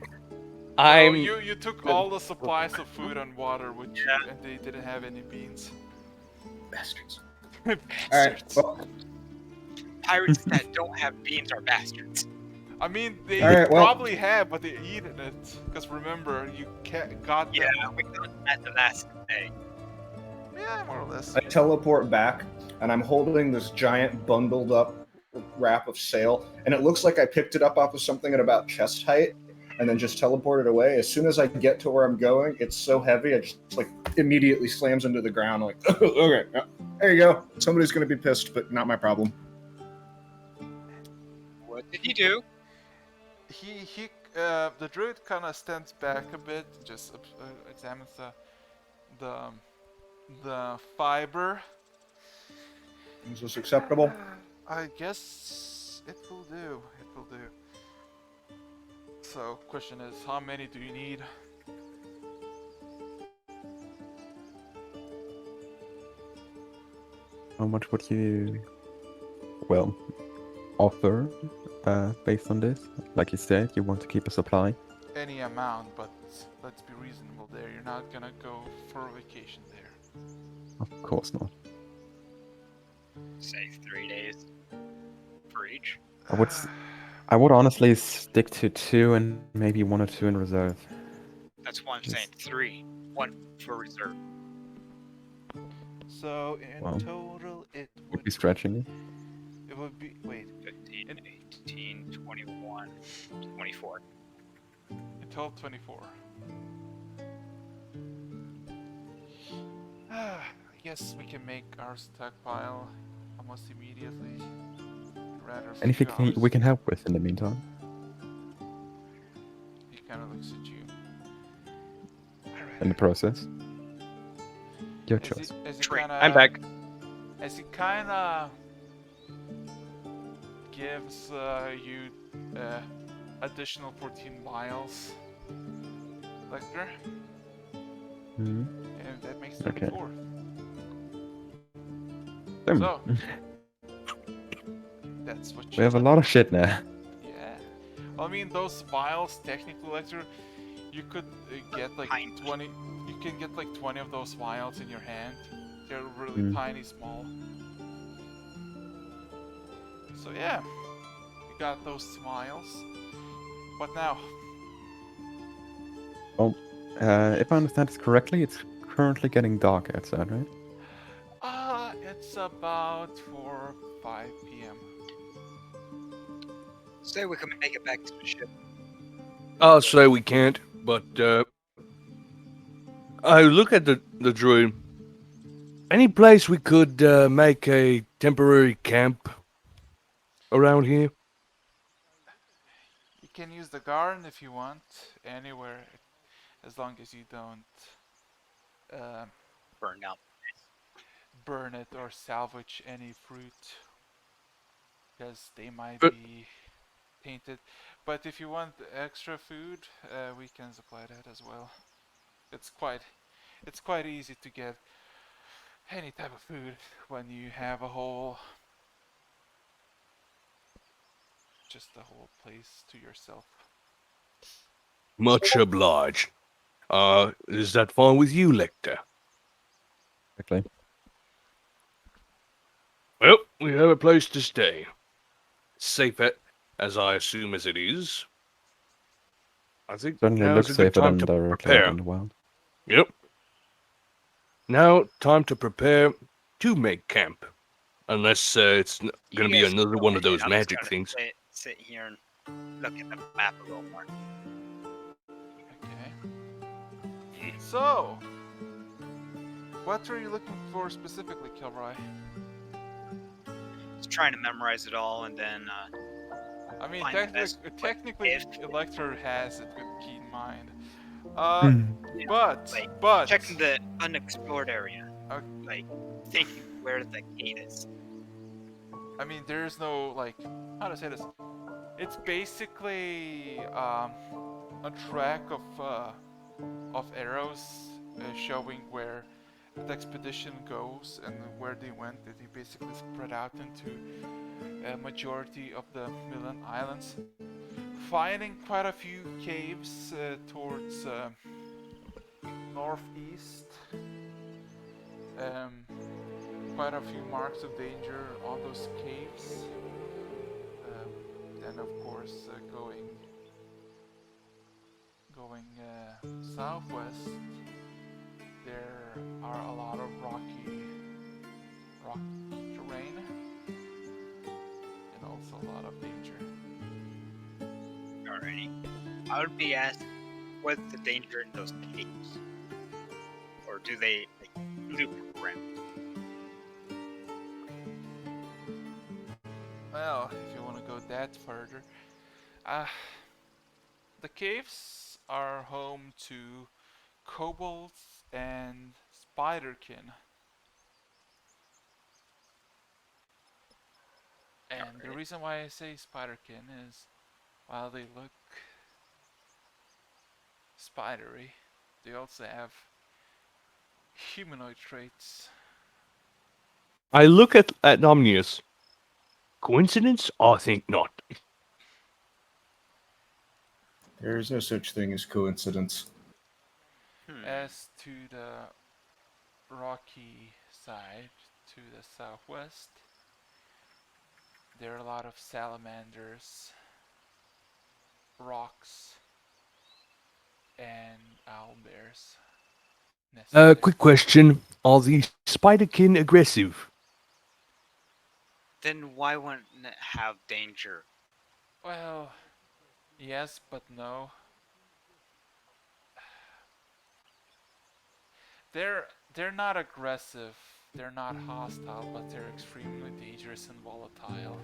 No, you took all the supplies of food and water with you, and they didn't have any beans. Bastards. Bastards. All right. Well, Pirates that don't have beans are bastards. I mean, they All right, well- probably have, but they eaten it. Because remember, you got them. Yeah, we got at the last day. Yeah, more or less. I teleport back, and I'm holding this giant bundled up wrap of sail, and it looks like I picked it up off of something at about chest height, and then just teleported away. As soon as I get to where I'm going, it's so heavy, I just like immediately slams into the ground. I'm like, okay, there you go. Somebody's gonna be pissed, but not my problem. What did you do? The druid kind of stands back a bit, just examines the fiber. Is this acceptable? I guess it will do. It will do. So, question is, how many do you need? How much would you, well, offer based on this? Like you said, you want to keep a supply. Any amount, but let's be reasonable there. You're not gonna go for a vacation there. Of course not. Say 3 days for each. I would honestly stick to 2 and maybe 1 or 2 in reserve. That's why I'm saying 3. 1 for reserve. So in Well, total, it Would would be stretching it. it would be 15, In- 18, 21, 24. in total 24. I guess we can make our stockpile almost immediately. rather a Anything few hours. we can help with in the meantime? He kind of looks at you. In the process? Your As choice. he Tree. kind I'm of back. as he kind of gives you additional 14 miles, Lecter, Hmm. and that makes Okay. 34. Boom. So that's what you We have a let- lot of shit now. Yeah. Well, I mean, those vials, technically, Lecter, you could get like Tiny. 20. You can get like 20 of those vials in your hand. They're really Hmm. tiny, small. So yeah, you got those vials. What now? Well, if I understand this correctly, it's currently getting dark outside, right? It's about 4, 5 p.m. Say we can make it back to the ship. I'll say we can't, but I look at the druid. Any place we could make a temporary camp around here? You can use the garden if you want, anywhere, as long as you don't uh, Burn out. burn it or salvage any fruit, because they might But- be tainted. But if you want extra food, we can supply that as well. It's quite, it's quite easy to get any type of food when you have just a whole place to yourself. Much obliged. Is that fine with you, Lecter? Exactly. Well, we have a place to stay. Safe as I assume as it is. I think Certainly now's looks a good safer time than to directly out prepare. in the wild. Yep. Now, time to prepare to make camp. Unless it's going to be You guys another go one of ahead. those I'm just magic gonna things. sit here and look at the map a little more. Okay. So, what are you looking for specifically, Kilroy? Just trying to memorize it all and then I mean, find the best technically, if- Elector has it with keen mind. Hmm. like But checking the unexplored area. Uh, Like thinking where the gate is. I mean, there's no like, how to say this? It's basically a track of arrows showing where the expedition goes and where they went. That they basically spread out into a majority of the Milan Islands, finding quite a few caves towards northeast. Quite a few marks of danger on those caves. Then, of course, going southwest, there are a lot of rocky terrain and also a lot of danger. Alrighty. I would be asking, what's the danger in those caves? Or do they like loop around? Well, if you want to go that further, the caves are home to kobolds and spiderkin. And the reason why I say spiderkin is while they look spidery, they also have humanoid traits. I look at Omnius. Coincidence? I think not. There's no such thing as coincidence. As to the rocky side, to the southwest, there are a lot of salamanders, rocks, and owlbears. Quick question. Are the spiderkin aggressive? Then why wouldn't it have danger? Well, yes, but no. They're not aggressive. They're not hostile, but they're extremely dangerous and volatile.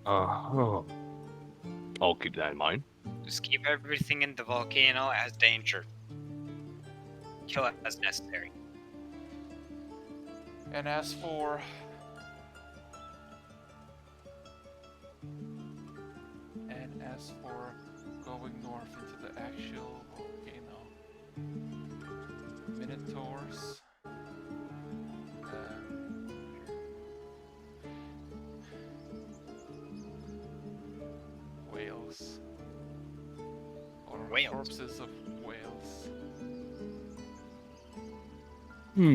Uh-huh. I'll keep that in mind. Just keep everything in the volcano as danger. Kill it as necessary. And as for going north into the actual volcano, minotaurs, whales, or Whales. corpses of whales.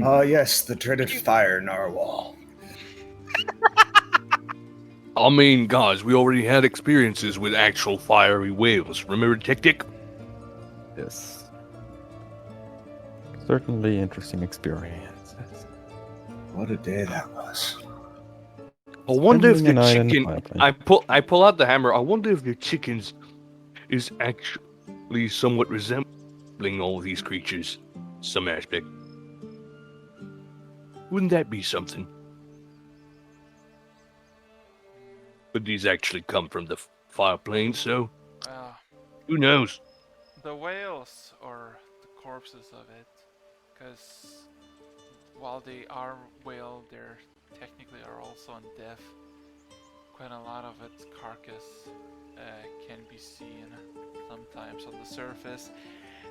Ah, yes, the dreaded fire narwhal. I mean, guys, we already had experiences with actual fiery whales. Remember Tic-Tic? Yes. Certainly interesting experiences. What a day that was. I wonder if Spending the a night in the chicken. fireplace. I pull out the hammer. I wonder if the chickens is actually somewhat resembling all these creatures, some aspect. Wouldn't that be something? But these actually come from the fire plains, so Well, who knows? the whales or the corpses of it, because while they are whale, they're technically are also undead. Quite a lot of its carcass can be seen sometimes on the surface.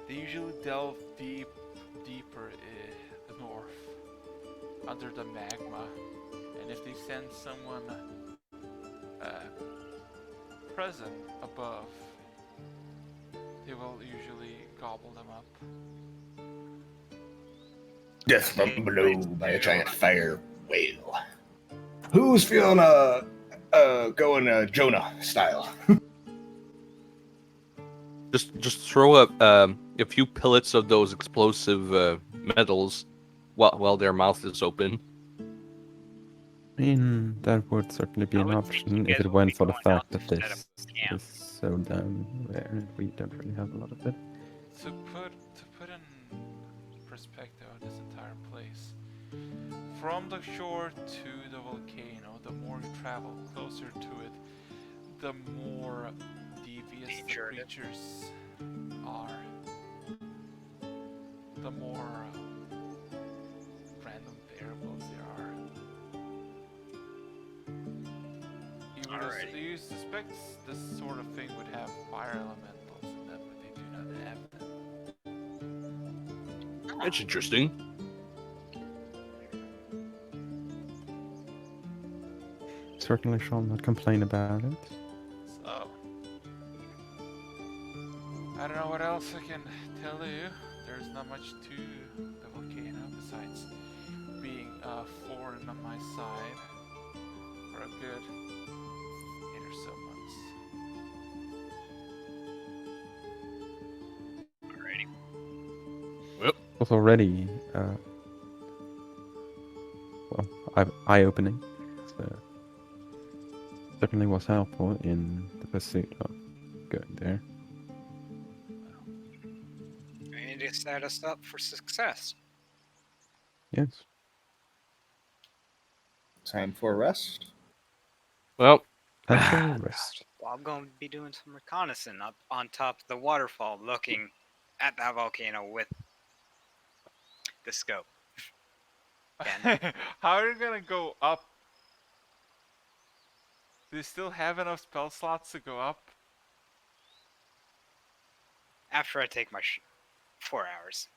They usually delve deeper north, under the magma, and if they send someone present above, they will usually gobble them up. Death from below by a giant fire whale. Who's feeling going Jonah style? Just throw up a few pellets of those explosive metals while their mouth is open. I mean, that would certainly be I an would think you option if guys it will be went for the going fact out that instead this of camp. is so down there and we don't really have a lot of it. To put in perspective of this entire place, from the shore to the volcano, the more you travel closer to it, the more devious the Danger it is. creatures are. The more random variables there are. You suspect this sort of thing would have fire elementals in them, but they do not have them. That's interesting. Certainly shall not complain about it. So, I don't know what else I can tell you. There's not much to the volcano besides being a thorn on my side for a good 8 or so months. Alrighty. It was already eye-opening. So certainly was helpful in the pursuit of going there. We need to set us up for success. Yes. Time for rest. Well, Time for a rest. Well, I'm going to be doing some reconnaissance up on top of the waterfall, looking at that volcano with the scope. How are you gonna go up? Do you still have enough spell slots to go up? After I take my 4 hours.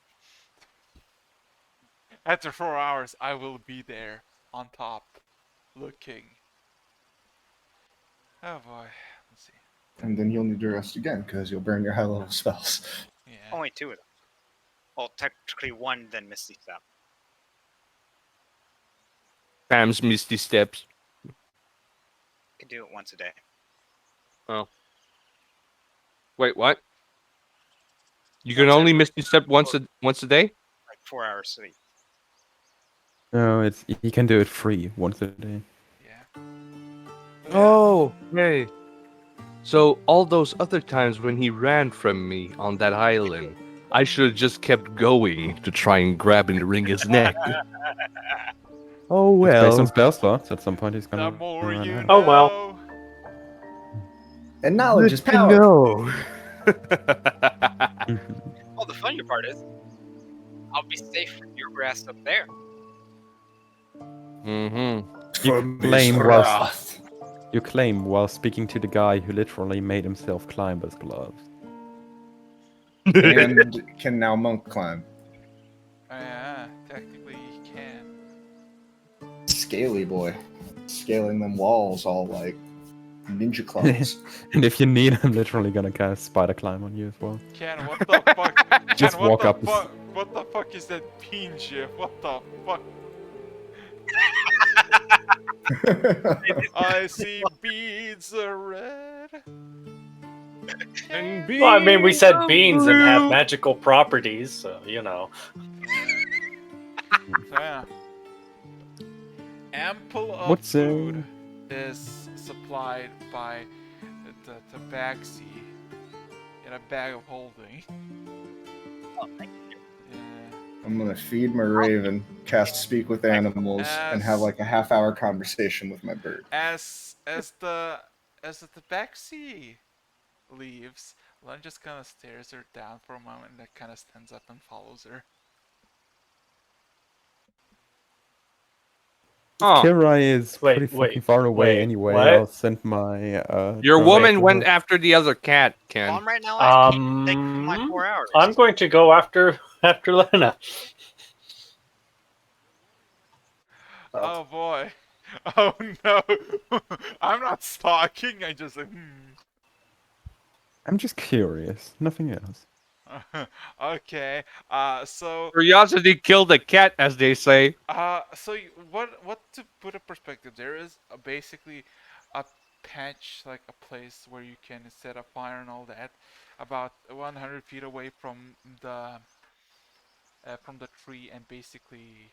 After 4 hours, I will be there on top, looking. Oh boy, let's see. And then you'll need to rest again because you'll burn your high level spells. Yeah. Only 2 of them. Well, technically 1, then Misty Step. Pam's misty steps. Could do it once a day. Oh. Wait, what? You can only misty step once a day? Like 4 hours sleep. No, you can do it free once a day. Yeah. Oh, hey. So all those other times when he ran from me on that island, I should have just kept going to try and grab and wring his neck. Oh It's based on well. spell slots. At some point, he's The gonna more run you out. know. Oh, well. And knowledge is Good to power. know. Well, the funny part is, I'll be safe from your grass up there. Mm-hmm. You claim while speaking to the guy who literally made himself climber's gloves. And can now monk climb. Yeah, technically you can. Scaly boy. Scaling them walls all like ninja claws. And if you need, I'm literally gonna cast spider climb on you as well. Ken, what the fuck? Just Ken, what walk the up the fuck? What the fuck is that bean shit? What the fuck? I see beads are red. And Well, I mean, we said of beans and have blue. magical properties, so you know. So yeah. Ample of What's food is supplied by the tabaxi in a bag of holding. Oh, thank you. Yeah. I'm gonna feed my raven, cast speak with animals, and have like a half-hour conversation with my bird. As the tabaxi leaves, Len just kind of stares her down for a moment and then kind of stands up and follows her. Oh, Kirai is Wait, pretty wait, fucking far away wait, anyway. what? I'll send my your drone woman to went her. after the other cat, Well, Ken. I'm right now. I can't take my 4 hours. I'm going to go after Lena. Oh boy. Oh no. I'm not stalking. I just like, I'm just curious, nothing else. Okay. So Curiosity killed the cat, as they say. what to put in perspective? There is basically a patch, like a place where you can set a fire and all that, about 100 feet away from the tree, and basically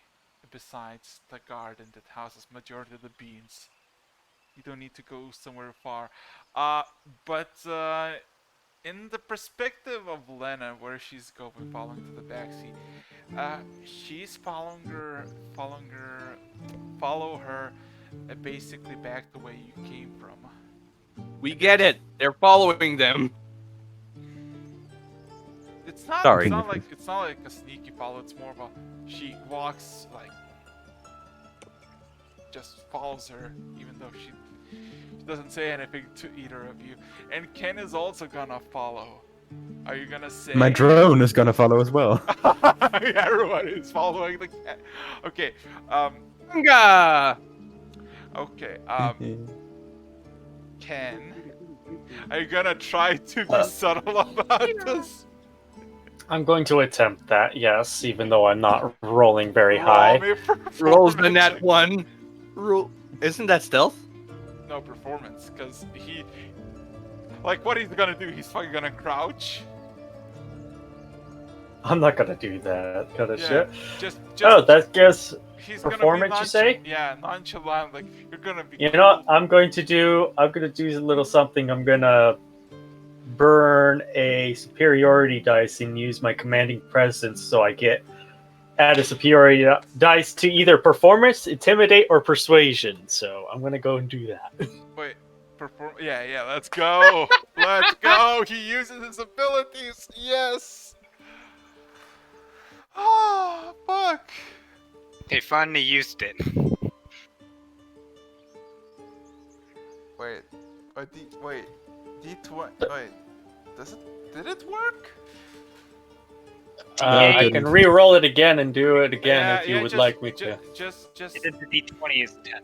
besides the garden that houses majority of the beans. You don't need to go somewhere far. But in the perspective of Lena, where she's going, following to the backseat, she's follow her, basically back the way you came from. We get it. They're following them. It's not. Sorry. It's not like a sneaky follow. It's more of a she walks like just follows her, even though she doesn't say anything to either of you. And Ken is also gonna follow. Are you gonna say? My drone is gonna follow as well. Everyone is following the cat. Okay. Manga! Okay. Ken, are you gonna try to be subtle about this? I'm going to attempt that, yes, even though I'm not rolling very Roll high. me Rolls the performance nat check. one. Isn't that stealth? No performance, because he, like, what he's gonna do? He's fucking gonna crouch. I'm not gonna do that kind of shit. Just. Oh, that gives He's performance, gonna be you say? Yeah, nonchalant. Like you're gonna be. You know what? I'm gonna do a little something. I'm gonna burn a superiority dice and use my commanding presence, so I add a superiority dice to either performance, intimidate, or persuasion. So I'm gonna go and do that. Wait, perform. Yeah. Let's go. Let's go. He uses his abilities. Yes. Oh fuck. They finally used it. Wait. Wait. D20. Wait. Did it work? I can re-roll it again and do it again if you would like me to. Just. It did the D20 is 10.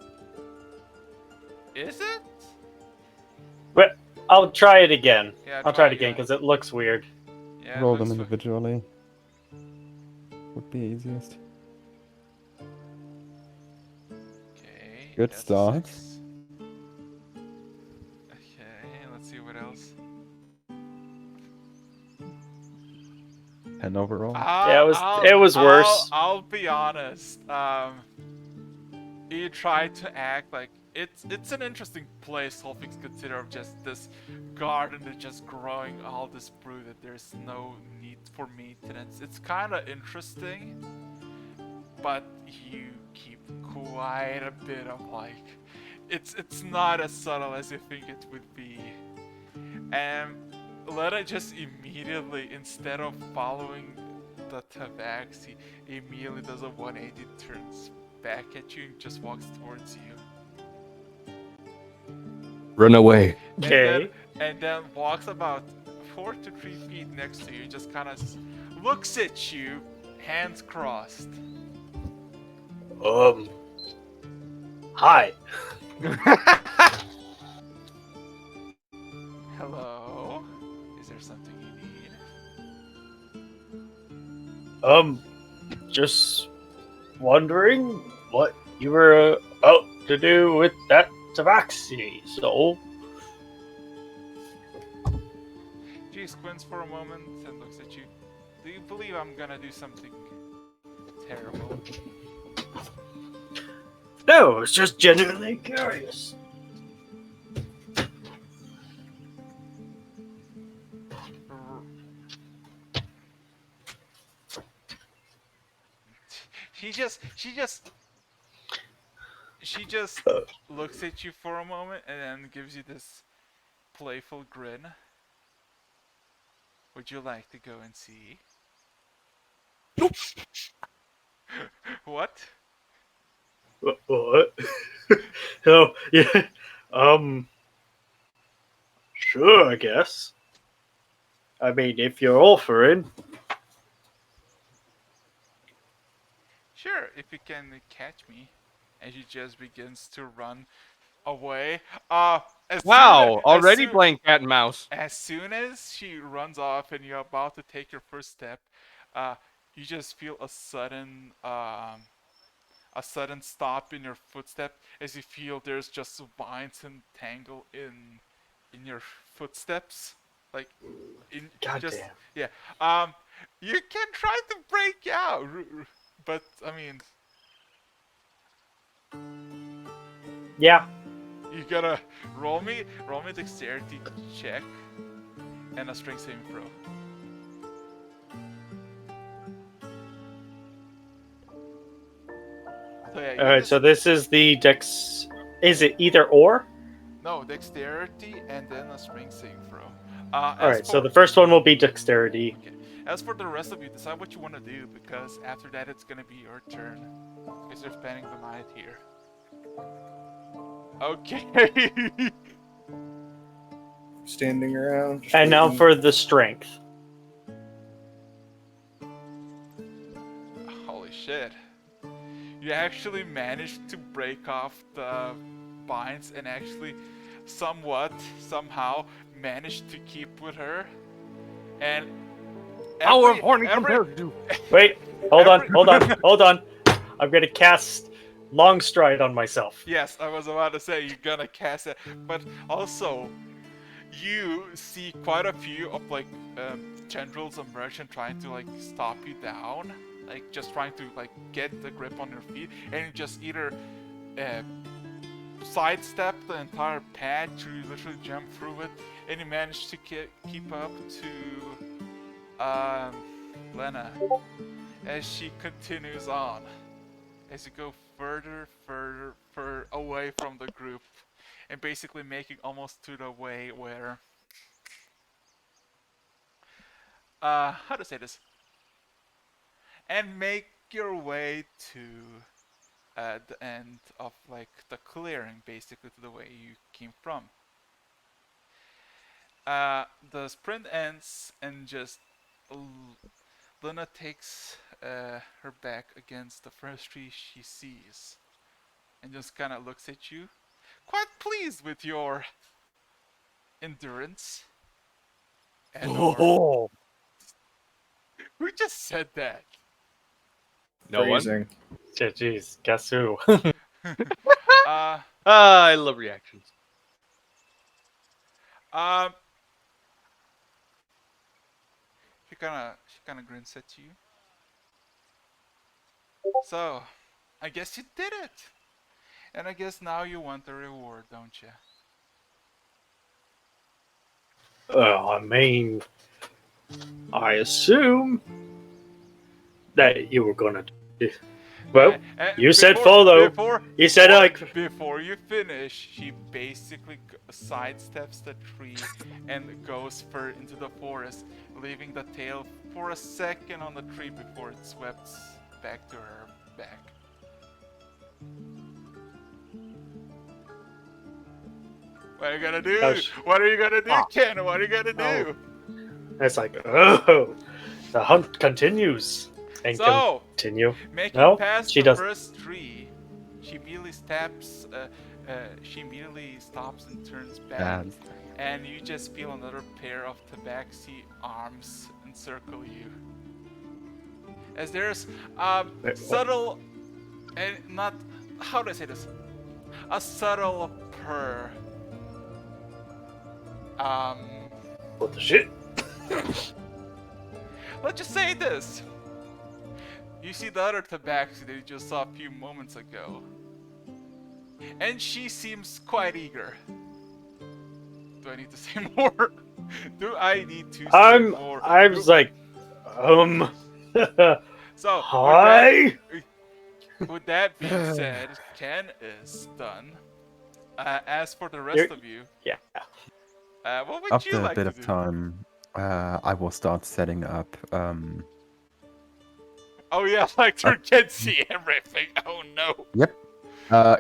Is it? But I'll try it again. Yeah, I'll try it again because it looks weird. Yeah, Roll them individually. Would be easiest. Okay. Good that's start. 6. Okay, let's see what else. 10 overall. Yeah, it was worse. I'll be honest. He tried to act like it's an interesting place, all things considered, of just this garden that's just growing all this fruit that there's no need for maintenance. It's kind of interesting, but you keep quite a bit of like, it's not as subtle as you think it would be. And Lena just immediately, instead of following the tabaxi, immediately does a 180, turns back at you, and just walks towards you. Run away. Okay. And then walks about 4 to 3 feet next to you, just kind of looks at you, hands crossed. Hi. Hello? Is there something you need? Just wondering what you were about to do with that tabaxi. So, She squints for a moment and looks at you. Do you believe I'm gonna do something terrible? no, it's just genuinely curious. She just looks at you for a moment and then gives you this playful grin. Would you like to go and see? Nope. What? What? Oh, yeah. Sure, I guess. I mean, if you're offering. Sure, if you can catch me. And she just begins to run away. Wow, already playing cat and mouse. As soon as she runs off and you're about to take your first step, you just feel a sudden stop in your footstep as you feel there's just vines and tangle in your footsteps, like in God just damn. yeah. You can try to break out, but I mean, Yeah. you gotta roll me dexterity check and a strength saving throw. So yeah, Alright, so this is the dex. Is it either or? no dexterity and then a strength saving throw. Alright, so the first one will be dexterity. Okay. As for the rest of you, decide what you want to do, because after that it's gonna be your turn. Because you're spending the night here. Okay. Standing around. just And now waiting. for the strength. Holy shit. You actually managed to break off the binds and actually somehow managed to keep with her. And Our horny compared to. Wait, hold on. I'm gonna cast Long Stride on myself. Yes, I was about to say you're gonna cast it, but also you see quite a few of like tendrils emerge and trying to like stop you down, like just trying to like get the grip on your feet, and you just either sidestep the entire patch, or you literally jump through it, and you manage to keep up to Lena as she continues on. As you go further away from the group, and basically making almost to the way where how to say this, and make your way to the end of like the clearing, basically to the way you came from. The sprint ends and just Luna takes her back against the first tree she sees and just kind of looks at you, quite pleased with your endurance. And Oh. who just said that? No one. Freezing. Jeez, guess who? I love reactions. She kind of grins at you. So, I guess you did it. And I guess now you want the reward, don't you? I mean, I assume that you were gonna do. Well, you said follow. You said like. Before you finish, she basically sidesteps the tree and goes into the forest, leaving the tail for a second on the tree before it swept back to her back. What are you gonna do? What are you gonna do, Ken? What are you gonna do? It's like, oh, the hunt continues. And So, continue. making No, past she the doesn't. first tree, she immediately stops and turns back, and you just feel another pair of tabaxi arms encircle you. As there's subtle, and not, how do I say this? A subtle purr. What the shit? Let's just say this. You see the other tabaxi that you just saw a few moments ago. And she seems quite eager. Do I need to say more? Do I need to say more? I was like, So, hi? with that being said, Ken is done. As for the rest of you, yeah. What would After you a like bit to of do? time, I will start setting up. Oh yeah, Lecter can see everything. Oh no. Yep.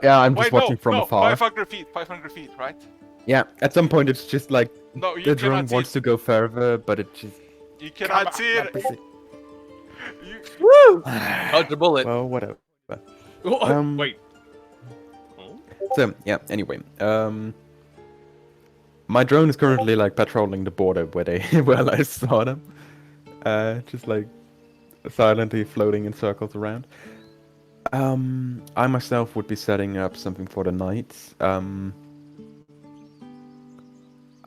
Yeah, I'm just Wait, watching from afar. 500 feet, 500 feet, right? Yeah, at some point it's just like No, you the cannot drone see wants it. to go further, but it just. You cannot see it. Woo! Dodge the bullet. Well, whatever. Wait. So yeah. Anyway, my drone is currently like patrolling the border where I saw them, just like silently floating in circles around. I myself would be setting up something for the night.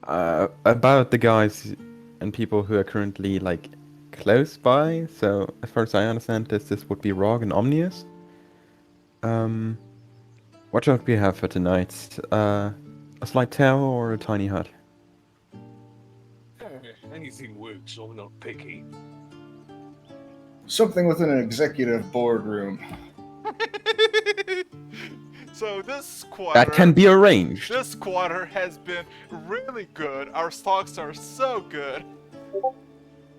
About the guys and people who are currently like close by. So as far as I understand this would be Rog and Omnius. What shall we have for tonight? A slight tower or a tiny hut? Anything works, I'm not picky. Something within an executive boardroom. So this quarter, That can be arranged. This quarter has been really good. Our stocks are so good.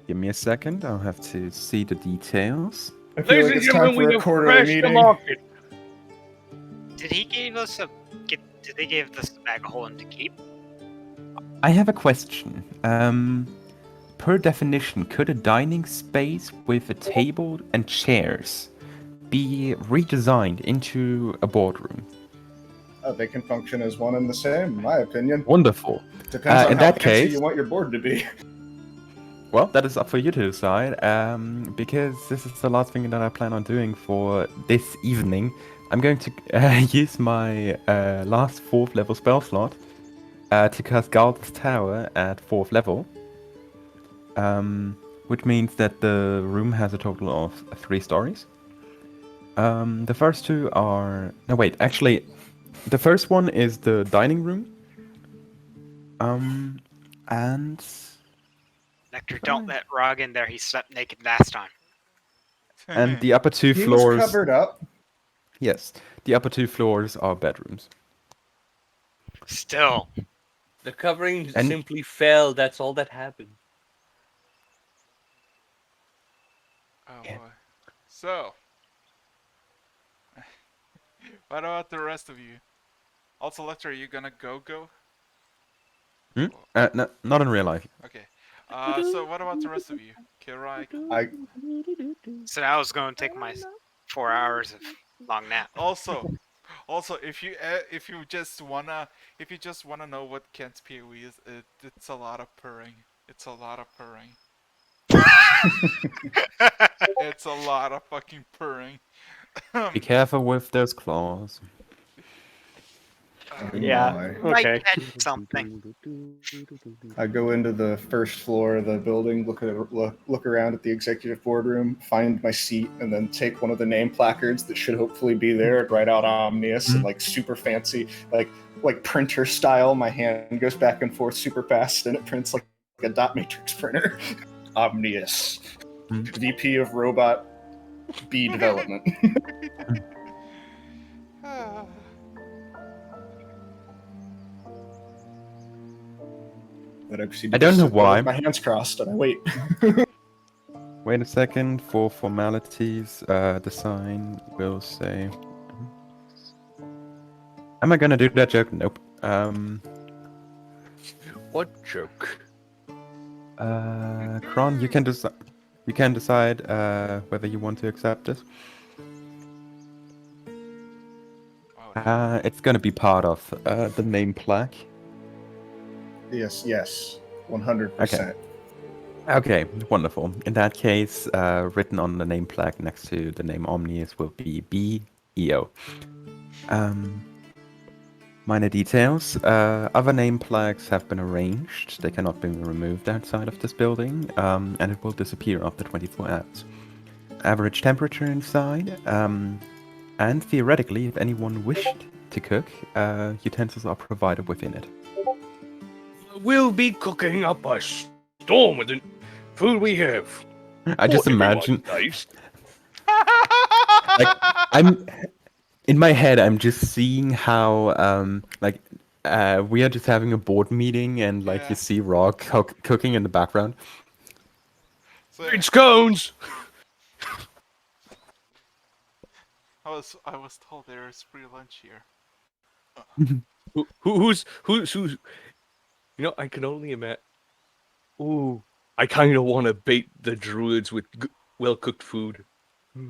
Give me a second. I'll have to see the details. I feel like it's time for a quarterly meeting. Did he give us did they give this bag a hole to keep? I have a question. Per definition, could a dining space with a table and chairs be redesigned into a boardroom? They can function as one and the same, in my opinion. Wonderful. Depends on in how that fancy case, you want your board to be. Well, that is up for you to decide. Because this is the last thing that I plan on doing for this evening. I'm going to use my last 4th level spell slot to cast Galda's Tower at 4th level. Which means that the room has a total of 3 stories. The first 2 are... No, wait, actually, the first one is the dining room. And... Nectar, don't let Rog in there. He slept naked last time. And the upper 2 He floors... was covered up. Yes, the upper 2 floors are bedrooms. Still. The covering simply fell. That's all that happened. Oh boy. So, what about the rest of you? Also, Lecter, are you gonna go? No, not in real life. Okay. So what about the rest of you? Kirai? So now I was going to take my 4 hours of long nap. Also, if you just wanna know what Kent's PoE is, it's a lot of purring. It's a lot of purring. It's a lot of fucking purring. Be careful with those claws. Yeah. Okay. Something. I go into the first floor of the building, look around at the executive boardroom, find my seat, and then take one of the name placards that should hopefully be there and write out Omnius and like super fancy, like printer style. My hand goes back and forth super fast, and it prints like a dot matrix printer. Omnius, VP of Robot B development. Ah. But I proceed I to don't just know sit there why. with my hands crossed and I wait. Wait a second. For formalities, the sign will say. Am I gonna do that joke? Nope. What joke? Kron, you can decide. You can decide whether you want to accept it. Oh, It's gonna be part of the name plaque. Yes, 100%. Okay, wonderful. In that case, written on the name plaque next to the name Omnius will be BEO. Minor details. Other name plaques have been arranged. They cannot be removed outside of this building, and it will disappear after 24 hours. Average temperature inside, and theoretically, if anyone wished to cook, utensils are provided within it. We'll be cooking up a storm with the food we have. I just For everyone's imagine, taste. like, I'm in my head, I'm just seeing how, we are just having a board meeting, and like Yeah. you see Rock cooking in the background. So It's scones. I was told there's free lunch here. Who's? You know, I can only imagine. Ooh, I kind of want to bait the druids with well cooked food. Oh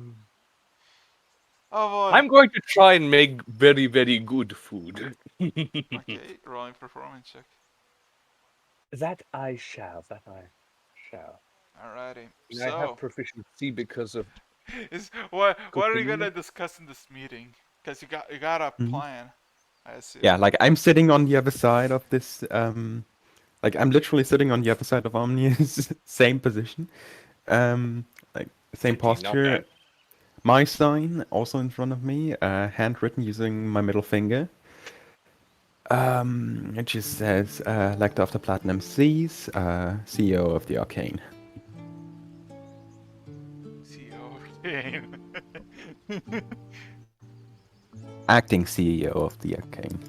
boy. I'm going to try and make very, very good food. Okay, rolling performance check. That I shall. Alrighty. And I have So, proficiency because of. what are we Cooking. gonna discuss in this meeting? Cause you got a Mhm. plan, I assume. Yeah, like I'm sitting on the other side of this. Like I'm literally sitting on the other side of Omnius, same position, like same Pretty, not posture. bad. My sign also in front of me, handwritten using my middle finger. It just says, Lector of the Platinum Seas, CEO of the Arcane. CEO Kane. Acting CEO of the Arcane.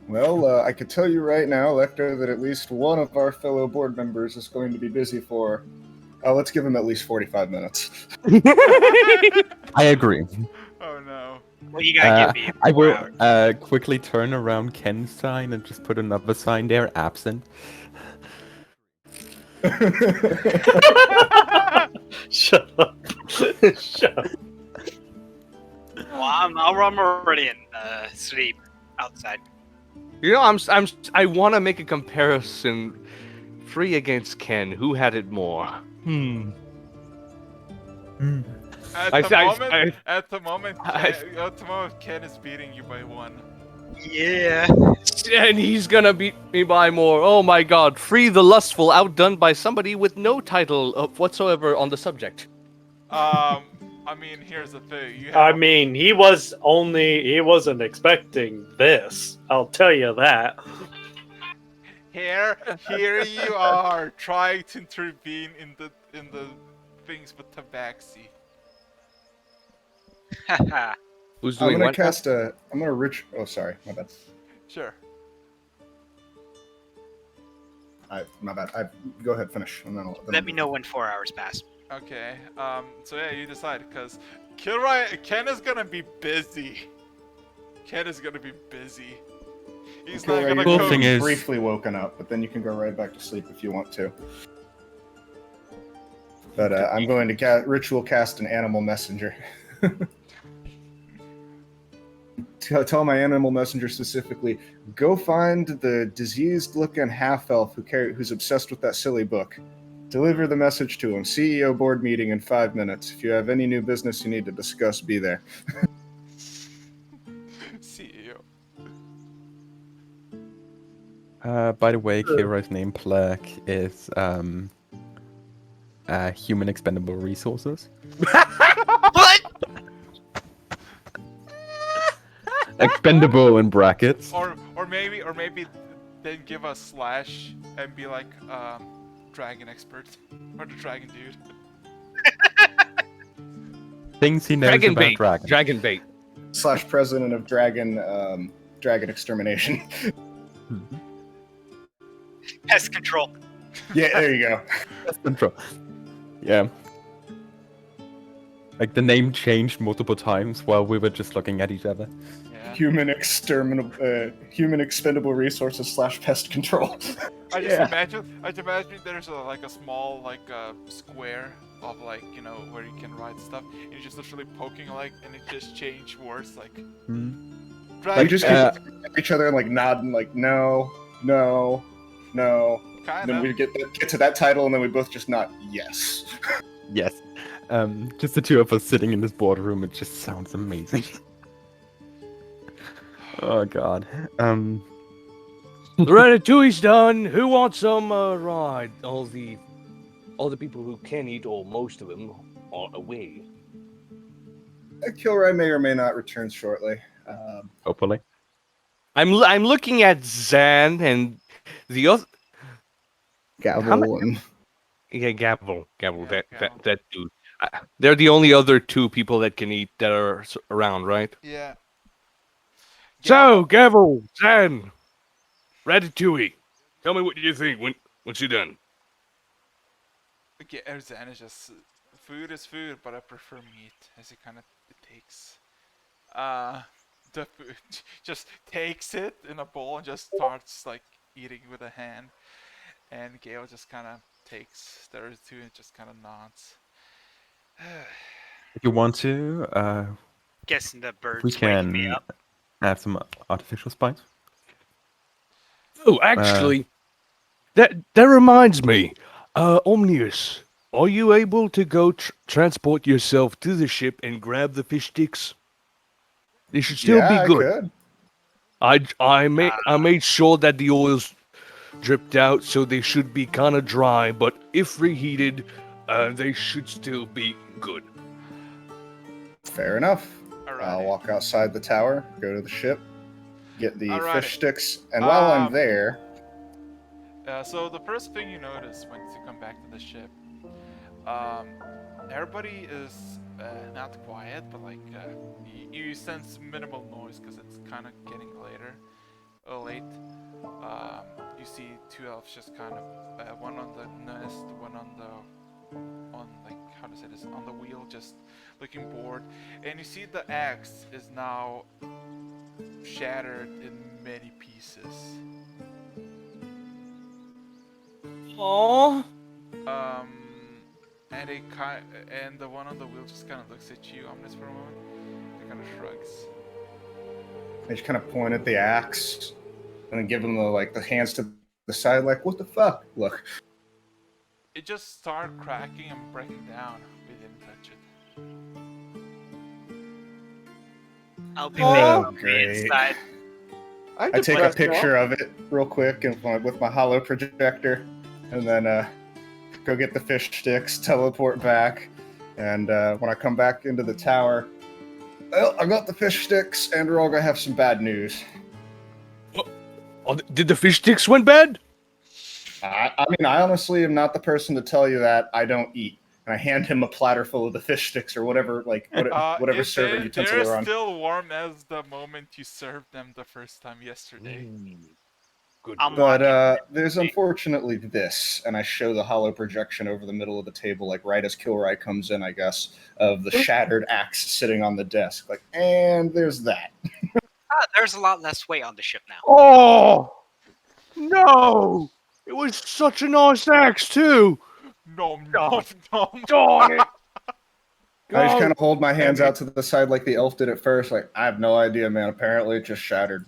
Well, I could tell you right now, Lecter, that at least one of our fellow board members is going to be busy for. Let's give him at least 45 minutes. I agree. Oh no. Well, you gotta give me I 4 will hours. quickly turn around Ken's sign and just put another sign there, absent. Shut up. Shut up. Well, I'm already in sleep outside. You know, I want to make a comparison. Free against Ken. Who had it more? At I- the I- moment, I- at the moment, Ken is beating you by 1. Yeah. And he's gonna beat me by more. Oh my god. Free the lustful, outdone by somebody with no title of whatsoever on the subject. I mean, here's the thing. You I have mean, he wasn't expecting this. I'll tell you that. here you are trying to intervene in the things with tabaxi. Who's I'm doing gonna what? cast a. I'm gonna rich. Oh, sorry, my bad. Sure. My bad. Go ahead, finish. And then Let me know when 4 hours pass. Okay. So yeah, you decide because Ken is gonna be busy. Ken is gonna be busy. He's not gonna Cool cook. thing is- briefly woken up, but then you can go right back to sleep if you want to. But I'm going to ritual cast an animal messenger. Tell my animal messenger specifically, go find the diseased-looking half-elf who's obsessed with that silly book. Deliver the message to him. CEO board meeting in 5 minutes. If you have any new business you need to discuss, be there. CEO. By the way, Kira's name plaque is human expendable resources. What? Expendable in brackets. Or maybe then give a slash and be like dragon expert or the dragon dude. Things he knows Dragon about bait. dragons. Dragon bait. / president of dragon dragon extermination. Pest control. Yeah, there you go. Pest control. Yeah. Like the name changed multiple times while we were just looking at each other. Yeah. Human expendable resources / pest control. I just Yeah. imagine there's like a small square of where you can write stuff, and you're just literally poking and it just change words like. Like just Uh, keep each other and like nodding like no, no, no. Kind Then of. we get to that title and then we both just nod yes. Yes. Just the two of us sitting in this boardroom, it just sounds amazing. Oh god. The ratatouille's done. Who wants some ride? All the people who can eat, or most of them, are away. Kilroy may or may not return shortly. Hopefully. I'm looking at Zan and the other. Gavel and Yeah, Gavel. Yeah, Gavel. That dude. They're the only other two people that can eat that are around, right? Yeah. So, Gavel, Zan, Ratatouille. Tell me what you think once you're done. Okay, Erzan is just food is food, but I prefer meat as it takes. The food just takes it in a bowl and just starts eating with a hand, and Gale just kind of takes the other two and just kind of nods. If you want to, Guessing the bird's we waking me can up. add some artificial spice. Oh, actually, that reminds me. Omnius, are you able to go transport yourself to the ship and grab the fish sticks? They should still yeah, be good. I could. I made sure that the oils dripped out, so they should be kind of dry. But if reheated, they should still be good. Fair enough. Alrighty. I'll walk outside the tower, go to the ship, get the Alrighty. fish sticks, and while I'm there, So the first thing you notice when you come back to the ship, everybody is not quiet, but you sense minimal noise because it's kind of getting late. You see two elves just kind of one on the nest, one on how to say this, on the wheel, just looking bored, and you see the axe is now shattered in many pieces. Aww. And the one on the wheel just kind of looks at you, ominous for a moment. He kind of shrugs. I just kind of point at the axe and then give him the hands to the side, like, what the fuck? Look. It just started cracking and breaking down. We didn't touch it. I'll be Oh, making great. inside. I take a picture of it real quick and with my holo projector, and then go get the fish sticks, teleport back, and when I come back into the tower, well, I got the fish sticks, and we're all gonna have some bad news. Oh, did the fish sticks went bad? I mean, I honestly am not the person to tell you that. I don't eat. And I hand him a platter full of the fish sticks or whatever serving utensil they're they're on. still warm as the moment you served them the first time yesterday. Good. I'm But there's unfortunately this, and I show the hollow projection over the middle of the table, like right as Kilroy comes in, I guess, of the shattered axe sitting on the desk. Like, and there's that. There's a lot less weight on the ship now. Oh no! It was such a nice axe too. Nom. Dog it! I just kind of hold my hands out to the side like the elf did at first. Like, I have no idea, man. Apparently, it just shattered.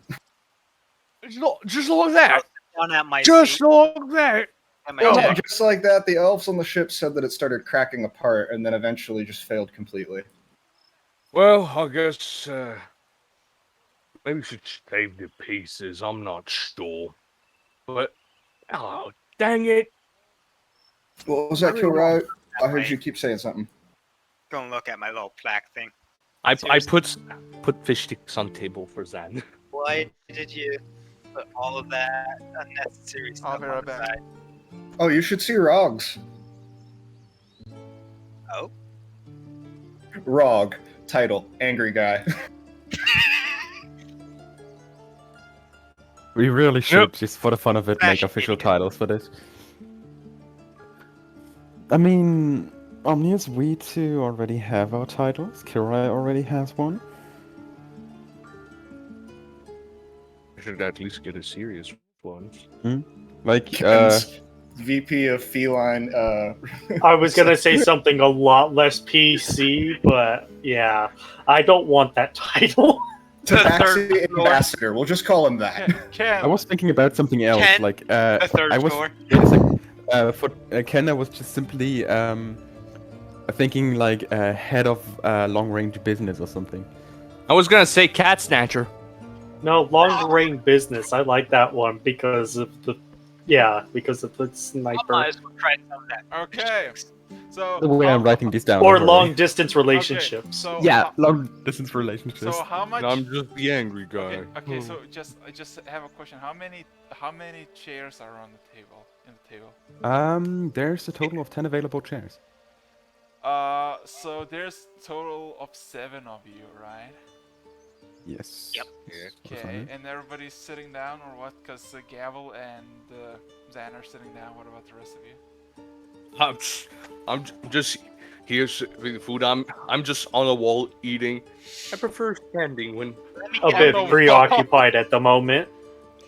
It's not just like that. Down at my Just seat, like that. at my Oh. desk. Just like that, the elves on the ship said that it started cracking apart and then eventually just failed completely. Well, I guess maybe we should save the pieces. I'm not sure, but oh, dang it! What was that, I Kilroy? I heard Right. you keep saying something. Go and look at my little plaque thing. I Seriously? put fish sticks on table for Zan. Why did you put all of that unnecessary I'll stuff be on right the back. side? Oh, you should see Rogs. Oh? Rog. Title. Angry guy. We really should, Nope. just for the fun of it, make Smash official idiot. titles for this. I mean, Omnius, we two already have our titles. Kirai already has one. I should at least get a serious one. Like, Ken's VP of Feline. I was gonna say something a lot less PC, but yeah, I don't want that title. The Tabaxi third floor. Ambassador. We'll just call him that. Ken, I was thinking about something else. Ken, Like, The third I was. floor. Wait a sec. For Ken, I was just simply thinking like head of long range business or something. I was gonna say cat snatcher. No, long range business. I like that one because of the I sniper might as well try some of that. Okay. So The way I'm writing these down. or don't worry. long distance relationships. So Yeah, long distance relationships. So how much? I'm just the angry guy. Okay. So I just have a question. How many chairs are on the table? In the table. There's a total of 10 available chairs. So there's total of 7 of you, right? Yes. Yep. Okay, and everybody's sitting down, or what? Because Gavel and Zan are sitting down. What about the rest of you? I'm just here's the food. I'm just on a wall eating. I prefer standing when Let me A get- bit no. preoccupied at the moment.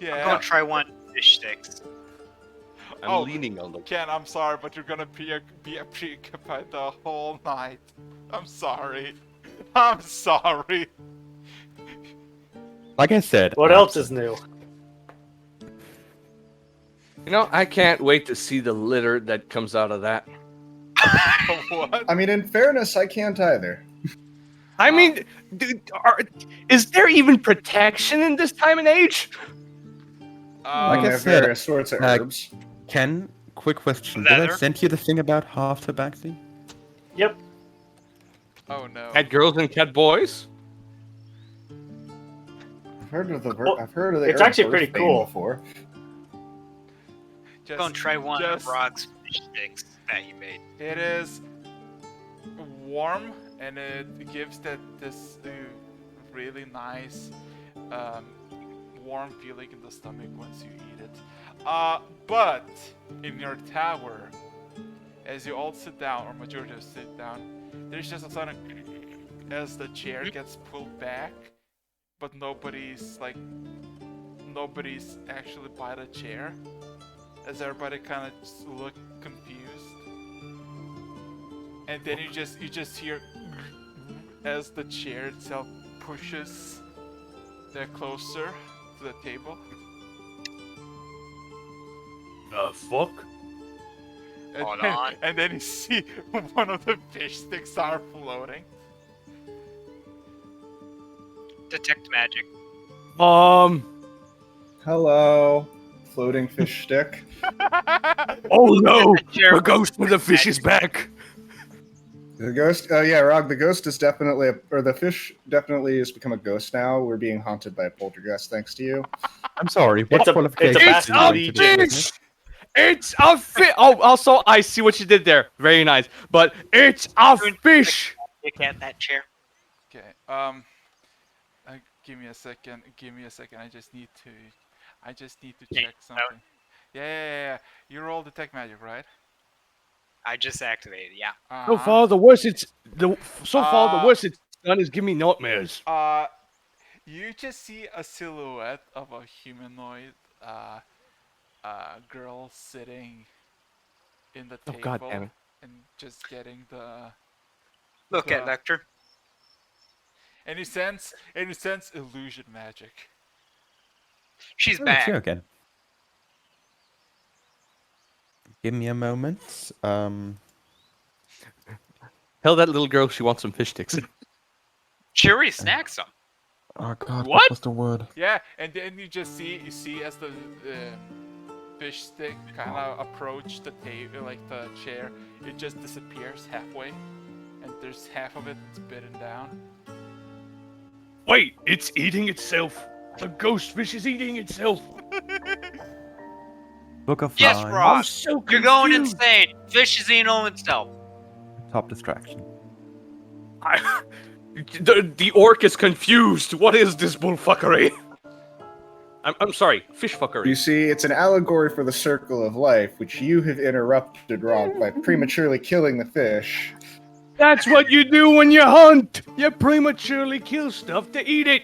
I'm Yeah. gonna try one fish sticks. I'm Oh. leaning on the. Ken, I'm sorry, but you're gonna be preoccupied the whole night. I'm sorry. I'm sorry. Like I said. What else is new? You know, I can't wait to see the litter that comes out of that. What? I mean, in fairness, I can't either. I mean, dude, is there even protection in this time and age? I Like mean, I they have said, various sorts of like- herbs. Ken, quick question. Did I Leather? send you the thing about half tabaxi? Yep. Oh no. Cat girls and cat boys? I've heard of the. Well, I've heard of the. it's herb actually pretty birthbane cool. before. Just, Gonna try one of just- Rog's fish sticks that he made. It is warm, and it gives this really nice warm feeling in the stomach once you eat it. But in your tower, as you all sit down, or majority of sit down, there's just a sudden as the chair gets pulled back, but nobody's actually by the chair, as everybody kind of just look confused. And then you just hear as the chair itself pushes closer to the table. The fuck? And Hold then, on. and then you see one of the fish sticks are floating. Detect magic. Hello, floating fish stick. Oh no! The chair The ghost of the fish is back! The ghost. Oh yeah, Rog. The ghost is definitely, or the fish definitely has become a ghost now. We're being haunted by a poltergeist, thanks to you. I'm sorry. What It's a qualifications Basket do you bring to Legion. this Fish! business? It's a fish! Oh, also, I see what you did there. Very nice. But it's a fish! Look at that chair. Okay. Give me a second. Give me a second. I just need to Yeah, check something. Yeah. You roll detect magic, right? I just activated. Yeah. So Uh-huh. far, the worst it's done is give me nightmares. You just see a silhouette of a humanoid girl sitting in the Oh, table God damn it. and just getting the Look at The- Lecter. any sense illusion magic. She's Oh, back. it's you again. Give me a moment. Tell that little girl she wants some fish sticks. She already snacked some. Oh god, What? was the word? Yeah, and then you see as the fish stick kind of approach the table, like the chair, it just disappears halfway, and there's half of it that's bitten down. Wait, it's eating itself. The ghost fish is eating itself. Book of Yes, Flies. Rob. I'm so confused. You're going insane. Fish is eating himself. Top distraction. The orc is confused. What is this bullfuckery? I'm sorry, fish fuckery. You see, it's an allegory for the circle of life, which you have interrupted, Rock, by prematurely killing the fish. That's what you do when you hunt. You prematurely kill stuff to eat it.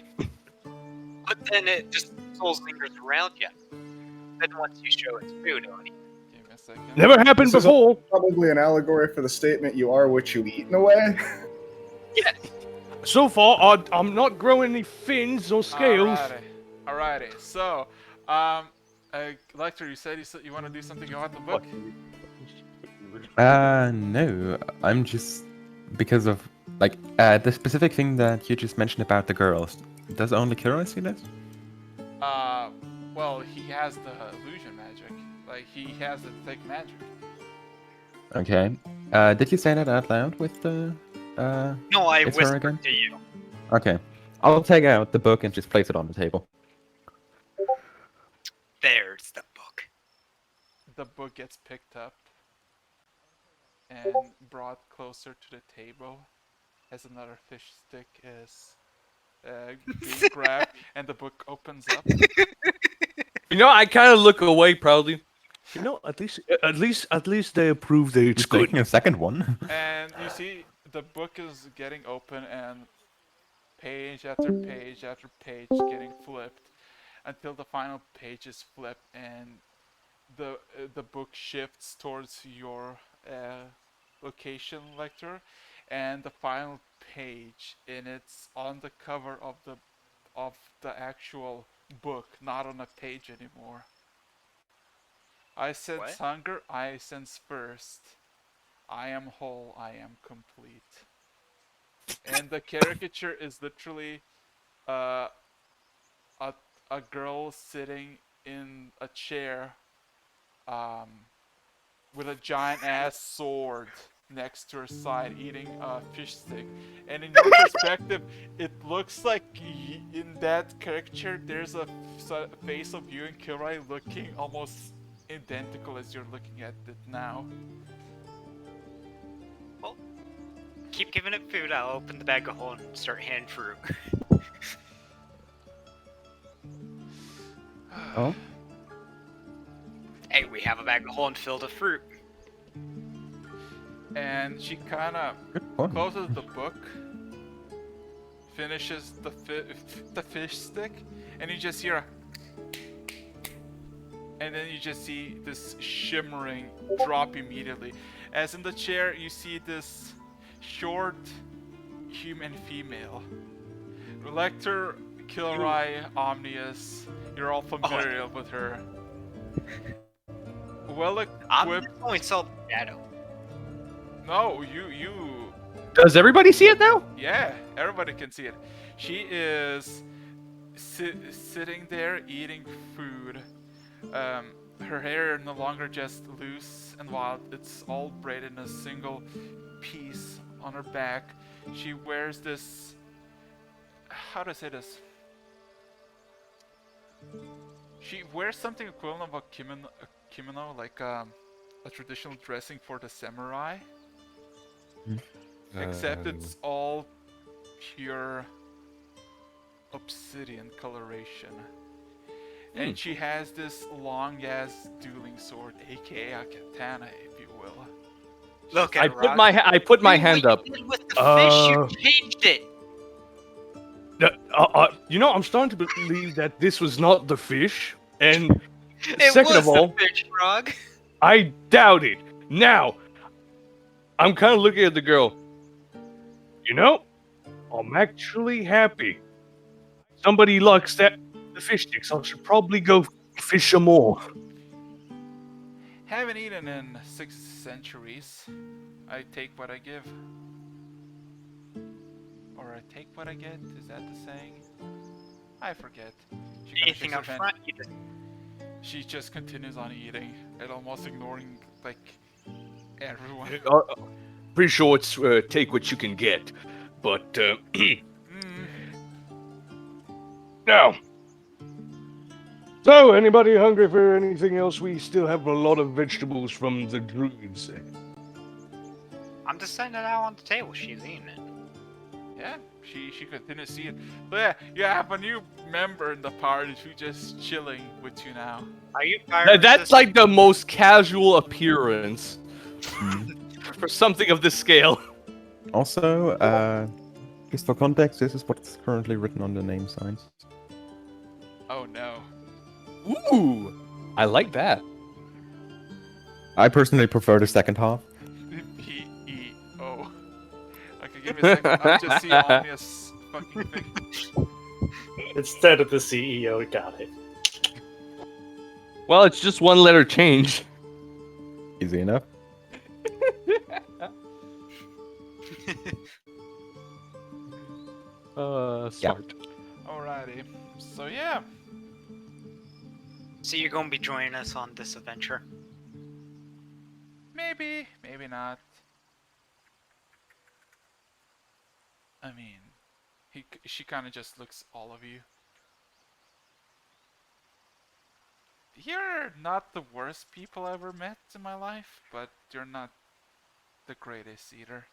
But then it just souls lingers around you. Then once you show its food, only. Give me a second. Never happened This is before. probably an allegory for the statement, you are what you eat, in a way. Yes. So far, I'm not growing any fins or scales. Alrighty. So, Lecter, you said you want to do something about the book? No. I'm just because of like the specific thing that you just mentioned about the girls. Does only Kira see this? Well, he has the illusion magic. Like, he has the thick magic. Okay. Did you say that out loud with the No, I It's her whispered again? to you. Okay. I'll take out the book and just place it on the table. There's the book. The book gets picked up and brought closer to the table as another fish stick is being grabbed, and the book opens up. You know, I kind of look away proudly. You know, at least they approve that it's He's good. taking a second one. And you see the book is getting open, and page after page after page getting flipped until the final page is flipped, and the book shifts towards your location, Lecter, and the final page, and it's on the cover of the actual book, not on a page anymore. I sense What? hunger, I sense thirst. I am whole, I am complete. And the caricature is literally a girl sitting in a chair with a giant ass sword next to her side eating a fish stick. And in your perspective, it looks like in that caricature there's a face of you and Kilroy looking almost identical as you're looking at it now. Well, keep giving it food. I'll open the bag of hole and start handing fruit. Oh. Hey, we have a bag of hole and filled with fruit. And she kind of Good point. closes the book, finishes the fish stick, and you just hear a, and then you just see this shimmering drop immediately. As in the chair, you see this short human female. Lecter, Kilroy, Omnius, you're all familiar with her. Well I'm equipped. only saw the shadow. No, you. Does everybody see it now? Yeah, everybody can see it. She is sitting there eating food. Her hair no longer just loose and wild. It's all braided in a single piece on her back. She wears this. How do I say this? She wears something equivalent of a kimono, like a traditional dressing for the samurai. Except it's all pure obsidian coloration. And she has this long ass dueling sword, aka a katana, if you will. Look I at put my hand up. With the fish, you changed it. You know, I'm starting to believe that this was not the fish. And It second was of all, the fish, Frog. I doubt it. Now, I'm kind of looking at the girl. You know, I'm actually happy. Somebody likes the fish sticks. I should probably go fish some more. Haven't eaten in 6 centuries. I take what I give. Or I take what I get? Is that the saying? I forget. She kinda Anything shakes her up head. front, you just She just continues on eating and almost ignoring like everyone. Pretty sure it's take what you can get. But now, So, anybody hungry for anything else? We still have a lot of vegetables from the druids. I'm just setting it out on the table. She's eating it. Yeah, she continues to see it. So yeah, you have a new member in the party who's just chilling with you now. Are you fire That's resistant? like the most casual appearance Hmm. for something of this scale. Also, just for context, this is what's currently written on the name signs. Oh no. Ooh, I like that. I personally prefer the second half. P-E-O. Okay, give me a second. I'll just see Omnia's fucking thing. Instead of the CEO, got it. Well, it's just one letter change. Easy enough. Smart. Alrighty. So yeah. So you're gonna be joining us on this adventure? Maybe, maybe not. I mean, she kind of just looks all of you. You're not the worst people I ever met in my life, but you're not the greatest either.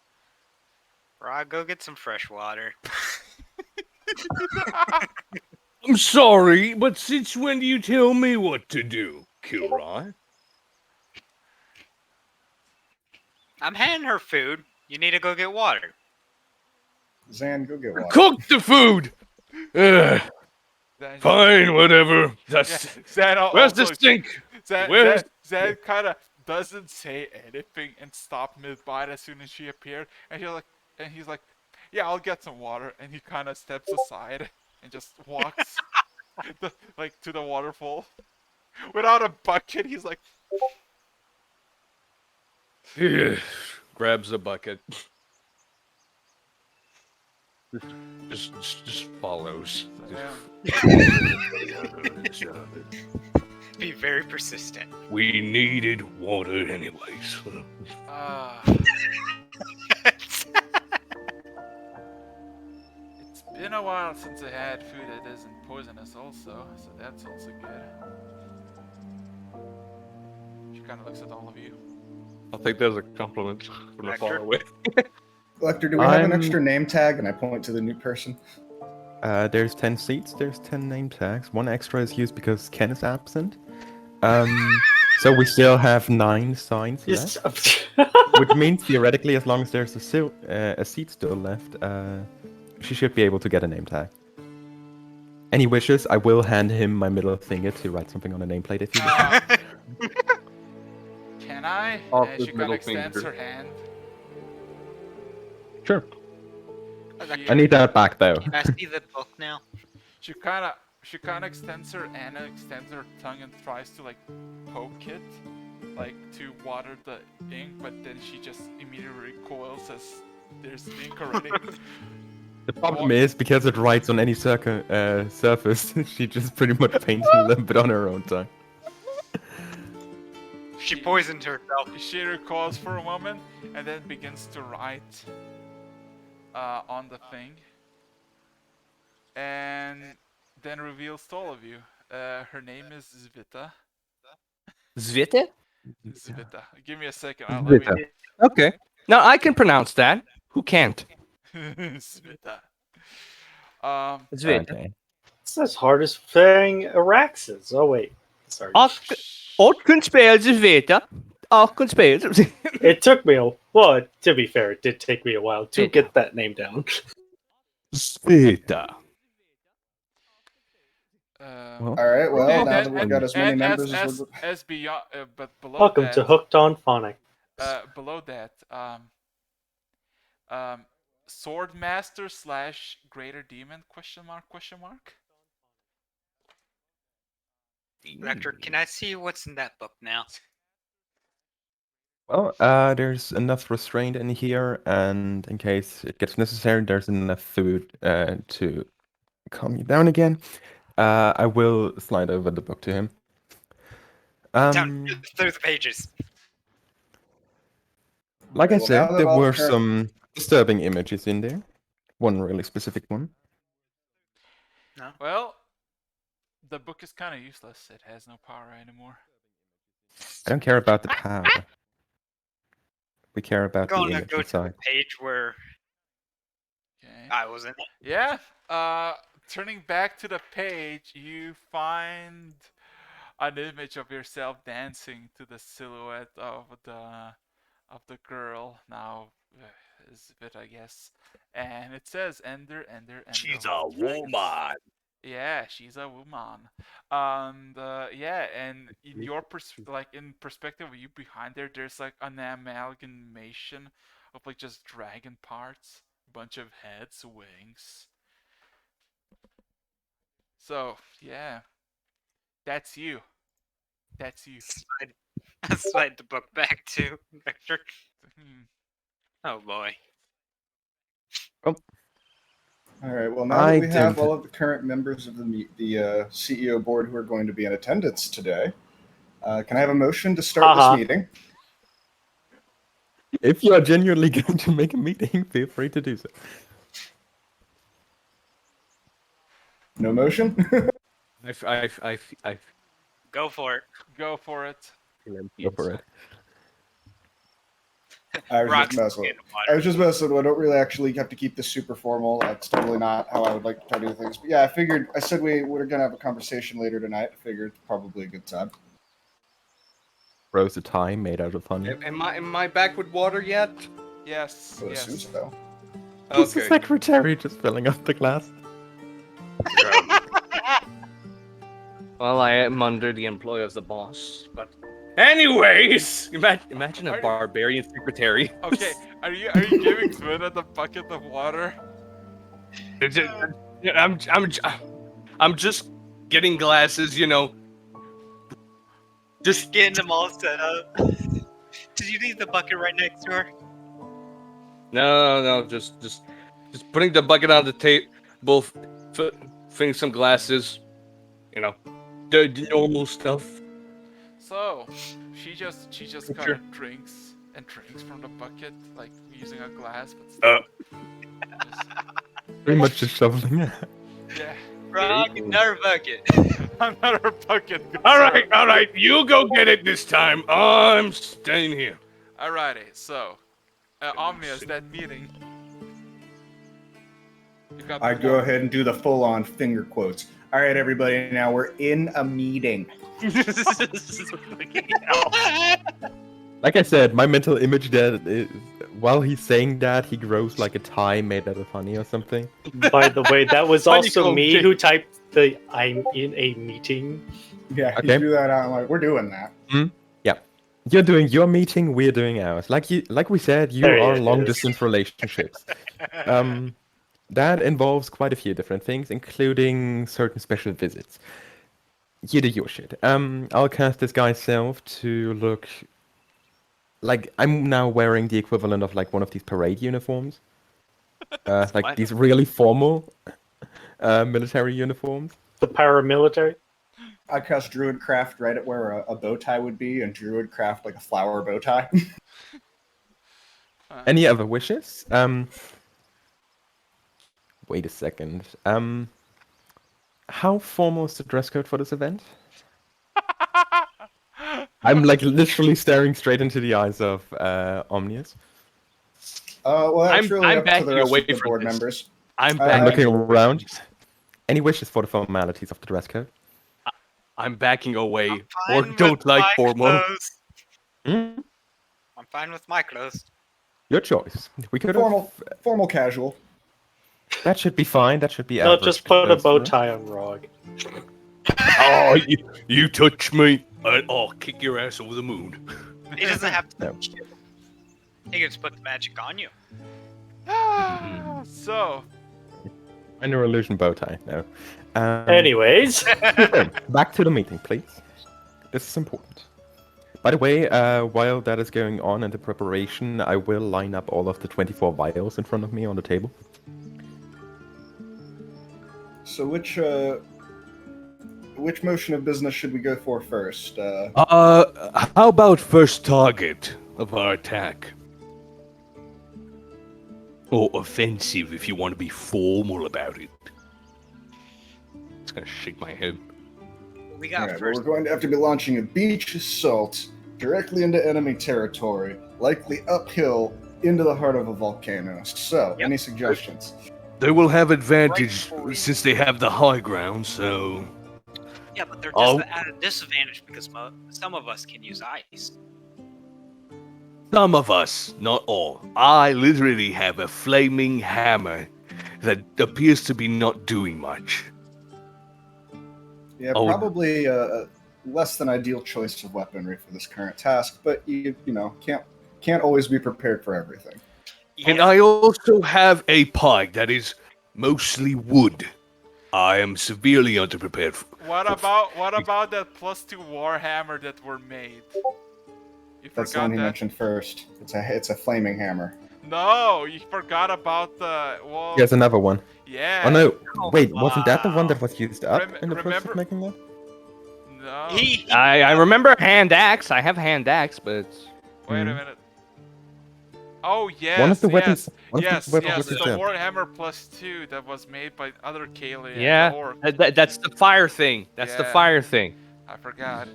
Rod, go get some fresh water. I'm sorry, but since when do you tell me what to do, Kilroy? I'm handing her food. You need to go get water. Zan, go get water. Cook the food! Ugh, Then fine, whatever. yeah, That's... Zan Where's the also sink? Zan Where's... kind of doesn't say anything and stopped mid-bite as soon as she appeared, and he's like, yeah, I'll get some water, and he kind of steps aside and just walks to the waterfall without a bucket. He's like, Grabs a bucket. Just follows. Be very persistent. We needed water anyways. It's been a while since I had food that isn't poisonous also, so that's also good. She kind of looks at all of you. I'll take that as a compliment from the far away. Collector, do we have an I'm- extra name tag? And I point to the new person. There's 10 seats, there's 10 name tags. One extra is used because Ken is absent. So we still have 9 signs left, which means theoretically, as long as there's a seat still left, she should be able to get a name tag. Any wishes? I will hand him my middle finger to write something on a nameplate if he wishes. Can I? Off And with she kind of middle extends finger. her hand. Sure. She, I need that back though. Can I see the book now? She kind of extends her hand and extends her tongue and tries to like poke it, like to water the ink, but then she just immediately recoils as there's ink already. The problem is, because it writes on any surface, she just pretty much paints a little bit on her own tongue. She poisoned herself. She recoils for a moment and then begins to write on the thing, and then reveals to all of you. Her name is Zvita. Zvita? Zvita. Give me a second. Let Zvita. me... Okay. Now I can pronounce that. Who can't? Zvita. Zvita. Okay. It's as hard as saying Araxes. Oh, wait. Sorry. Och kun spela Zvita. Och kun spela. It took me well, to be fair, it did take me a while to get that name down. Zvita. Well, All right. Well, And now then- that we've got as many members as we're... as beyond, but below Welcome that, to Hooked on Phonics. below that, Swordmaster / Greater Demon ? Rector, can I see what's in that book now? Well, there's enough restraint in here, and in case it gets necessary, there's enough food to calm you down again. I will slide over the book to him. Down through the pages. Like I well, now said, that there all were the some disturbing images in there. One really specific one. Well, The book is kind of useless. It has no power anymore. I don't care about the power. We care about the Gonna image go to the inside. page where Okay. I was in. Yeah. Turning back to the page, you find an image of yourself dancing to the silhouette of the girl. Now is a bit, I guess, and it says Ender, Ender, Ender. She's of a Dragons." woman. Yeah, she's a woman. And yeah, and in your in perspective of you behind there, there's like an amalgamation of like just dragon parts, bunch of heads, wings. So yeah, that's you. That's you. Slide the book back to Victor. Hmm. Oh boy. All right. Well, now that I we have don't- all of the current members of the CEO board who are going to be in attendance today, can I have a motion to start Haha. this meeting? If you are genuinely going to make a meeting, feel free to do so. No motion. I Go for it. Go for it. feel empty Go for inside. it. I was Rocks just messing. in the I water. was just messing. I don't really actually have to keep this super formal. That's totally not how I would like to try to do things. But yeah, I figured. I said we were gonna have a conversation later tonight. I figured it's probably a good time. Rose a tie made out of honey. Am I back with water yet? Yes. I would assume Yes. so. Who's the Okay. secretary just filling up the glass? Well, I am under the employ of the boss, but anyways, imagine Are a you- barbarian secretary. Okay. Are you giving Twin the bucket of water? I'm just getting glasses, you know. Just getting them all set up. Did you leave the bucket right next to her? No, just putting the bucket on the table, filling some glasses, you know, the normal stuff. So, she just kind Sure. of drinks and drinks from the bucket, like using a glass, but still. Just- Pretty much just shoveling it. yeah. Rock, another bucket. Another bucket. All right, you go get it this time. I'm staying here. Alrighty. So, Omnia's that meeting. You got I the go water. ahead and do the full-on finger quotes. All right, everybody. Now we're in a meeting. Like I said, my mental image there is, while he's saying that, he grows like a tie made out of honey or something. By the way, that was also Honeycomb me cake. who typed the "I'm in a meeting." Yeah, Okay. you threw that out. I'm like, we're doing that. You're doing your meeting, we're doing ours. Like we said, you There are it long is. distance relationships. That involves quite a few different things, including certain special visits. You do your shit. I'll cast this guy's self to look like I'm now wearing the equivalent of like one of these parade uniforms. Like Fine. these really formal military uniforms. The paramilitary. I cast Druidcraft right at where a bow tie would be, and Druidcraft like a flower bow tie. Any other wishes? Wait a second. How formal is the dress code for this event? I'm like literally staring straight into the eyes of Omnius. Well, that's I'm really up to backing the rest away of the from board this. members. I'm I'm I'm backing looking away. around. Any wishes for the formalities of the dress code? I'm backing away, I'm or fine with don't like my formal. clothes. Hmm? I'm fine with my clothes. Your choice. We could Formal casual. That should be fine. That should be No, average. just put a clothes bow for us. tie on Rog. Oh, you touch me, I'll kick your ass over the moon. He doesn't have to No. touch you. He can just put the magic on you. So, Minor illusion bow tie. No. Anyways, So, back to the meeting, please. This is important. By the way, while that is going on in the preparation, I will line up all of the 24 vials in front of me on the table. So which motion of business should we go for first? How about first target of our attack? Or offensive if you want to be formal about it. Just gonna shake my head. We got Alright, well, first. we're going to have to be launching a beach assault directly into enemy territory, likely uphill into the heart of a volcano. So, Yep. any suggestions? They will have advantage Right. since they have the high ground, so. Yeah, but they're Oh. at a disadvantage because some of us can use ice. Some of us, not all. I literally have a flaming hammer that appears to be not doing much. Yeah, Oh. probably a less than ideal choice of weaponry for this current task, but you know, can't always be prepared for everything. And Yeah. I also have a pike that is mostly wood. I am severely underprepared. What about that +2 Warhammer that were made? You That's the one forgot he that? mentioned first. It's a flaming hammer. No, you forgot about the well. Here's another one. Yeah. Oh no, Oh, wait, wasn't that the one wow. that was used up in the process remember- of making that? No. I remember hand axe. I have hand axe, but Wait a Mhm. minute. Oh yes, One of the weapons. yes, One of yes, the weapons yes. was The used up. Warhammer +2 that was made by other Kaylee and yeah, the Orc. that's the fire thing. That's the Yeah. fire thing. I forgot.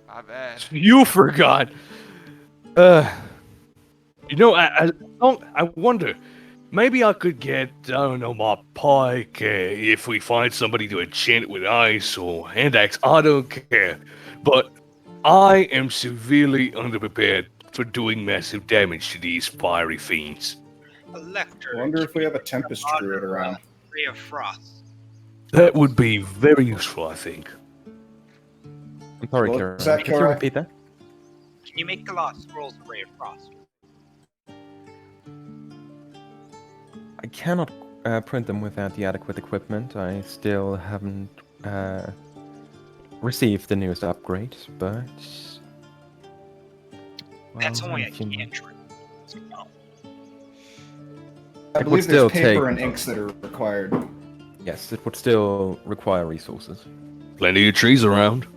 My bad. You forgot. You know, I wonder. Maybe I could get, I don't know, my pike, if we find somebody to enchant it with ice or hand axe. I don't care. But I am severely underprepared for doing massive damage to these fiery fiends. Elector. I wonder if we have a Tempest Druid around. Ray of Frost. That would be very useful, I think. I'm sorry, What Kara. was that, Could you Kara? repeat that? Can you make the Lost Scrolls of Ray of Frost? I cannot print them without the adequate equipment. I still haven't received the newest upgrade, but That's well, only in a few months. cantrip. No. I It would believe still there's paper take- and inks that are required. Yes, it would still require resources. Plenty of trees around.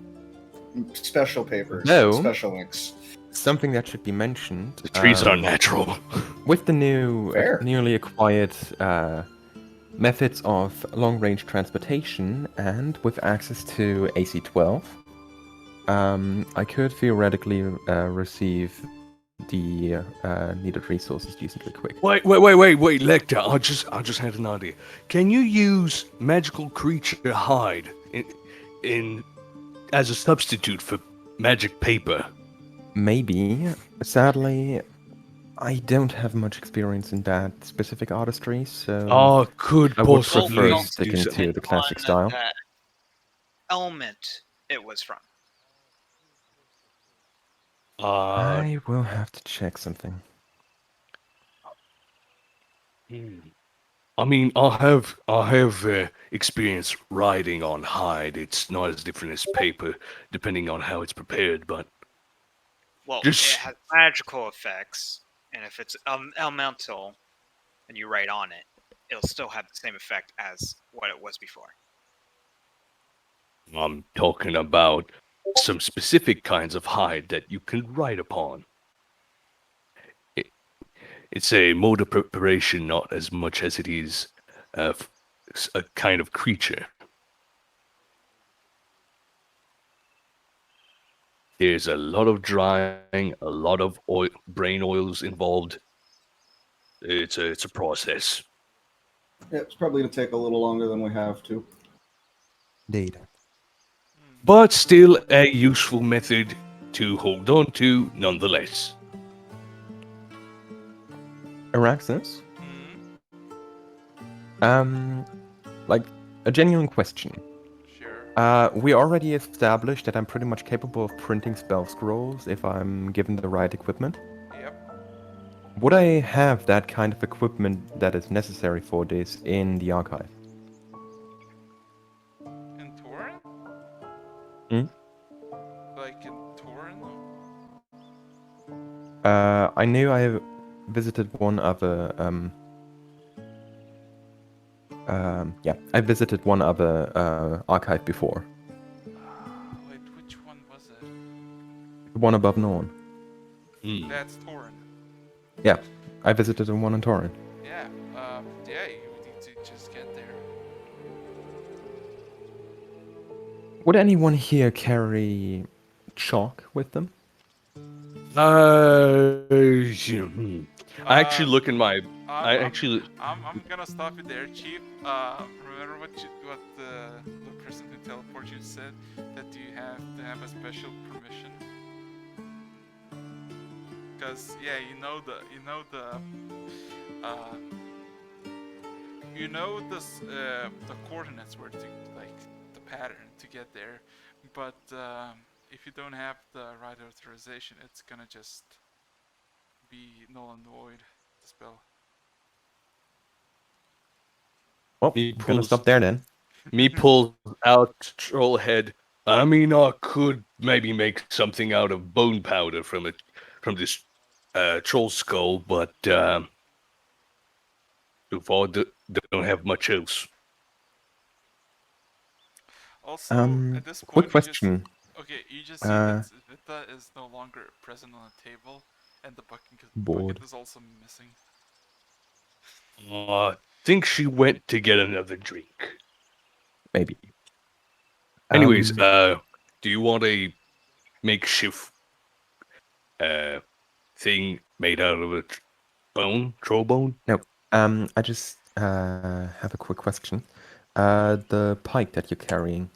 Special papers, No. special inks. Something that should be mentioned. The trees are natural. With the new, Fair. newly acquired methods of long-range transportation and with access to AC-12, I could theoretically receive the needed resources decently quick. Wait, Lecter. I just had an idea. Can you use magical creature hide in as a substitute for magic paper? Maybe. Sadly, I don't have much experience in that specific artistry, so Oh, could I would possibly prefer don't sticking do to the classic style. That element it was from. I will have to check something. I mean, I have experience writing on hide. It's not as different as paper, depending on how it's prepared. But Well, Just- it has magical effects, and if it's elemental and you write on it, it'll still have the same effect as what it was before. I'm talking about some specific kinds of hide that you can write upon. It's a mode of preparation, not as much as it is a kind of creature. There's a lot of drying, a lot of brain oils involved. It's a process. Yeah, it's probably going to take a little longer than we have to. Indeed. But still a useful method to hold on to nonetheless. Araxis? Hmm? Like, a genuine question. Sure. We already established that I'm pretty much capable of printing spell scrolls if I'm given the right equipment. Yep. Would I have that kind of equipment that is necessary for this in the archive? In Torin? Hmm? Like in Torin? I knew I visited one other, I visited one other archive before. Wait, which one was it? The one above Norn. That's Torin. Yeah, I visited the one in Torin. Yeah. Yeah. You need to just get there. Would anyone here carry chalk with them? I actually look in my. I I'm, actually. I'm gonna stop you there, Chief. Remember what the person who teleported you said, that you have to have a special permission. Because yeah, uh, the coordinates where to, like, the pattern to get there, but if you don't have the right authorization, it's gonna just be null and void, the spell. Well, Me I'm gonna pulls. stop there then. Me pulls out troll head. I mean, I could maybe make something out of bone powder from it, from this troll skull, but so far don't have much else. Also, at this Quick point, question. you just see that Uh, Vita is no longer present on the table, and the bucket bored. is also missing. I think she went to get another drink. Maybe. Anyways, Um, do you want a makeshift thing made out of a troll bone? No. I just have a quick question. The pike that you're carrying,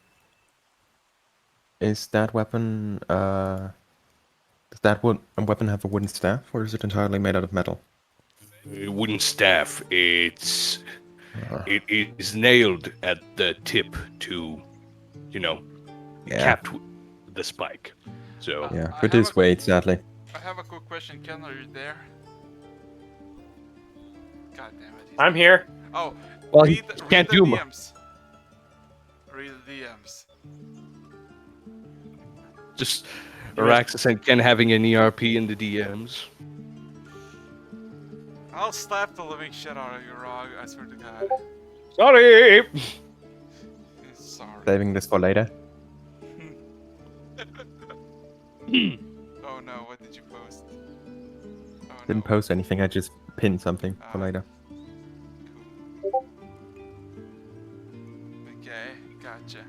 is that weapon does that weapon have a wooden staff, or is it entirely made out of metal? A wooden staff. Uh, It is nailed at the tip to, you know, yeah. capped the spike. So Yeah. I have Reduced weight, sadly. I have a quick question, Ken. Are you there? God damn it. I'm here. Oh, well, read he read can't the do DMs. Read the DMs. just Araxis and Ken having an ERP in the DMs. I'll slap the living shit out of you, Rog. I swear to God. Sorry. Sorry. Saving this for later. Oh no, what did you post? Oh Didn't no. post anything. I just pinned something for Ah. later. Cool. Okay, gotcha.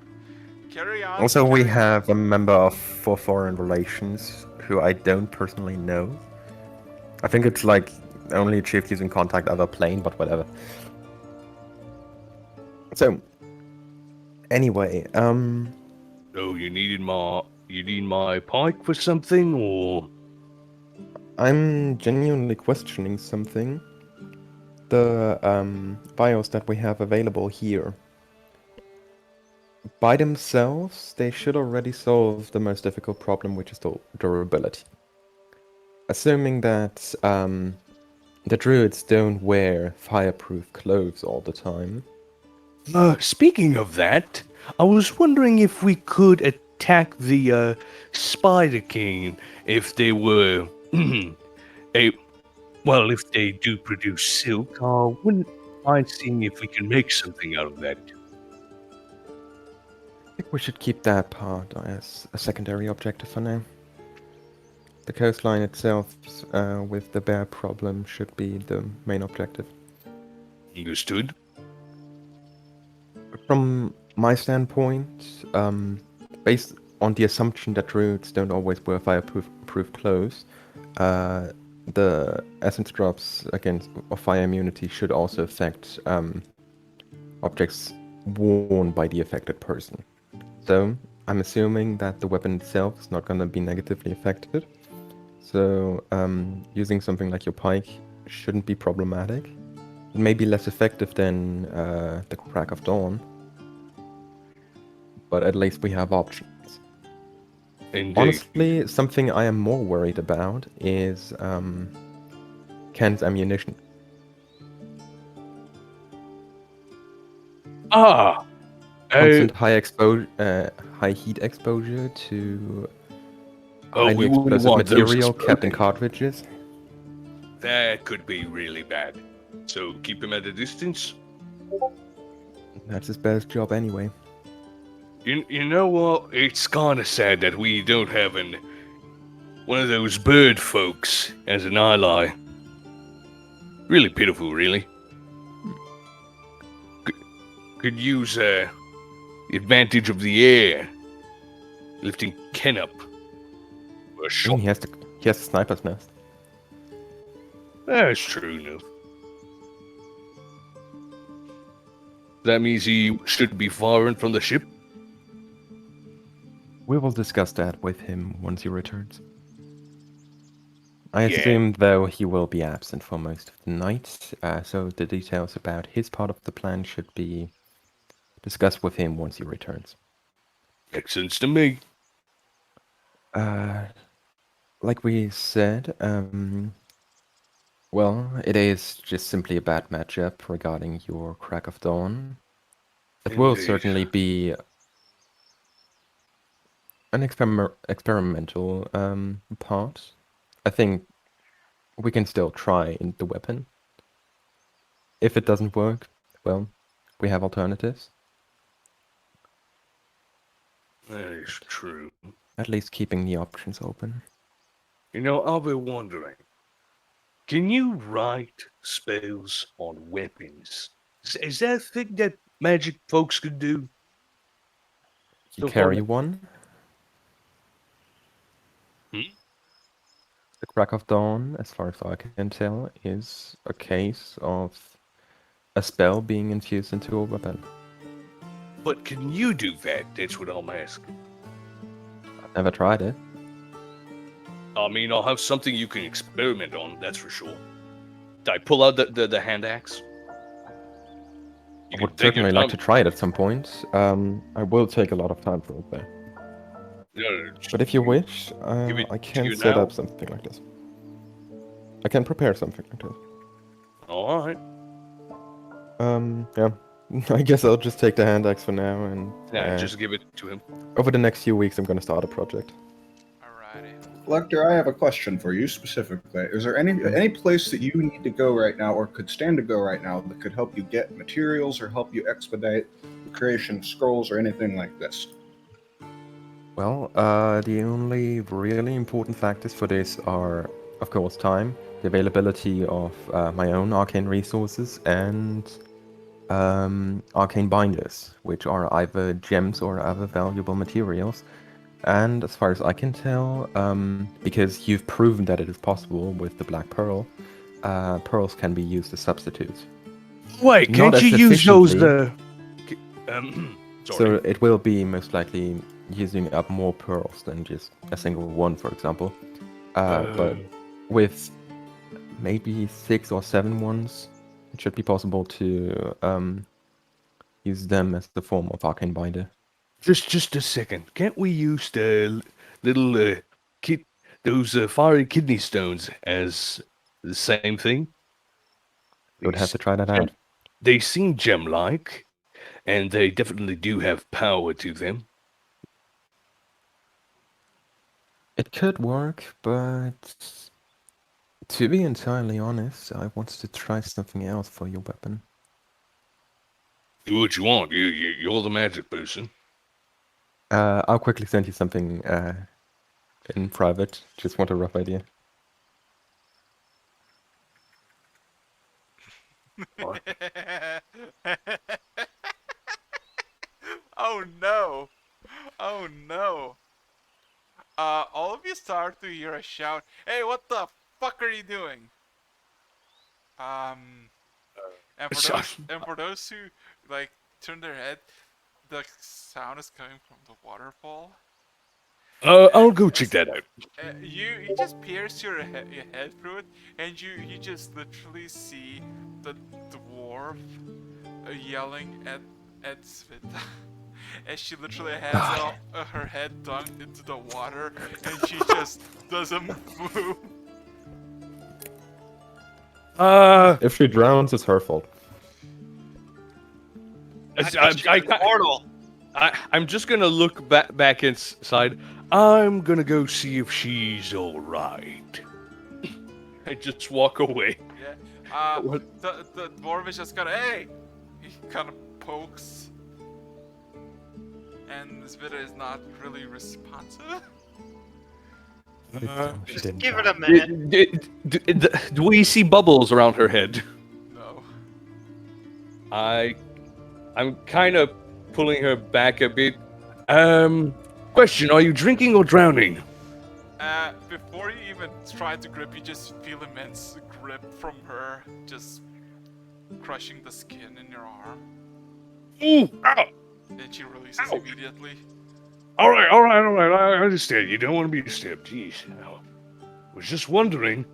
Carry on. Also, we carry on. have a member of for foreign relations who I don't personally know. I think it's like only achieved using contact other plane, but whatever. So, anyway, So you need my pike for something, or I'm genuinely questioning something. The bios that we have available here, by themselves, they should already solve the most difficult problem, which is the durability. Assuming that the druids don't wear fireproof clothes all the time. speaking of that, I was wondering if we could attack the Spider King if they were if they do produce silk. I wouldn't mind seeing if we can make something out of that. I think we should keep that part as a secondary objective for now. The coastline itself, with the bear problem, should be the main objective. Understood. From my standpoint, based on the assumption that druids don't always wear fireproof clothes, the essence drops against of fire immunity should also affect objects worn by the affected person. So I'm assuming that the weapon itself is not going to be negatively affected. So using something like your pike shouldn't be problematic. It may be less effective than the Crack of Dawn, but at least we have options. Indeed. Honestly, something I am more worried about is Ken's ammunition. Constant high heat exposure to we highly wouldn't explosive want those material kept in exploding. cartridges. That could be really bad. So keep him at a distance. That's his best job anyway. You know what? It's kind of sad that we don't have one of those bird folks as an ally. Really pitiful, really. Could use the advantage of the air lifting Ken up. For a I shot. mean, he has a sniper's nest. That's true, no. That means he should be firing from the ship. We will discuss that with him once he returns. I Yeah. assume, though, he will be absent for most of the night, so the details about his part of the plan should be discussed with him once he returns. Makes sense to me. Like we said, well, it is just simply a bad matchup regarding your Crack of Dawn. It will Indeed. certainly be an experimental part. I think we can still try the weapon. If it doesn't work, well, we have alternatives. That is true. At least keeping the options open. You know, I've been wondering. Can you write spells on weapons? Is that a thing that magic folks could do? You So carry far- one. Hmm? The Crack of Dawn, as far as I can tell, is a case of a spell being infused into a weapon. But can you do that? That's what I'm asking. I've never tried it. I mean, I'll have something you can experiment on, that's for sure. I pull out the hand axe. I would certainly like to try it at some point. I will take a lot of time for it, though. But if you wish, give it I to can you set now? up something like this. I can prepare something like this. All right. Yeah. I guess I'll just take the hand axe for now, and Yeah, just give it to him. over the next few weeks, I'm going to start a project. Alrighty. Lecter, I have a question for you specifically. Is there any place that you need to go right now, or could stand to go right now, that could help you get materials or help you expedite the creation of scrolls or anything like this? Well, the only really important factors for this are, of course, time, the availability of my own arcane resources, and arcane binders, which are either gems or other valuable materials. And as far as I can tell, because you've proven that it is possible with the Black Pearl, pearls can be used as substitutes. Wait, Not can't as you use those? efficiently. Sorry. So it will be most likely using up more pearls than just a single one, for example. But with maybe 6 or 7 ones, it should be possible to use them as the form of arcane binder. Just a second. Can't we use the little those fiery kidney stones as the same thing? You would have to try that out. They seem gem-like, and they definitely do have power to them. It could work, but to be entirely honest, I wanted to try something else for your weapon. Do what you want. You're the magic person. I'll quickly send you something in private. Just want a rough idea. Oh no! Oh no! All of you start to hear a shout. Hey, what the fuck are you doing? And for those who like turn their head, the sound is coming from the waterfall. I'll go check that out. You just pierce your head through it, and you just literally see the dwarf yelling at Svita. And she literally has her head dunked into the water, and she just doesn't move. If she drowns, it's her fault. I'm just gonna look back inside. I'm gonna go see if she's all right. I just walk away. Yeah. The dwarf is just kind of, hey! He kind of pokes. And Svita is not really responsive. Just give it a minute. Do we see bubbles around her head? No. I'm kind of pulling her back a bit. Question: Are you drinking or drowning? Before you even try to grip, you just feel immense grip from her, just crushing the skin in your arm. Ooh! Ow! Then she releases Ouch. immediately. All right, all right, all right. I understand. You don't want to be stabbed. Jeez. I was just wondering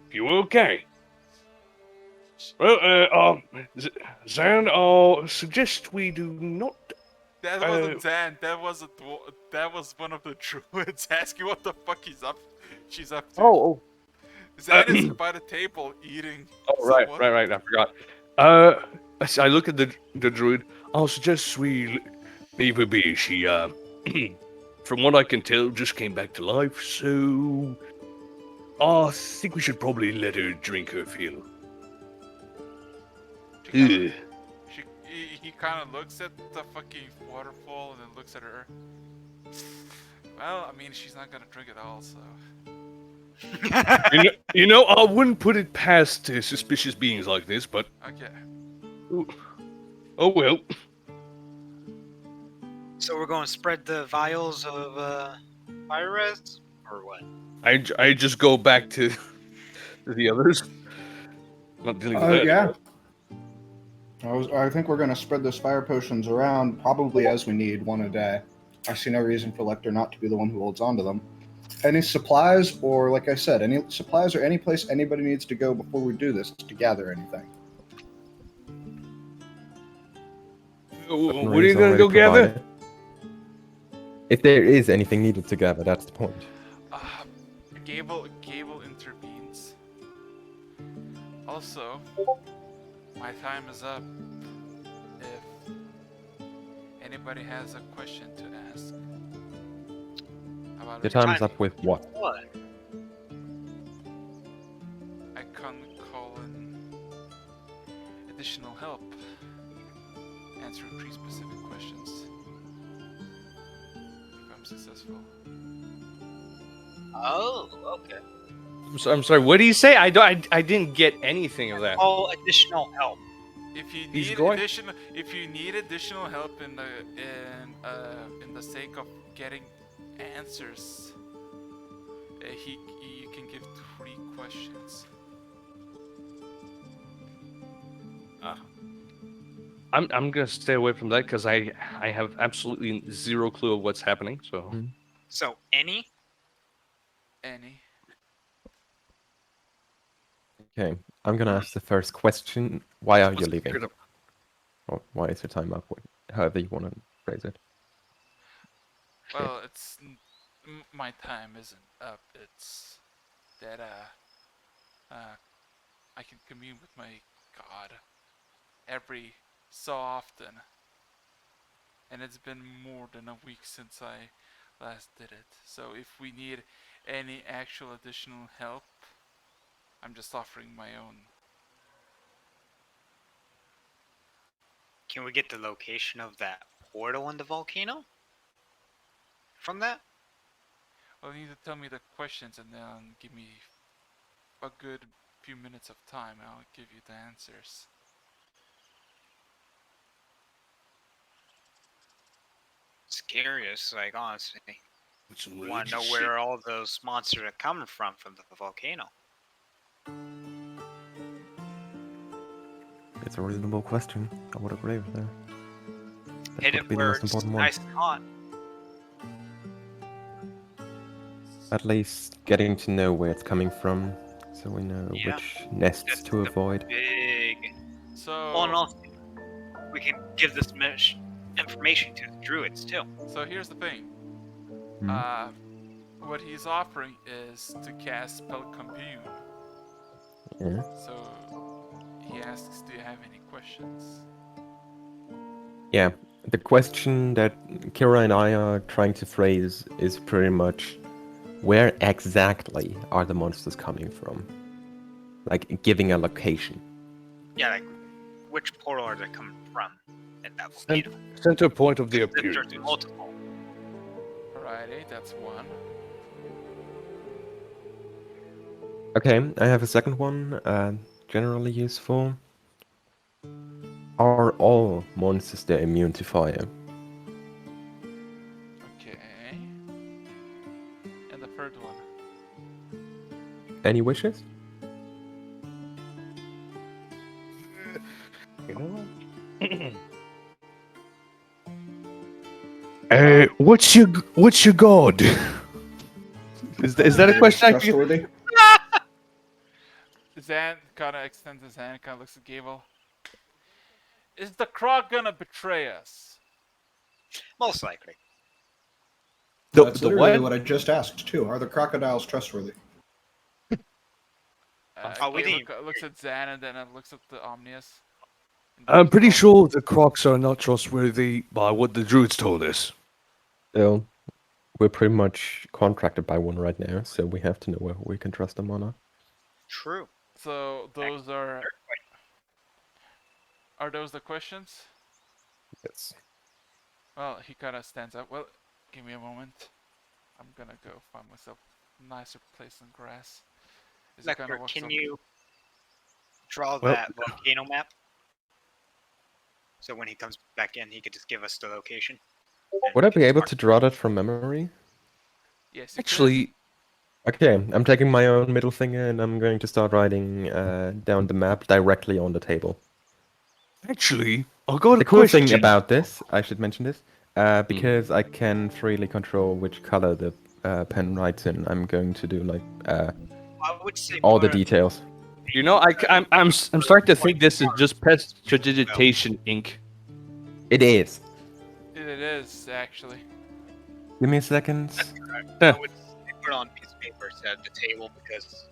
if you were okay. Well, Zan, I'll suggest we do not. That wasn't Zan. That was that was one of the druids asking what the fuck she's up to. Oh, Zan is by the table eating. oh, So right, what? right. I forgot. I look at the druid. I'll suggest we leave her be. She, from what I can tell, just came back to life. So, I think we should probably let her drink her fill. Ugh. He kind of looks at the fucking waterfall and then looks at her. Well, I mean, she's not gonna drink it all, so. You know, I wouldn't put it past suspicious beings like this, but Okay. oh well. So we're going to spread the vials of fire res, or what? I just go back to the others. Not dealing with that. Yeah. I think we're going to spread those fire potions around probably as we need, one a day. I see no reason for Lecter not to be the one who holds on to them. Any supplies, or like I said, any supplies or any place anybody needs to go before we do this to gather anything. What are you gonna go gather? If there is anything needed to gather, that's the point. Gable intervenes. Also, my time is up. If anybody has a question to ask about Your time is up with what? What? I can call in additional help, answering 3 specific questions. If I'm successful. Oh, okay. I'm sorry. What do you say? I didn't get anything of that. Oh, additional help. If you He's need going- additional help in the sake of getting answers, you can give 3 questions. I'm gonna stay away from that because I have absolutely zero clue of what's happening. So So any? Any? Okay, I'm gonna ask the first question. Why are you What's- leaving? Or why is your time up? However you want to phrase it. Well, it's my time isn't up. It's that I can commune with my god every so often, and it's been more than a week since I last did it. So if we need any actual additional help, I'm just offering my own. Can we get the location of that portal in the volcano? From that? Well, you need to tell me the questions and then give me a good few minutes of time, and I'll give you the answers. It's curious, like honestly. some I want to know religious where all those monsters are coming from the volcano. It's a reasonable question. I would agree with that. That Hit would it be the where most it's important one. nice and hot. At least getting to know where it's coming from, so we know Yeah. which nests That's to the avoid. Big. So, Well, and also, we can give this information to the druids too. so here's the thing. Hmm. What he's offering is to cast spell commune. Yeah. So he asks, "Do you have any questions?" Yeah. The question that Kira and I are trying to phrase is pretty much, where exactly are the monsters coming from? Like, giving a location. Yeah, like which portal are they coming from at that volcano? center point of the There's appearance. multiple. Alrighty, that's one. Okay, I have a second one, generally useful. Are all monsters there immune to fire? Okay. Any wishes? You know what? What's your god? Is that a question I can? Trustworthy? Zan kind of extends his hand, kind of looks at Gable. Is the croc gonna betray us? Most likely. That's The literally what? what I just asked too. Are the crocodiles trustworthy? Oh, we Gable didn't- looks at Zan and then looks at the Omnius. I'm pretty sure the crocs are not trustworthy by what the druids told us. Still, we're pretty much contracted by one right now, so we have to know whether we can trust them or not. True. So those are those the questions? Yes. Well, he kind of stands up. Well, give me a moment. I'm gonna go find myself a nicer place than grass. Is it Lecter, walks can up- you draw Well- that volcano map? So when he comes back in, he could just give us the location. and Would we I can be able start. to draw that from memory? Yes, you could. Actually, Okay, I'm taking my own middle finger and I'm going to start writing down the map directly on the table. I got a The cool question. thing about this, I should mention this, because I can freely control which color the pen writes in, I'm going to do like I would say all the more- details. You know, I'm starting to think this is just prestidigitation ink. It is. It is actually. Give me a second. I would say put it on a piece of paper instead of the table because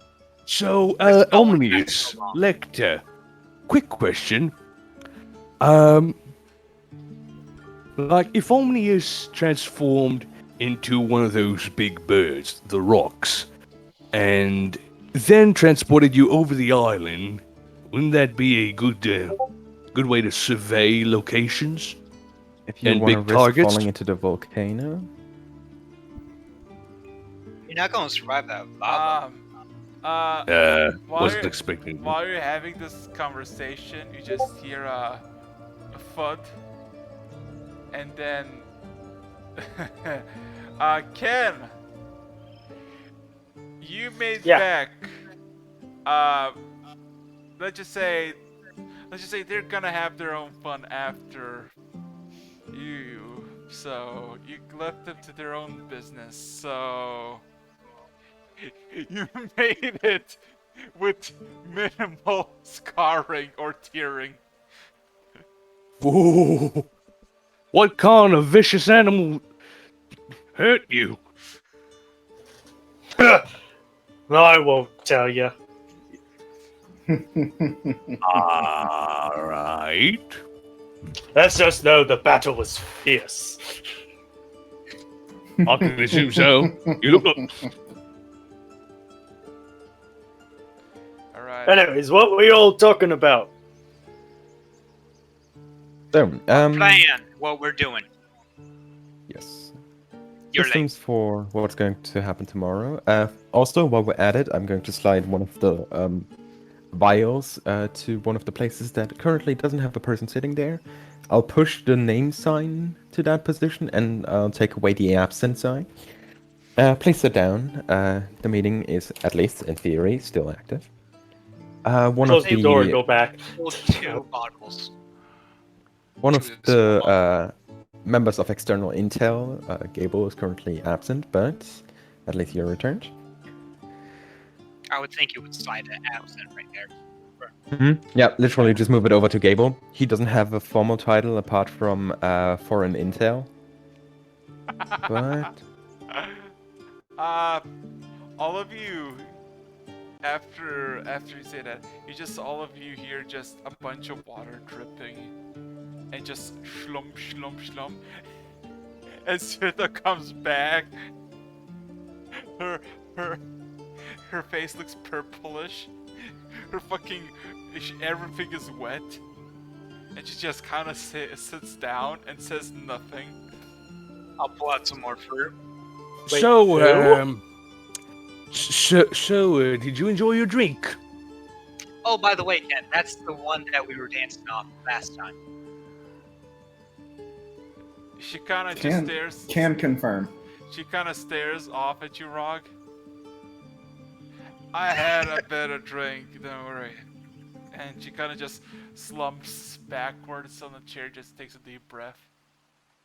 So, This spelling Omnius, is so long. Lecter, quick question. Like, if Omnius transformed into one of those big birds, the rocks, and then transported you over the island, wouldn't that be a good way to survey locations? If you And want to big risk targets? falling into the volcano. you're not going to survive that lava. Wasn't you're- expecting. While you're having this conversation, you just hear a thud, and then Ken, you made Yeah. back. Let's just say they're gonna have their own fun after you. So you left them to their own business. So you made it with minimal scarring or tearing. Whoa! What kind of vicious animal hurt you? I won't tell you. Alright. Let's just know the battle was fierce. I can assume so. You look All right. Anyways, what were you all talking about? So, Plan what we're doing. yes. You're late. Systems for what's going to happen tomorrow. Also, while we're at it, I'm going to slide one of the vials to one of the places that currently doesn't have a person sitting there. I'll push the name sign to that position and I'll take away the absent sign. Place it down. The meeting is, at least in theory, still active. One Close of the door and the go back. Hold 2 bottles. One of to the the members of external intel, Gable, is currently absent, but at least you're returned. I would think you would slide an absent right there. Yeah, literally just move it over to Gable. He doesn't have a formal title apart from foreign intel. But All of you, after you say that, all of you hear just a bunch of water dripping, and just shlump, shlump, shlump. And Sirtha comes back. Her face looks purplish. Her everything is wet. And she just kind of sits down and says nothing. I'll pull out some more fruit. Wait, so, who? did you enjoy your drink? Oh, by the way, Ken, that's the one that we were dancing off last time. She kind of just stares. Can confirm. She kind of stares off at you, Rog. I had a better drink, don't worry. And she kind of just slumps backwards on the chair, just takes a deep breath,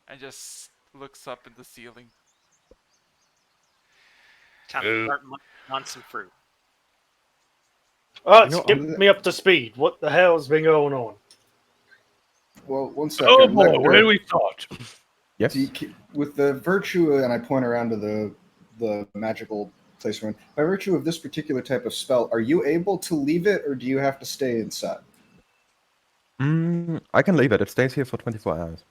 and just looks up at the ceiling. Time to start munching on some fruit. Oh, You know, get me up to speed. What the hell's been going on? Well, one Oh second. boy, Nectar, where do we start? Yes. with the virtue, and I point around to the magical place we're in. By virtue of this particular type of spell, are you able to leave it, or do you have to stay inside? I can leave it. It stays here for 24 hours.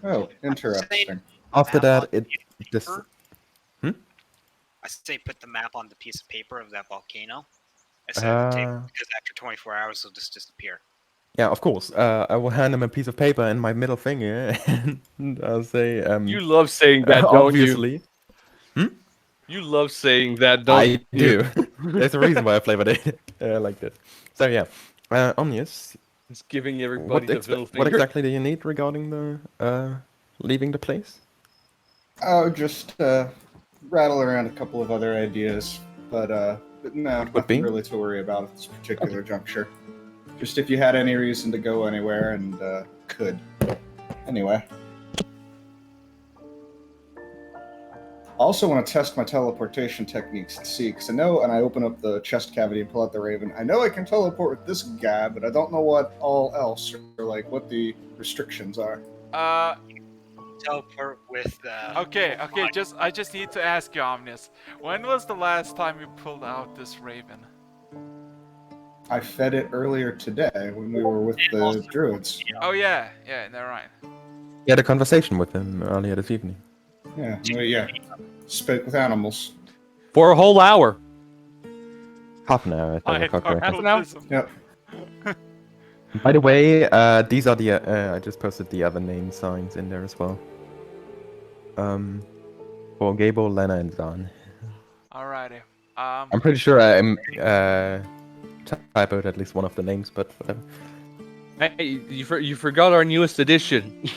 Oh, interesting. After Map that, on it the just. paper? I say put the map on the piece of paper of that volcano instead of the table, because after 24 hours it'll just disappear. Yeah, of course. I will hand him a piece of paper and my middle finger, and I'll say, You love saying that, don't obviously. you? You love saying that, don't I you? do. There's a reason why I flavored it like this. So yeah, Omnius, It's giving everybody the middle what finger. exactly do you need regarding the leaving the place? Oh, just rattle around a couple of other ideas, but no, What would nothing be? really to worry about at this particular juncture. Just if you had any reason to go anywhere and could. Anyway. I also want to test my teleportation techniques and see, because I know, and I open up the chest cavity and pull out the raven. I know I can teleport with this guy, but I don't know what all else, or like what the restrictions are. Teleport with Okay. I just need to ask you, Omnis. When was the last time you pulled out this raven? I fed it earlier today when we were with the druids. Oh yeah, never mind. You had a conversation with him earlier this evening. Yeah, well, yeah. Spoke with animals. For a whole hour. Half an hour, if I recall correctly. Half an hour? Yep. By the way, these are the I just posted the other name signs in there as well. For Gable, Lena, and Zahn. Alrighty. I'm pretty sure I typoed at least one of the names, but whatever. Hey, you forgot our newest edition.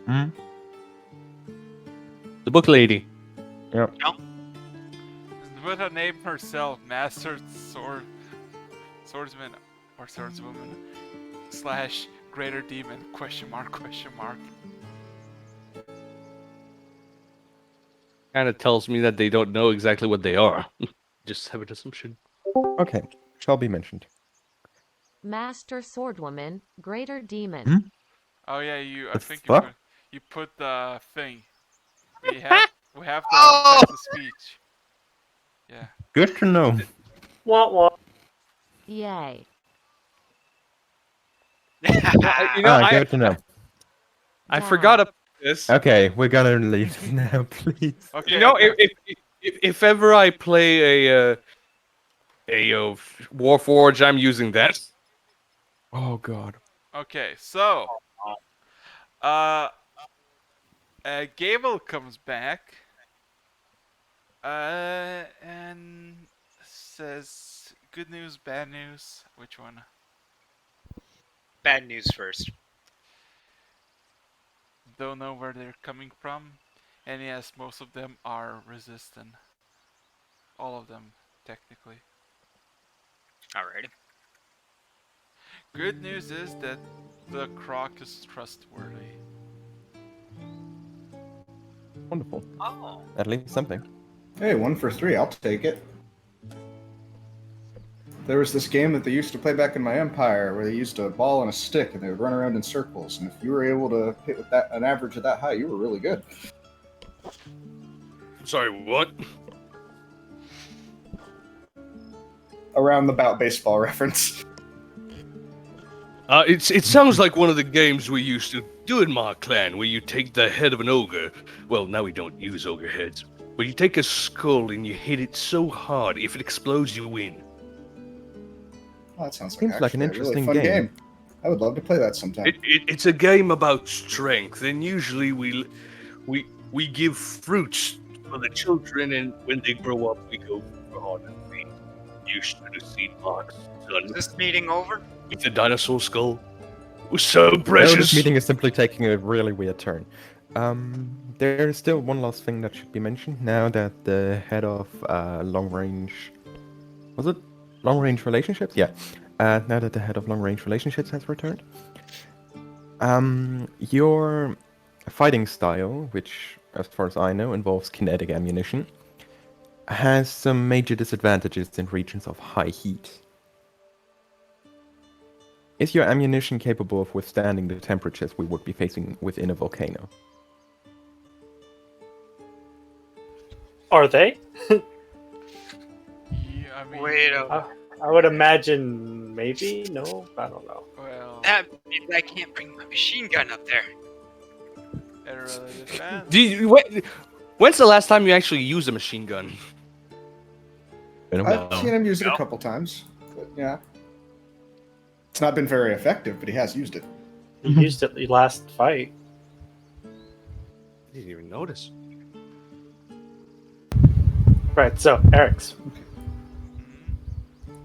Hmm? The book lady. Yep. With her name herself, Master Swordsman or Swordswoman / Greater Demon ? Kind of tells me that they don't know exactly what they are. Just have an assumption. Okay, shall be mentioned. Master Swordwoman, Greater Demon. Hmm? Oh yeah, I The think fuck? you put the thing. We have the text to speech. Yeah. Good to know. What? Yay. Good to know. I Down. forgot about this. Okay, we're gonna leave now, please. Okay. You know, okay. if ever I play a Warforged, I'm using that. Oh god. Okay, so Gable comes back and says good news, bad news. Which one? bad news first. Don't know where they're coming from, and yes, most of them are resistant. All of them, technically. Alrighty. Good news is that the croc is trustworthy. Wonderful. Oh. At least something. Hey, 1 for 3. I'll take it. There was this game that they used to play back in my empire where they used a ball and a stick and they would run around in circles. And if you were able to hit with an average of that high, you were really good. Sorry, what? A roundabout baseball reference. It sounds like one of the games we used to do in my clan, where you take the head of an ogre. Well, now we don't use ogre heads. But you take a skull and you hit it so hard, if it explodes, you win. Oh, that sounds Seems like an actually a interesting really fun game. game. I would love to play that sometime. It's a game about strength, and usually we give fruits for the children, and when they grow up, we go for hard and feed. You should have seen Mark's son Is this meeting over? with the dinosaur skull. It was so No, this precious. meeting is simply taking a really weird turn. There is still one last thing that should be mentioned now that the head of long range Was it long range relationships? Yeah. Now that the head of long range relationships has returned. Your fighting style, which, as far as I know, involves kinetic ammunition, has some major disadvantages in regions of high heat. Is your ammunition capable of withstanding the temperatures we would be facing within a volcano? Are they? Yeah, I mean, Wait I would imagine maybe. No, I don't know. well, That means I can't bring my machine gun up there. it really depends. When's the last time you actually used a machine gun? Been a I've while. seen him use it a No. couple times. But yeah. It's not been very effective, but he has used it. He used it the last fight. I didn't even notice. Right. So, Eric's. Mhm.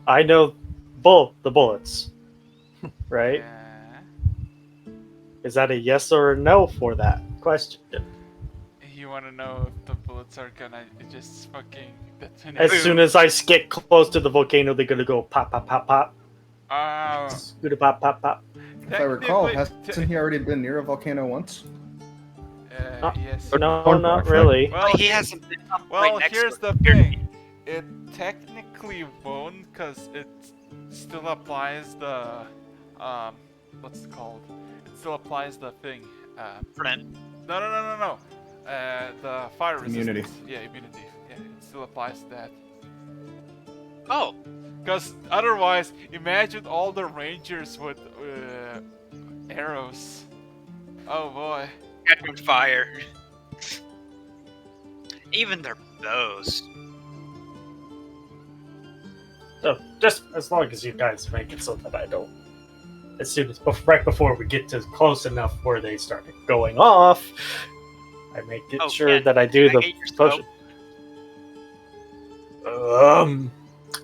I know the bullets. Right? Yeah. Is that a yes or a no for that question? You want to know if the bullets are gonna just fucking detonate? As soon as I get close to the volcano, they're gonna go pop, pop, pop, pop. Oh, Gonna pop, pop, pop. If I recall, technically- hasn't he already been near a volcano once? yes. No, Porn not box, right? really. Well, he hasn't been up Well, right next here's to the it. thing. It technically won't, cause it still applies the what's it called? It still applies the thing. Friend. No. The fire Immunity. resistance. Yeah, immunity. Yeah, it still applies to that. Oh, Cause otherwise, imagine all the rangers with arrows. Oh boy. catching fire. Even their bows. So, just as long as you guys make it so that I don't. As soon as right before we get to close enough where they start going off, I make it Oh, sure yeah. that I do Can I the get your scope? potion.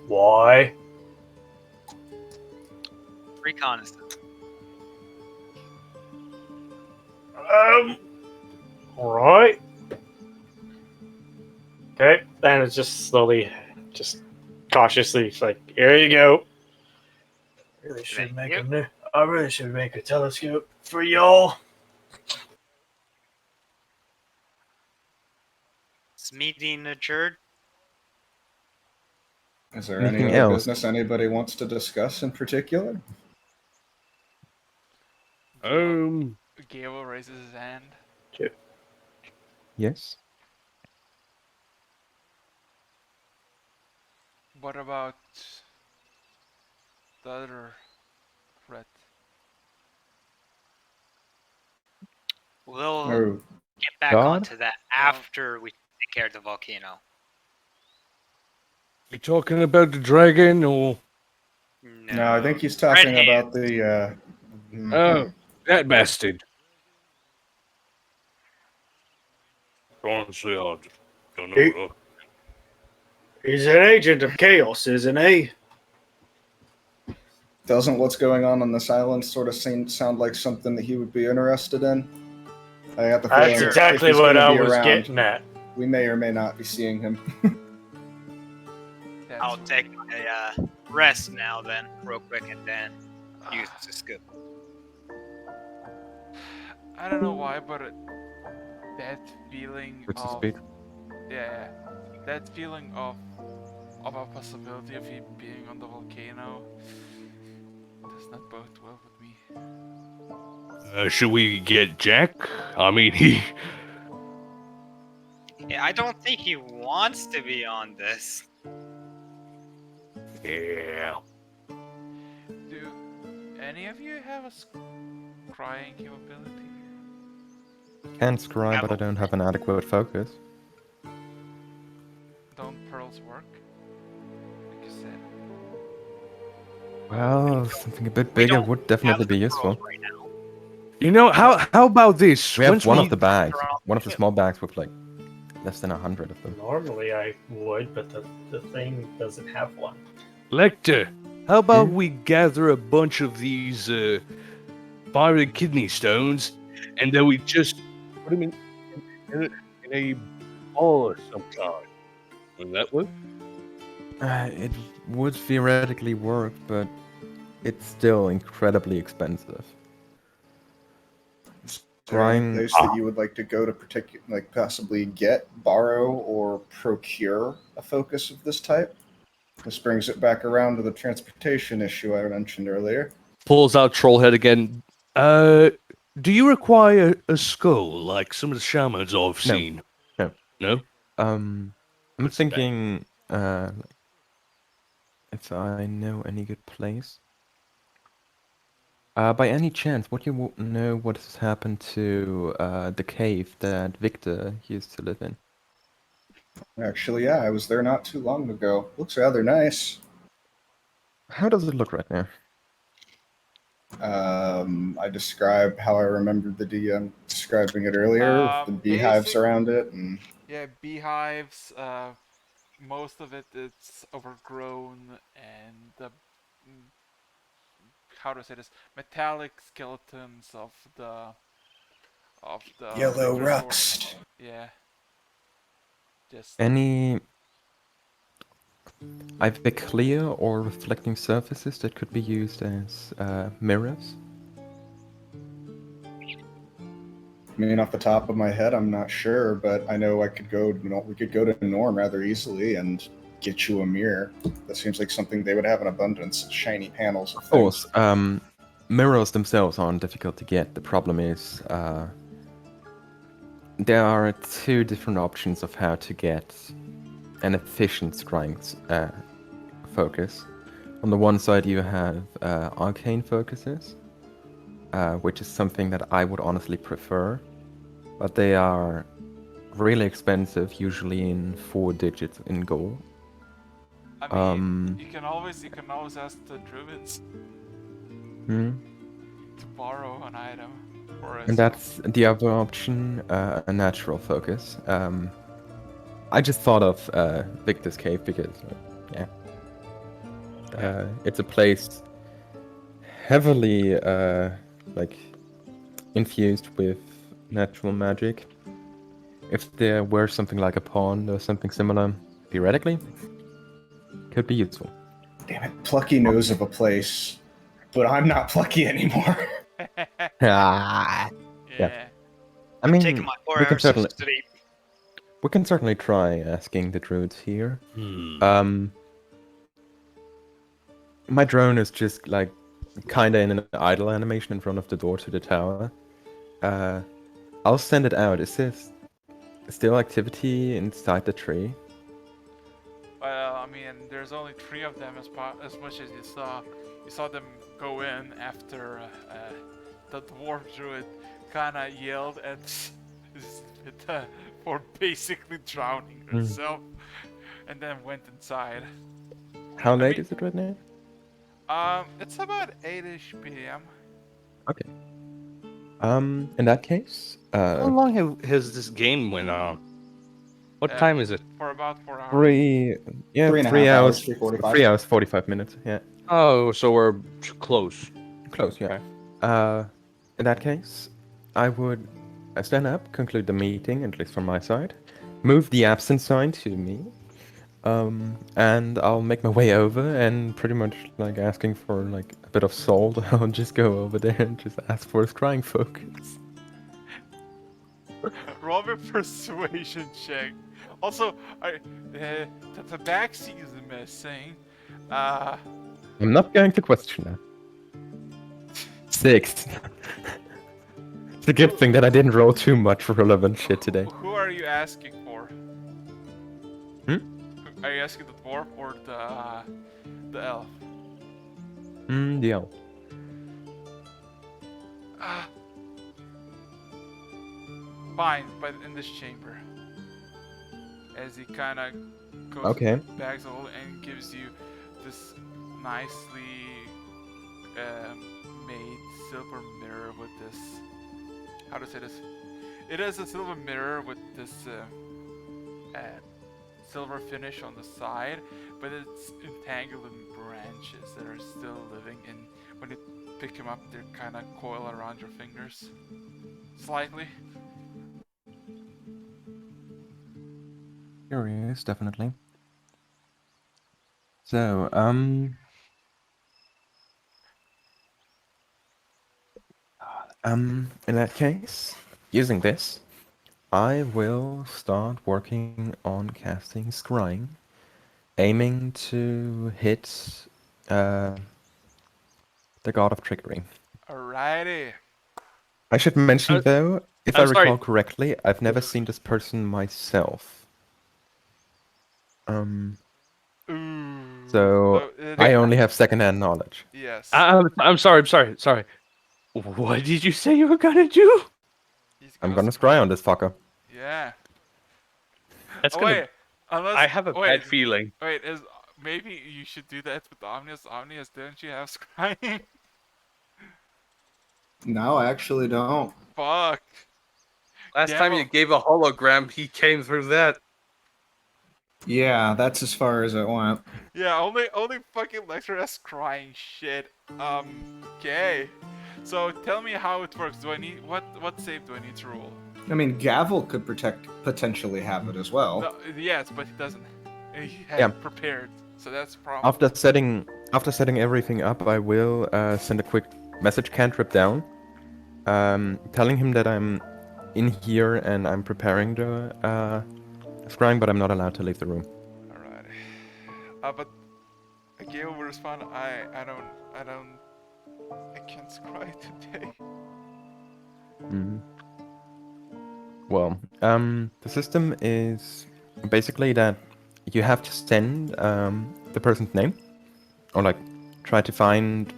Why? Reconnaissance. Alright. Okay, then it's just slowly, just cautiously, it's like, here you go. Really should Thank make you. a new. I really should make a telescope for y'all. This meeting adjourned. Is there any Anything other else? business anybody wants to discuss in particular? Gable raises his hand. Yes. What about the other threat? We'll Oh, get back God? onto that after we take care of the volcano. You talking about the dragon or no, I think he's talking Red about the. oh that bastard? Honestly, I just don't know. Hey. He's an agent of chaos, isn't he? Doesn't what's going on this island sort of sound like something that he would be interested in? I got the feeling That's if exactly he's what gonna I be was around, getting at. we may or may not be seeing him. That's I'll take my rest now then, real quick, and then use the scoop. I don't know why, but that feeling What's the of speed? yeah, that feeling of a possibility of him being on the volcano does not bode well with me. Should we get Jack? I mean, he. Yeah, I don't think he wants to be on this. Yeah. Do any of you have a scrying capability? Can scry, but I don't have an adequate focus. Don't pearls work? Like you said. Well, something a bit We bigger don't would definitely have be the useful. pearls right now. You know how about this? We have Once one we- of the bags, They're on one of the ship. small bags with like less than 100 of them. Normally I would, but the thing doesn't have one. Lecter, how about we gather a bunch of these fiery kidney stones, and then we just put them in a ball or some kind? Would that work? It would theoretically work, but it's still incredibly expensive. Is there any Scrying. place that you would like to go to possibly get, borrow, or procure a focus of this type? This brings it back around to the transportation issue I mentioned earlier. Pulls out Trollhead again. Do you require a skull like some of the shamans I've seen? No. No? I'm What's that? thinking if I know any good place. By any chance, would you know what has happened to the cave that Victor used to live in? Actually, yeah, I was there not too long ago. Looks rather nice. How does it look right now? I described how I remembered the DM describing it earlier, with the beehives Basic, around it, and yeah, beehives. Most of it's overgrown, and the how to say this, metallic skeletons of the yellow Victor sword. rust. Yeah, just Any either clear or reflecting surfaces that could be used as mirrors? I mean, off the top of my head, I'm not sure, but I know I could go. We could go to Norm rather easily and get you a mirror. That seems like something they would have in abundance. Shiny panels of Of things. course, mirrors themselves aren't difficult to get. The problem is there are two different options of how to get an efficient scrying focus. On the one side, you have arcane focuses, which is something that I would honestly prefer, but they are really expensive, usually in 4 digits in gold. I mean, you can always ask the druids to borrow an item for us. And that's the other option, a natural focus. I just thought of Victor's Cave because, yeah, it's a place heavily like infused with natural magic. If there were something like a pond or something similar, theoretically, could be useful. Damn it, Plucky knows of a place, but I'm not Plucky anymore. Ah, Yeah. I mean, Taking my we can 4 hours of certainly sleep. try asking the druids here. Hmm. My drone is just like kinda in an idle animation in front of the door to the tower. I'll send it out. Is there still activity inside the tree? Well, I mean, there's only 3 of them as much as you saw. You saw them go in after the dwarf druid kind of yelled at for basically drowning herself, and then went inside. How late is it right now? It's about 8ish p.m. Okay. In that case, How long has this game went on? What time is it? For about 4 hours. 3 3.5 hours, 3:45. 3 hours 45 minutes. Yeah, Oh, so we're close. close. Yeah. Okay. In that case, I would stand up, conclude the meeting, at least from my side, move the absent sign to me, and I'll make my way over and pretty much like asking for like a bit of salt. I'll just go over there and just ask for a scrying focus. Roll me a persuasion check. Also, the tabaxi is missing. I'm not going to question that. 6. It's a good thing that I didn't roll too much relevant shit today. Who are you asking for? Are you asking the dwarf or the elf? The elf. Fine, but in this chamber. As he kind of goes Okay. back the hole and gives you this nicely made silver mirror with this. How to say this? It is a silver mirror with this silver finish on the side, but it's entangled in branches that are still living, and when you pick them up, they kind of coil around your fingers. Slightly. Curious, definitely. So, in that case, using this, I will start working on casting Scrying, aiming to hit the God of Trickery. Alrighty. I should mention, Uh, though, if I I'm sorry. recall correctly, I've never seen this person myself. Ooh. So I only have secondhand knowledge. Yes. I'm sorry. I'm sorry. What did you say you were gonna do? He's I'm gonna gonna scry on this fucker. Yeah. That's Oh gonna. wait. Unless I have a wait. bad feeling. Wait. Is maybe you should do that with Omnius. Omnius, didn't you have scrying? No, I actually don't. Fuck. Last time you Gamble. gave a hologram, he came through that. Yeah, that's as far as it went. Yeah. Only fucking lecture has scrying shit. Okay. So tell me how it works. Do I need what save do I need to roll? I mean, Gavel could potentially have it as well. No, yes, but he doesn't. He had Yeah. prepared, so that's a problem. After setting everything up, I will send a quick message cantrip down, telling him that I'm in here and I'm preparing the scrying, but I'm not allowed to leave the room. Alright. But Gale will respond. I can't scry today. Well, the system is basically that you have to send the person's name, or like try to find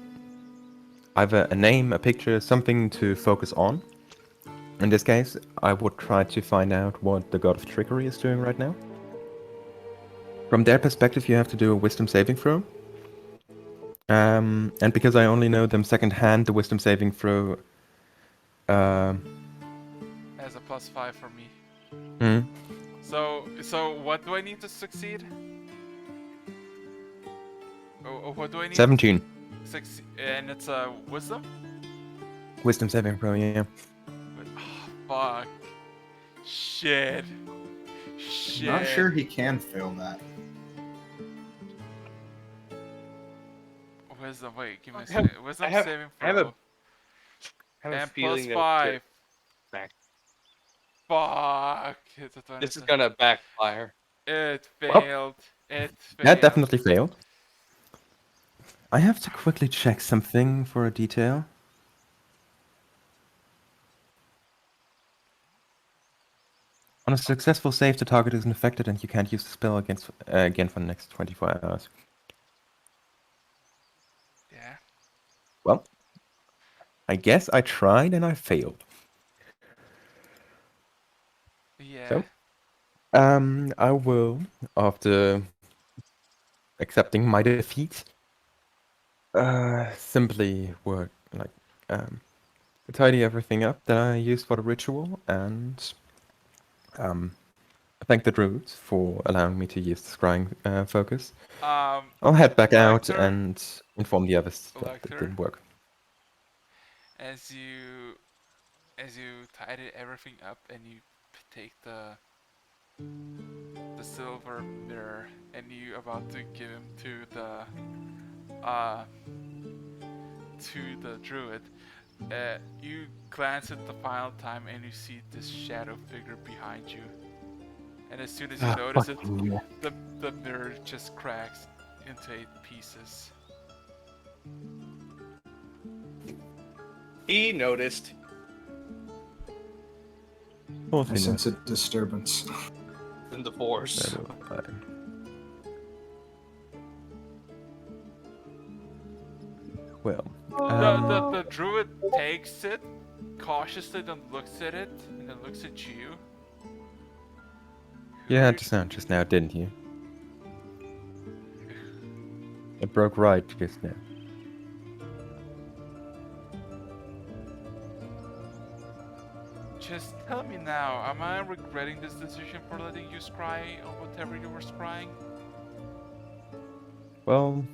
either a name, a picture, something to focus on. In this case, I would try to find out what the God of Trickery is doing right now. From their perspective, you have to do a wisdom saving throw. And because I only know them secondhand, the wisdom saving throw As a +5 for me. hmm. So what do I need to succeed? What do I need? 17. And it's a wisdom. Wisdom saving throw, yeah. Fuck. Shit. Not sure he can fail that. Wisdom. Wait, give me a I second. have- Wisdom I have- saving I have a- throw. I have a And feeling that +5. back. Fuck. It's a 20. This is gonna backfire. It Well, failed. It failed. That definitely failed. I have to quickly check something for a detail. On a successful save, the target isn't affected and you can't use the spell again for the next 24 hours. Yeah. Well, I guess I tried and I failed. Yeah. So, I will, after accepting my defeat, simply work, like, tidy everything up that I used for the ritual and thank the druids for allowing me to use the scrying focus. I'll head back out Lecter, and inform the others that it Lecter. didn't work. as you tidy everything up and you take the silver mirror and you about to give him to the druid, you glance at the final time and you see this shadow figure behind you, and as soon as you notice it, the mirror just cracks into 8 pieces. He noticed. Oh, I sense a disturbance. In the force. Well, The druid takes it cautiously, then looks at it, and then looks at you. you had to sound just now, didn't you? It broke right just now. Just tell me now, am I regretting this decision for letting you scry on whatever you were scrying? Well,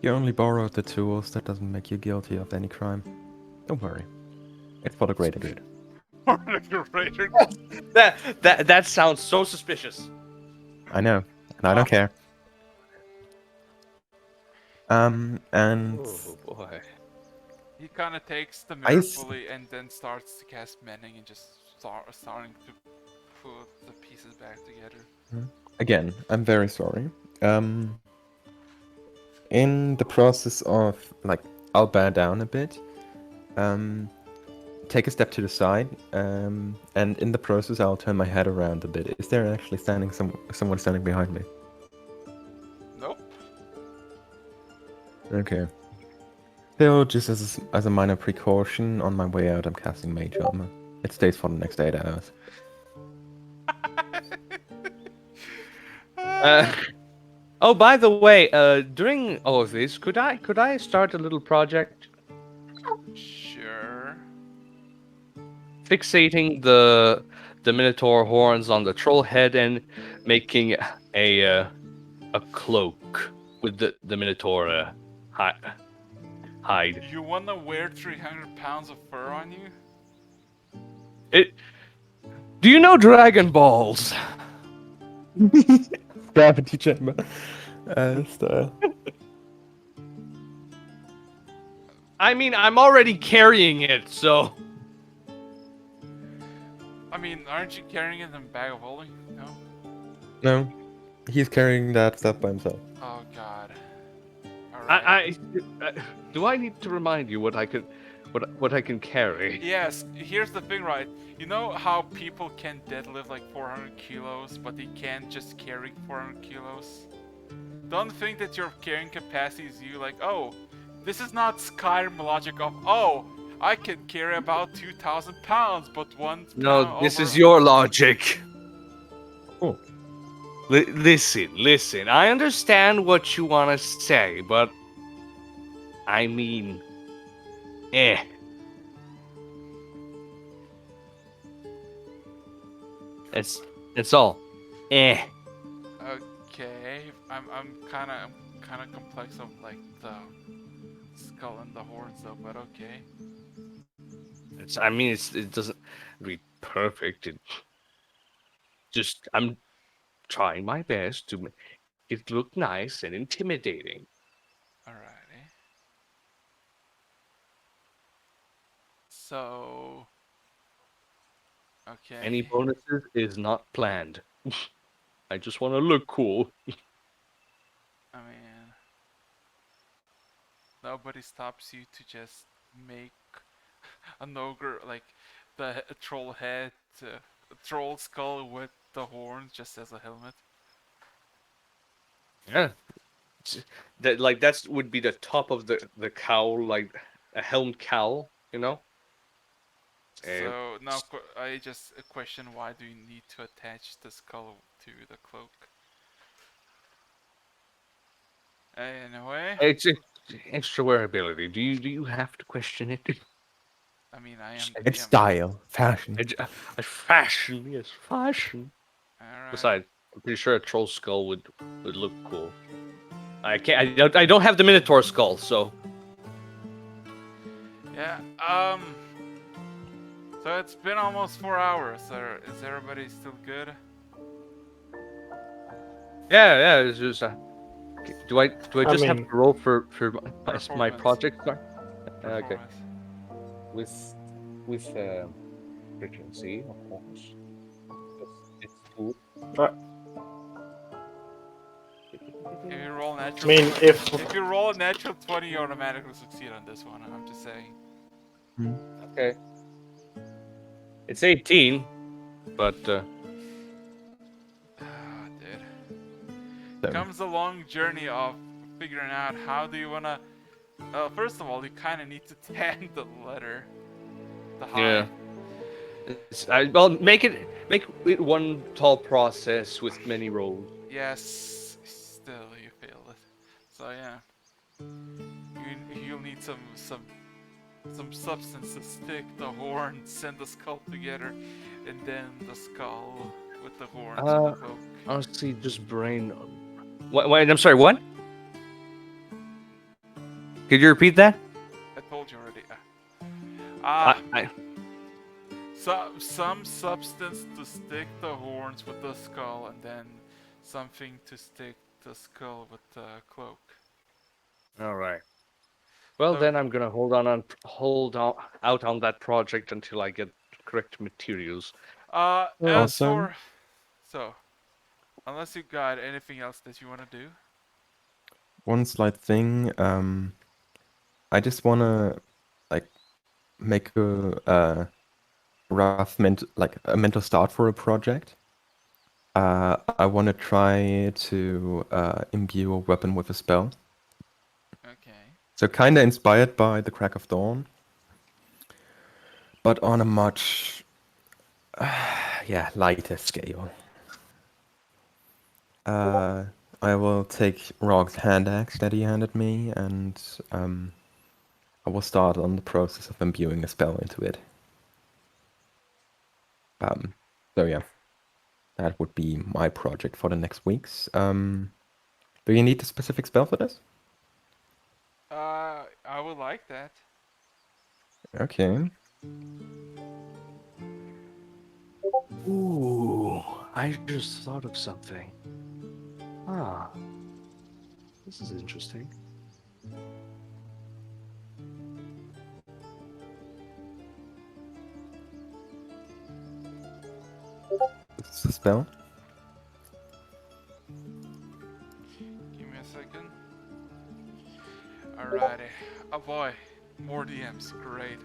you only borrowed the tools. That doesn't make you guilty of any crime. Don't worry. It's for the greater good. That sounds so suspicious. I know, and I don't care. And Oh boy. He kind of takes the I mirror s- fully and then starts to cast mending and just starting to put the pieces back together. again, I'm very sorry. In the process of like, I'll bear down a bit. Take a step to the side, and in the process, I'll turn my head around a bit. Is there actually someone standing behind me? Nope. Okay. Still, just as a minor precaution, on my way out, I'm casting Mage Armor. It stays for the next 8 hours. Oh, by the way, during all of this, could I start a little project Sure. fixating the Minotaur horns on the troll head and making a cloak with the Minotaur hide? You wanna wear 300 pounds of fur on you? Do you know Dragon Balls? Gravity chamber. Style. I mean, I'm already carrying it, so. I mean, aren't you carrying it in a bag of holding? No? No, he's carrying that stuff by himself. Oh god. Alright. Do I need to remind you what I can carry? Yes, here's the thing, right? You know how people can deadlift like 400 kilos, but they can't just carry 400 kilos? Don't think that your carrying capacity is you like, oh, this is not Skyrim logic of, oh, I can carry about 2,000 pounds, but 1 No, pound this over... is your logic. Oh. Listen. I understand what you want to say, but I mean, it's all, Okay, I'm kind of complex of like the skull and the horns though, but okay. It doesn't read perfect. I'm trying my best to make it look nice and intimidating. Alrighty. So, okay. Any bonuses is not planned. I just want to look cool. I mean, nobody stops you to just make an ogre like a troll head, a troll skull with the horns just as a helmet. Yeah, that's would be the top of the cowl, like a helmed cowl, you know. So now I just question, why do you need to attach the skull to the cloak? Anyway, It's extra wearability. Do you have to question it? I mean, I am the It's DM. style, fashion. Fashion, yes, fashion. Alright. Besides, I'm pretty sure a troll skull would look cool. I can't. I don't have the Minotaur skull, so. Yeah. So it's been almost 4 hours. Is everybody still good? Yeah. It's just. Do I just have mean- to roll for my Performance. project? Okay. Performance. With frequency, of course. It's cool. If you roll natural, I mean, 20, if if you roll a natural 20, you automatically succeed on this one. I'm just saying. Okay. It's 18, but Dude. Comes a long journey of figuring out how do you wanna. First of all, you kind of need to tan the letter. The hide. yeah. Well, make it one tall process with many rolls. Yes. Still, you failed it. So yeah. You'll need some substance to stick the horns and the skull together, and then the skull with the horns and the cloak. Honestly, just brain. Wait, I'm sorry. What? Could you repeat that? I told you already. Some substance to stick the horns with the skull, and then something to stick the skull with the cloak. All right. Well, So- then I'm gonna hold on out on that project until I get correct materials. As Also- for so, unless you got anything else that you want to do. One slight thing. I just wanna like make a rough a mental start for a project. I wanna try to imbue a weapon with a spell. Okay. So kinda inspired by the Crack of Dawn, but on a much lighter scale. I will take Rog's hand axe that he handed me, and I will start on the process of imbuing a spell into it. So yeah, that would be my project for the next weeks. Do you need a specific spell for this? I would like that. Okay. Ooh, I just thought of something. Ah, this is interesting. This is a spell. Give me a second. Alrighty. Oh boy, more DMs. Great.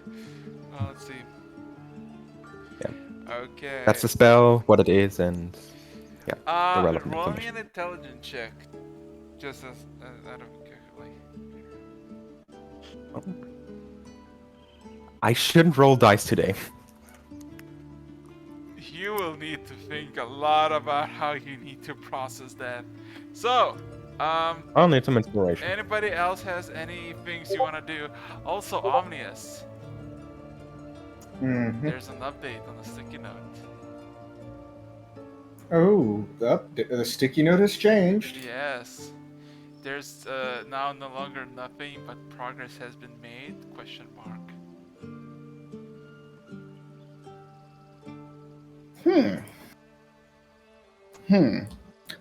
Let's see. Yeah. Okay. That's the spell, what it is, and yeah, the relevant Roll me information. an intelligence check, just as out of like. I shouldn't roll dice today. You will need to think a lot about how you need to process that. So, I'll need some inspiration. anybody else has any things you want to do? Also, Omnius, Mhm. there's an update on the sticky note. Oh, the sticky note has changed. Yes. There's now no longer nothing but progress has been made? Question mark.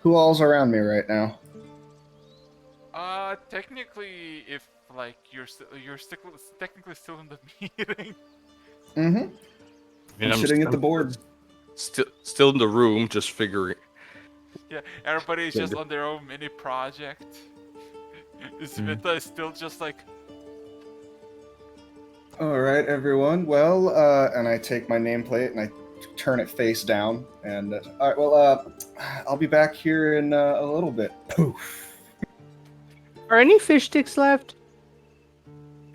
Who all's around me right now? Technically, if like technically still in the meeting. Mm-hmm. I mean, I'm sitting at the board. Still in the room, just figuring. Yeah, everybody is Yeah, just the- on their own mini project. Hmm. Svita is still just like, All right, everyone. Well, and I take my nameplate and I turn it face down. And all right, well, I'll be back here in a little bit. Poof. Are any fish sticks left?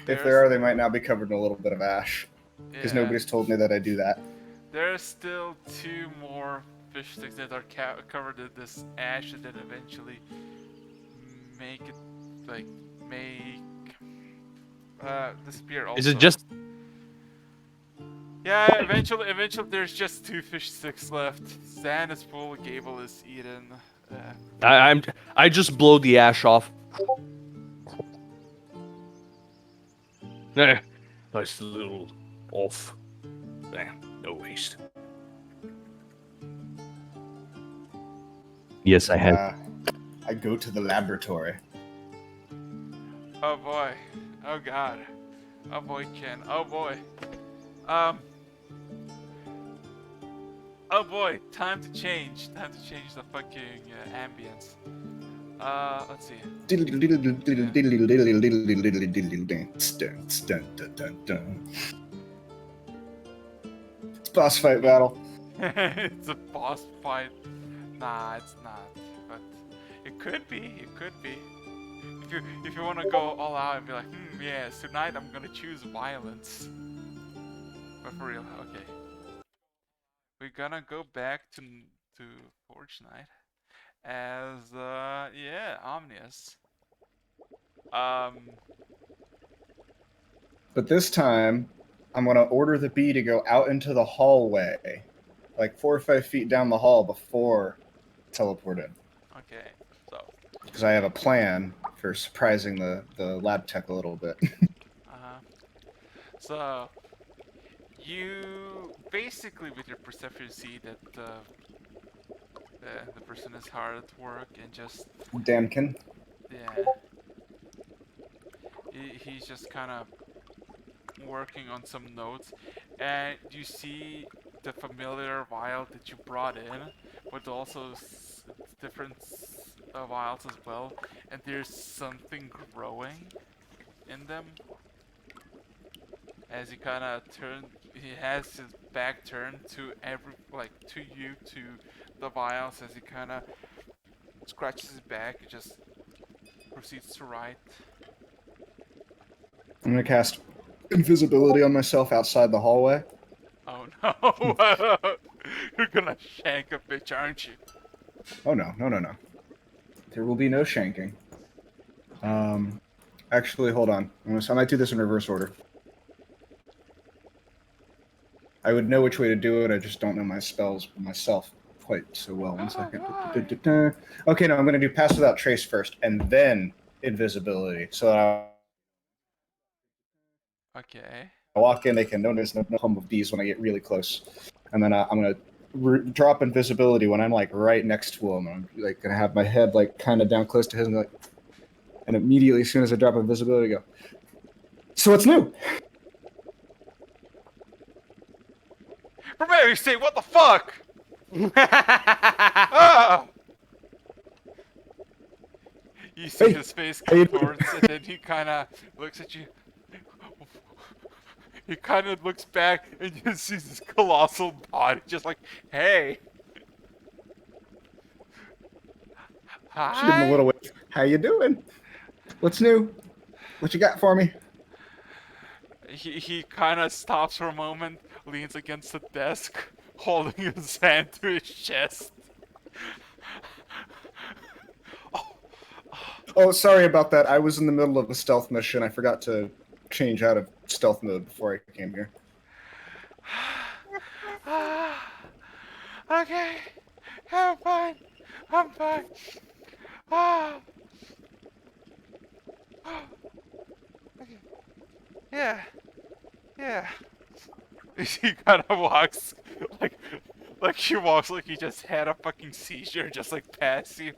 If there are, they might now be covered in a little bit of ash because yeah, nobody's told me that I do that. there's still 2 more fish sticks that are covered in this ash and then eventually make it like make disappear also. Is it just? Yeah, eventually there's just 2 fish sticks left. Zan is full, Gable is eaten. I just blow the ash off. Nice little off. No waste. Yes, I had. I go to the laboratory. Oh boy. Oh god. Oh boy, Ken. Oh boy. Oh boy, time to change. Time to change the fucking ambience. Let's see. It's boss fight battle. It's a boss fight. Nah, it's not. But it could be. It could be. If you want to go all out and be like, yes, tonight I'm gonna choose violence. But for real, okay. We're gonna go back to Forge Night as Omnius. But this time, I'm gonna order the bee to go out into the hallway, like 4 or 5 feet down the hall before teleport in. Okay, so. Because I have a plan for surprising the lab tech a little bit. So you basically, with your perception, see that the person is hard at work and just Damnkin. yeah. he's just kind of working on some notes, and you see the familiar vial that you brought in, but also different vials as well, and there's something growing in them. As he kind of he has his back turned to to you, to the vials. As he kind of scratches his back, he just proceeds to write. I'm gonna cast invisibility on myself outside the hallway. Oh no! You're gonna shank a bitch, aren't you? Oh no. There will be no shanking. Actually, hold on. I might do this in reverse order. I would know which way to do it. I just don't know my spells myself quite so well. 1 second. Okay, no, I'm going to do Pass Without Trace first, and then Invisibility. So that Okay. I walk in, they can notice no hum of bees when I get really close. And then I'm going to drop Invisibility when I'm like right next to him. I'm like going to have my head like kind of down close to his, and immediately as soon as I drop Invisibility, I go, so what's new? For Mary's sake, what the fuck? Ah! You see Hey, his face how you doing? contorts, and then he kind of looks at you. He kind of looks back, and you see this colossal body, just like, hey. She did him a Hi. little wave. How you doing? What's new? What you got for me? He kind of stops for a moment, leans against the desk, holding his hand to his chest. Oh, sorry about that. I was in the middle of a stealth mission. I forgot to change out of stealth mode before I came here. Okay, I'm fine. I'm fine. Ah. Okay. Yeah. Yeah. He kind of walks like he walks like he just had a fucking seizure, just like past you.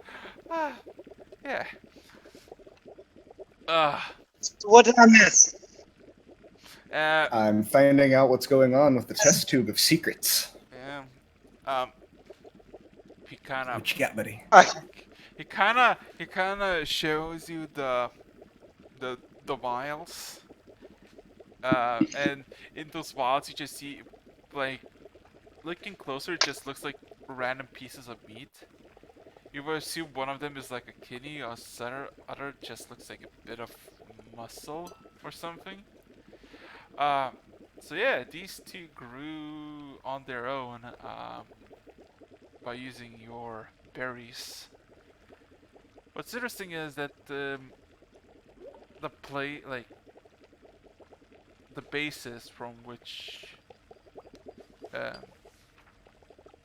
Ah. Yeah. So what did I miss? Uh. I'm finding out what's going on with the test tube of secrets. Yeah. He kind of What you got, buddy? he kind of shows you the the vials. And in those vials you just see, like, looking closer, it just looks like random pieces of meat. You will assume one of them is like a kidney, or other just looks like a bit of muscle or something. So yeah, these two grew on their own by using your berries. What's interesting is that the the basis from which um,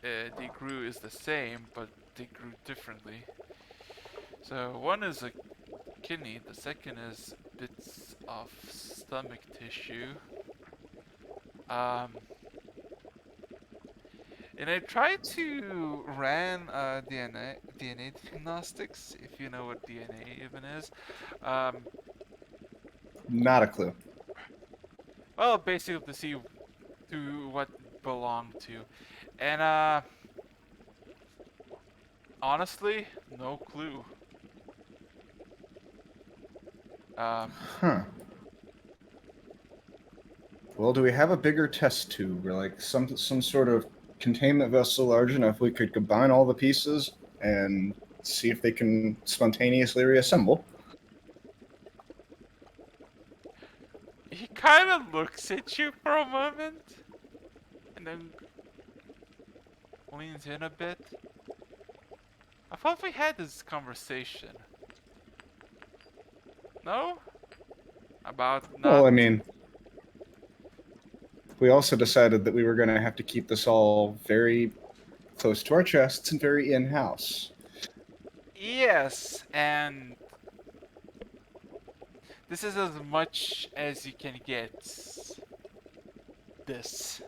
they grew is the same, but they grew differently. So one is a kidney, the second is bits of stomach tissue. And I tried to ran DNA diagnostics, if you know what DNA even is. Not a clue. Well, basically to see to what belonged to, and honestly, no clue. Huh. Well, do we have a bigger test tube, or like some sort of containment vessel large enough we could combine all the pieces and see if they can spontaneously reassemble? He kind of looks at you for a moment, and then leans in a bit. I thought we had this conversation. No? About not. Well, I mean, we also decided that we were going to have to keep this all very close to our chests and very in-house. Yes, and this is as much as you can get. This.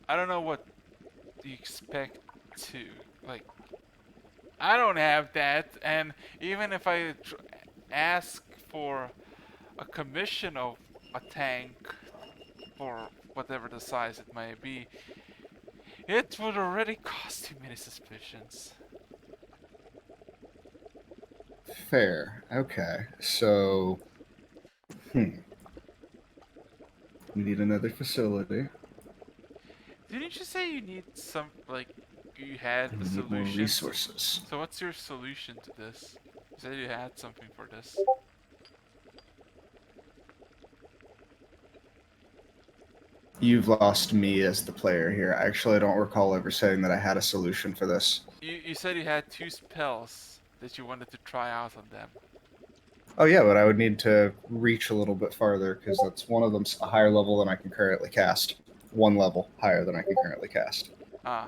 I don't know what you expect to, like. I don't have that, and even if I ask for a commission of a tank for whatever the size it may be, it would already cost too many suspicions. Fair. Okay. So, we need another facility. Didn't you say you need some, like, you had And a we need more solution? resources. So what's your solution to this? You said you had something for this. You've lost me as the player here. Actually, I don't recall ever saying that I had a solution for this. You said you had 2 spells that you wanted to try out on them. Oh yeah, but I would need to reach a little bit farther because that's one of them's a higher level than I can currently cast. One level higher than I can currently cast. Ah.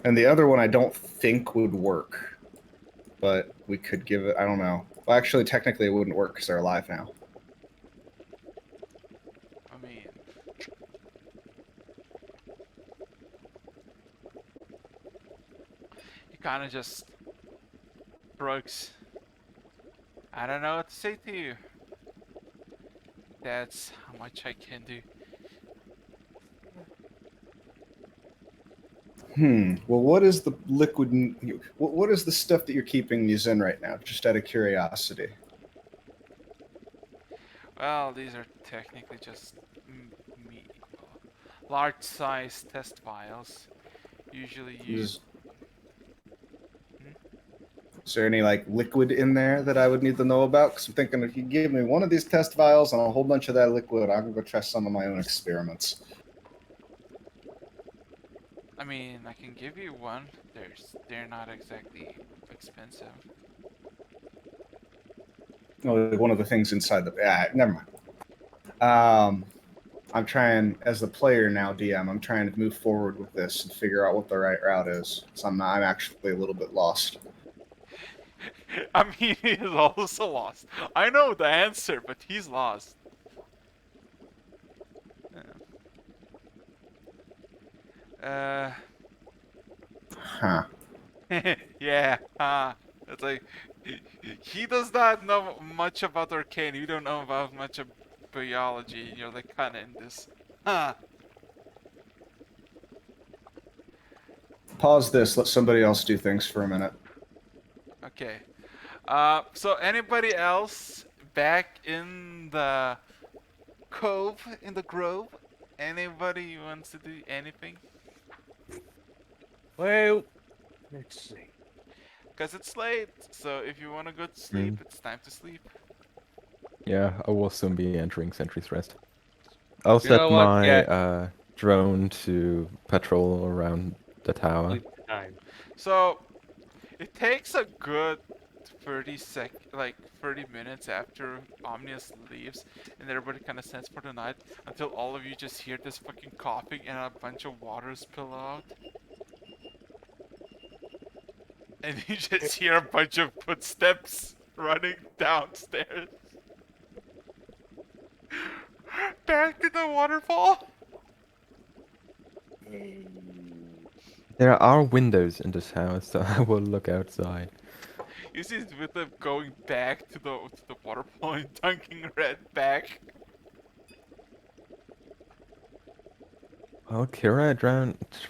And the other one I don't think would work. But we could give it, I don't know. Well, actually, technically it wouldn't work because they're alive now. I mean, you kind of just Brooks. I don't know what to say to you. That's how much I can do. Well, what is the liquid? What is the stuff that you're keeping these in right now? Just out of curiosity. Well, these are technically just large-size test vials. Usually used. Is there any like liquid in there that I would need to know about? Because I'm thinking if you give me one of these test vials and a whole bunch of that liquid, I can go try some of my own experiments. I mean, I can give you one. They're not exactly expensive. Oh, one of the things inside the never mind. I'm trying as the player now, DM. I'm trying to move forward with this and figure out what the right route is. So I'm actually a little bit lost. I mean, he's also lost. I know the answer, but he's lost. Huh. Yeah, it's like he does not know much about arcane. You don't know about much of biology, and you're like kind of in this. Pause this. Let somebody else do things for a minute. Okay. So anybody else back in the cove, in the grove? Anybody who wants to do anything? Well, let's see. Because it's late, so if you want to go to sleep, it's time to sleep. Yeah, I will soon be entering Sentry's Rest. I'll You set know what? my Yeah. drone to patrol around the tower. Sleep time. So it takes a good 30 minutes after Omnius leaves and everybody kind of sends for the night until all of you just hear this fucking coughing and a bunch of water spill out. And you just hear a bunch of footsteps running downstairs. Back to the waterfall. There are windows in this house, so I will look outside. You see with them going back to the waterfall and dunking Red back. Well, Kira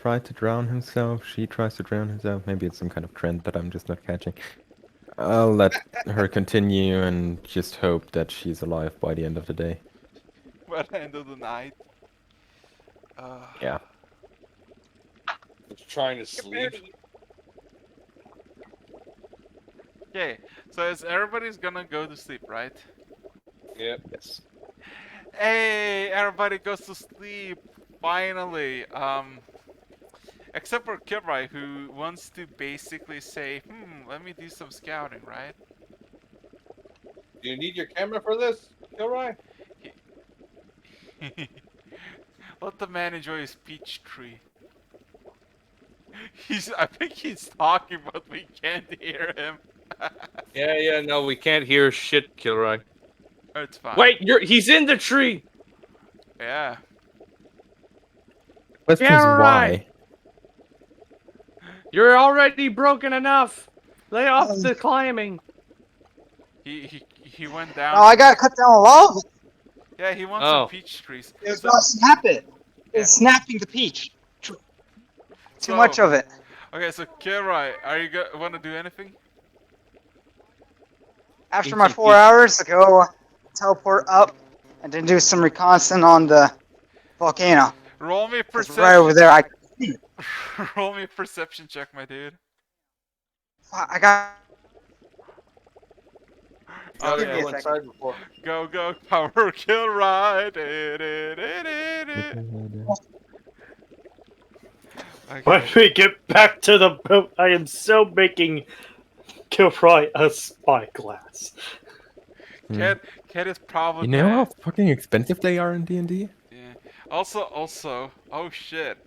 tried to drown himself. She tries to drown herself. Maybe it's some kind of trend that I'm just not catching. I'll let her continue and just hope that she's alive by the end of the day. By the end of the night. Yeah. It's trying to sleep. Okay, so everybody's gonna go to sleep, right? Yep. Yes. Hey, everybody goes to sleep. Finally. Except for Kilroy, who wants to basically say, let me do some scouting, right? Do you need your camera for this, Kilroy? Let the man enjoy his peach tree. I think he's talking, but we can't hear him. Yeah, no, we can't hear shit, Kilroy. It's fine. Wait, he's in the tree! Yeah. Question's Kilroy! why? You're already broken enough! Lay off the climbing! He went down. No, I gotta cut down a lot of it. Yeah, he wants Oh. some peach trees. It was So, about snap it. Yeah. It's snapping the peach. Too so- much of it. Okay, so Kilroy, are you want to do anything? After Eat my some 4 peach. hours, to go teleport up and then do some reconnaissance on the volcano. Roll me a 'Cause perception. right over there, I can see it. Roll me a perception check, my dude. I got. Oh Give me yeah. a second. before. Go, power Kilroy. When Okay. we get back to the boat, I am so making Kilroy a spyglass. Cat is probably You know how mad. fucking expensive they are in D&D? Yeah. Also, oh shit.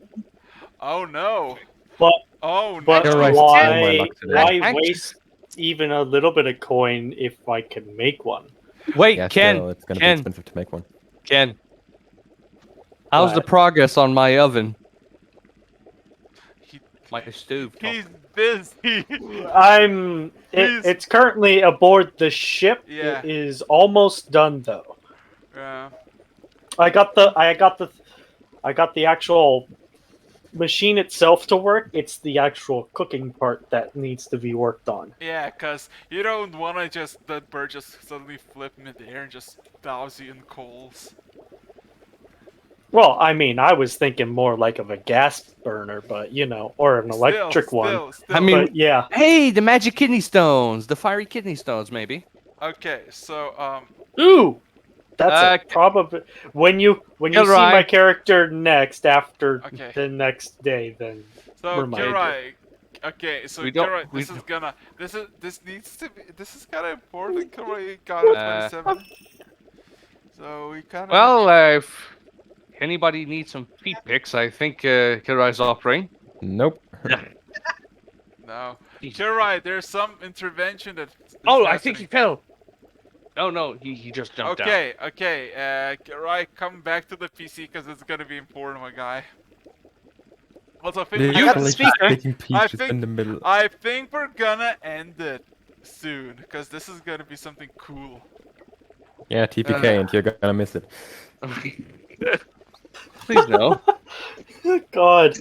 Oh no. But Oh but no. Kilroy's all my luck today. why Actually- waste even a little bit of coin if I can make one? Wait, Yeah, Ken. still, it's gonna be Ken. expensive to make one. Ken. How's the What? progress on my oven? He- My stove top. He's busy. It's currently aboard the ship. Yeah. It is almost done though. Yeah. I got the actual machine itself to work. It's the actual cooking part that needs to be worked on. Yeah, cause you don't wanna just that bird just suddenly flip midair and just douse you in coals. Well, I mean, I was thinking more like of a gas burner, but or an electric one. I mean- But yeah, Hey, the magic kidney stones, the fiery kidney stones, maybe. Okay, so ooh, that's Uh, probably when you see Kilroy. my character next after Okay. the next day, then so Reminder. Kilroy. Okay, so We don't- Kilroy, we this is don't- gonna this needs to be this is kinda important. Kilroy you got a 27. So we kinda Well, if anybody needs some feet picks, I think Kilroy's offering. Nope. no. Jesus. Kilroy, there's some intervention that Oh, I think he fell. Oh no, he just jumped down. Okay, Kilroy, come back to the PC because it's gonna be important, my guy. Also, I think we got the Literally speaker. picking peaches think- in the middle. I think we're gonna end it soon, because this is gonna be something cool. Yeah, TPK, and you're gonna miss it. Please no. God,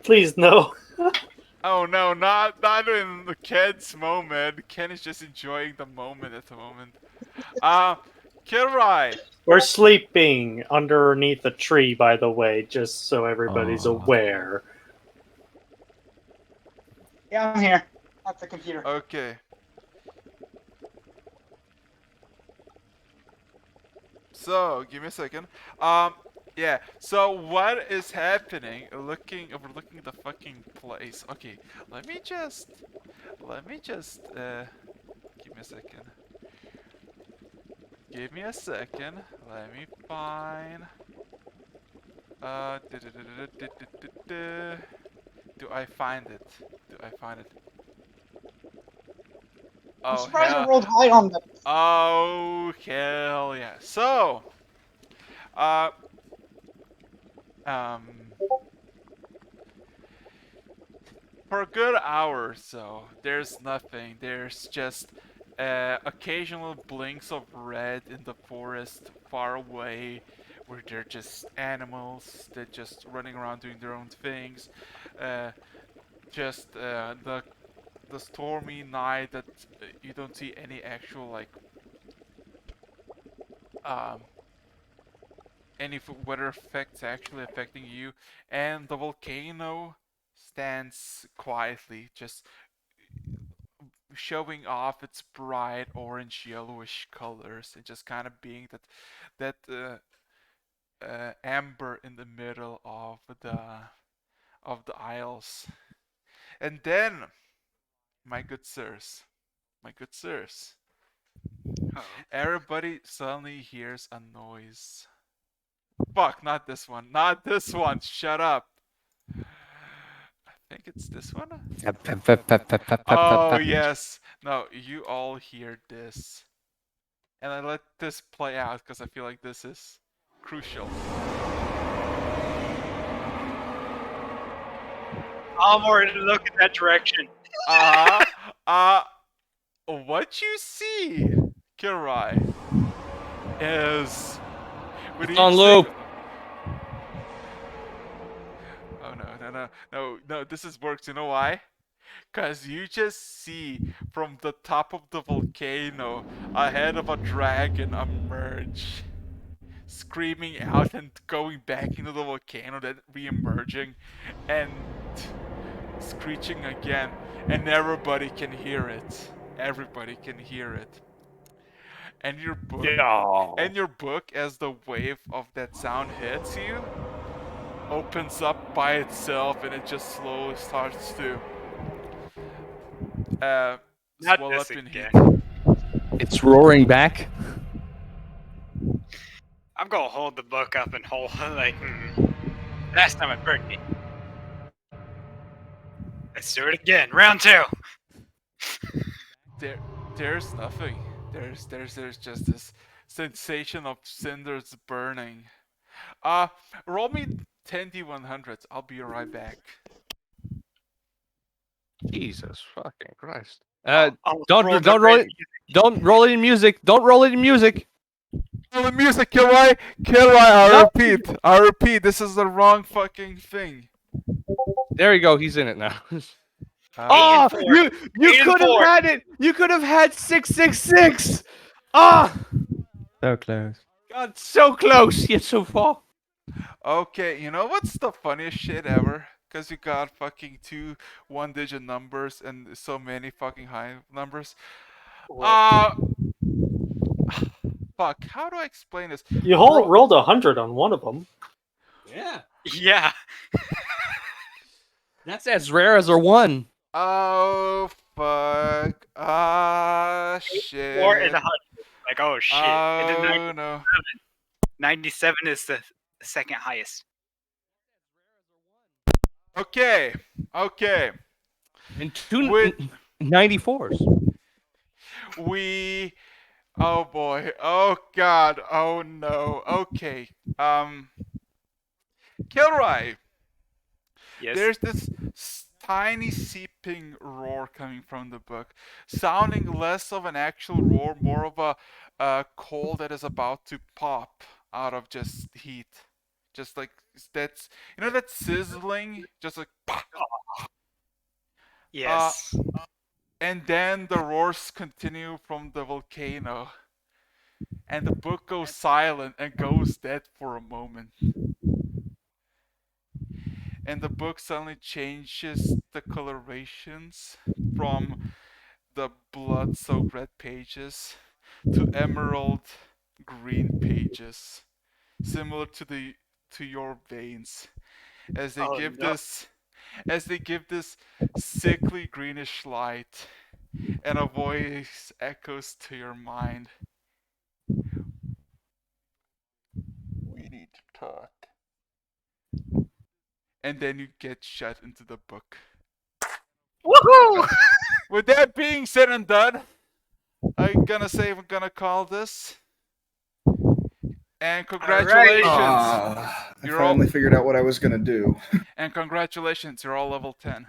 please no. Oh no, not in the Ken's moment. Ken is just enjoying the moment at the moment. Kilroy! We're sleeping underneath a tree, by the way, just so everybody's Aw. aware. Yeah, I'm here. At the computer. Okay. So, give me a second. Yeah. So what is happening? Overlooking the fucking place. Okay. Let me just. Give me a second. Give me a second. Let me find. Do I find it? Do I find it? I'm Oh, surprised hell. I rolled high on the. Oh, hell yeah. So, for a good hour or so, there's nothing. There's just occasional blinks of red in the forest far away, where they're just animals that just running around doing their own things. Just the stormy night that you don't see any actual like any weather effects actually affecting you, and the volcano stands quietly, just showing off its bright orange yellowish colors and just kind of being that amber in the middle of the aisles. And then, my good sirs, everybody suddenly hears a noise. Fuck, not this one. Not this one. Shut up. I think it's this one. Oh, yes. No, you all hear this. And I let this play out because I feel like this is crucial. I'm already looking that direction. What you see Kilroy is with It's each on loop. Oh no! This is works. You know why? Cause you just see from the top of the volcano a head of a dragon emerge, screaming out and going back into the volcano, then re-emerging, and screeching again, and everybody can hear it. Everybody can hear it. And your book, as the wave of that sound hits you, opens up by itself, and it just slowly starts to Not swell this up in heat. again. It's roaring back. I'm gonna hold the book up and hold like last time it burned me. Let's do it again. Round 2. There's nothing. There's just this sensation of cinders burning. Roll me 10d100s. I'll be right back. Jesus fucking Christ. I'll Don't roll don't the roll red it. Don't roll it in music. Don't roll it in music. Oh, the music, Kilroy! Kilroy, I No. repeat. I repeat, this is the wrong fucking thing. There you go. He's in it now. Uh, Oh, 4. you 8 and could have 4. had it. You could have had 666. Ah, So close. God, so close yet so far. Okay, you know what's the funniest shit ever? Because you got fucking 2 one-digit numbers and so many fucking high numbers. Fuck, how do I explain this? You rolled 100 on one of them. Yeah, Yeah. that's as rare as a 1. Oh, fuck. Ah, 4 is shit. 100. Like, oh shit. And then Oh, no. 97 is the second highest. Okay. And two With 94s. we oh boy. Oh god. Oh no. Okay. Kilroy. Yes. There's this tiny seeping roar coming from the book, sounding less of an actual roar, more of a coal that is about to pop out of just heat. Just like that's that sizzling, just like Yes. and then the roars continue from the volcano. And the book goes silent and goes dead for a moment. And the book suddenly changes the colorations from the blood-soaked red pages to emerald green pages, similar to your veins, as they give this sickly greenish light, and a voice echoes to your mind. We need to talk. And then you get shut into the book. Woohoo! With that being said and done, I'm gonna call this. And congratulations. I You're finally all figured out what I was gonna do. and congratulations, you're all level 10.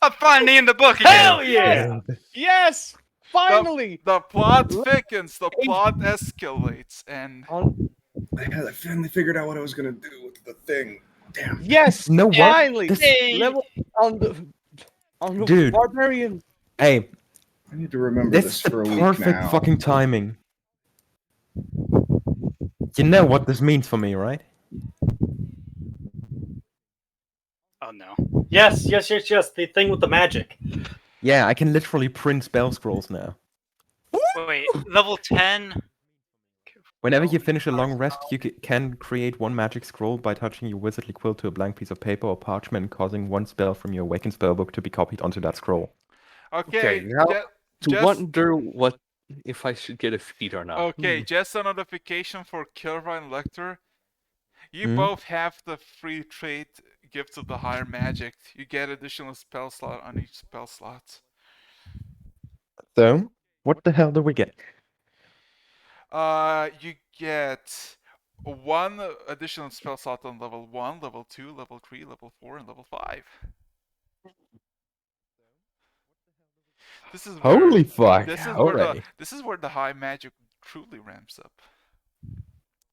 I'm finally in the book again. Hell yeah! Yes! Finally! The plot thickens, the plot escalates, and I finally figured out what I was gonna do with the thing. Damn. Yes! No, what? Finally! This- Level on the Dude. barbarian. Hey, I need to remember this this is the for a week perfect now. fucking timing. You know what this means for me, right? Oh no. Yes. The thing with the magic. Yeah, I can literally print spell scrolls now. Wait, level 10? Whenever you finish a long rest, you can create one magic scroll by touching your wizardly quill to a blank piece of paper or parchment, causing one spell from your awakened spellbook to be copied onto that scroll. okay, now ju- to just wonder what if I should get a feat or not. okay, just a notification for Kilroy and Lecter. You Hmm? both have the free trait Gifts of the Higher Magic. You get additional spell slot on each spell slot. So, what the hell do we get? You get one additional spell slot on level 1, level 2, level 3, level 4, and level 5. This is Holy fuck! this is Already. this is where the high magic truly ramps up.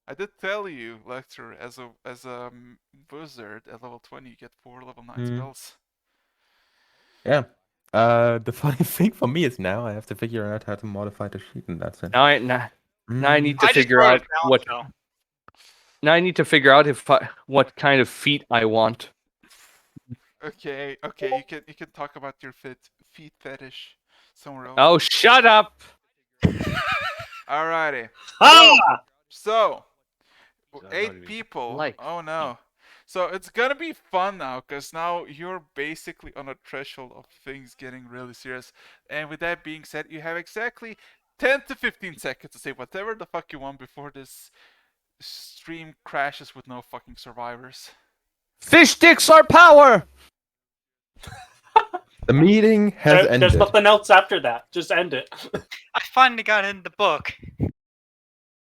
I did tell you, Lecter, as a wizard at level 20, you get 4 level 9 spells. Yeah. The funny thing for me is now I have to figure out how to modify the sheet in that sense. Now I need to I just figure wrote out it down, what. so. Now I need to figure out what kind of feat I want. Okay, you can talk about your feet fetish somewhere else. Oh, shut up! Alrighty. Ah! So So I don't 8 even people. like Oh no. So it's gonna be fun now, because now you're basically on a threshold of things getting really serious. And with that being said, you have exactly 10 to 15 seconds to say whatever the fuck you want before this stream crashes with no fucking survivors. Fish sticks are power. The meeting has ended. There's nothing else after that. Just end it. I finally got in the book.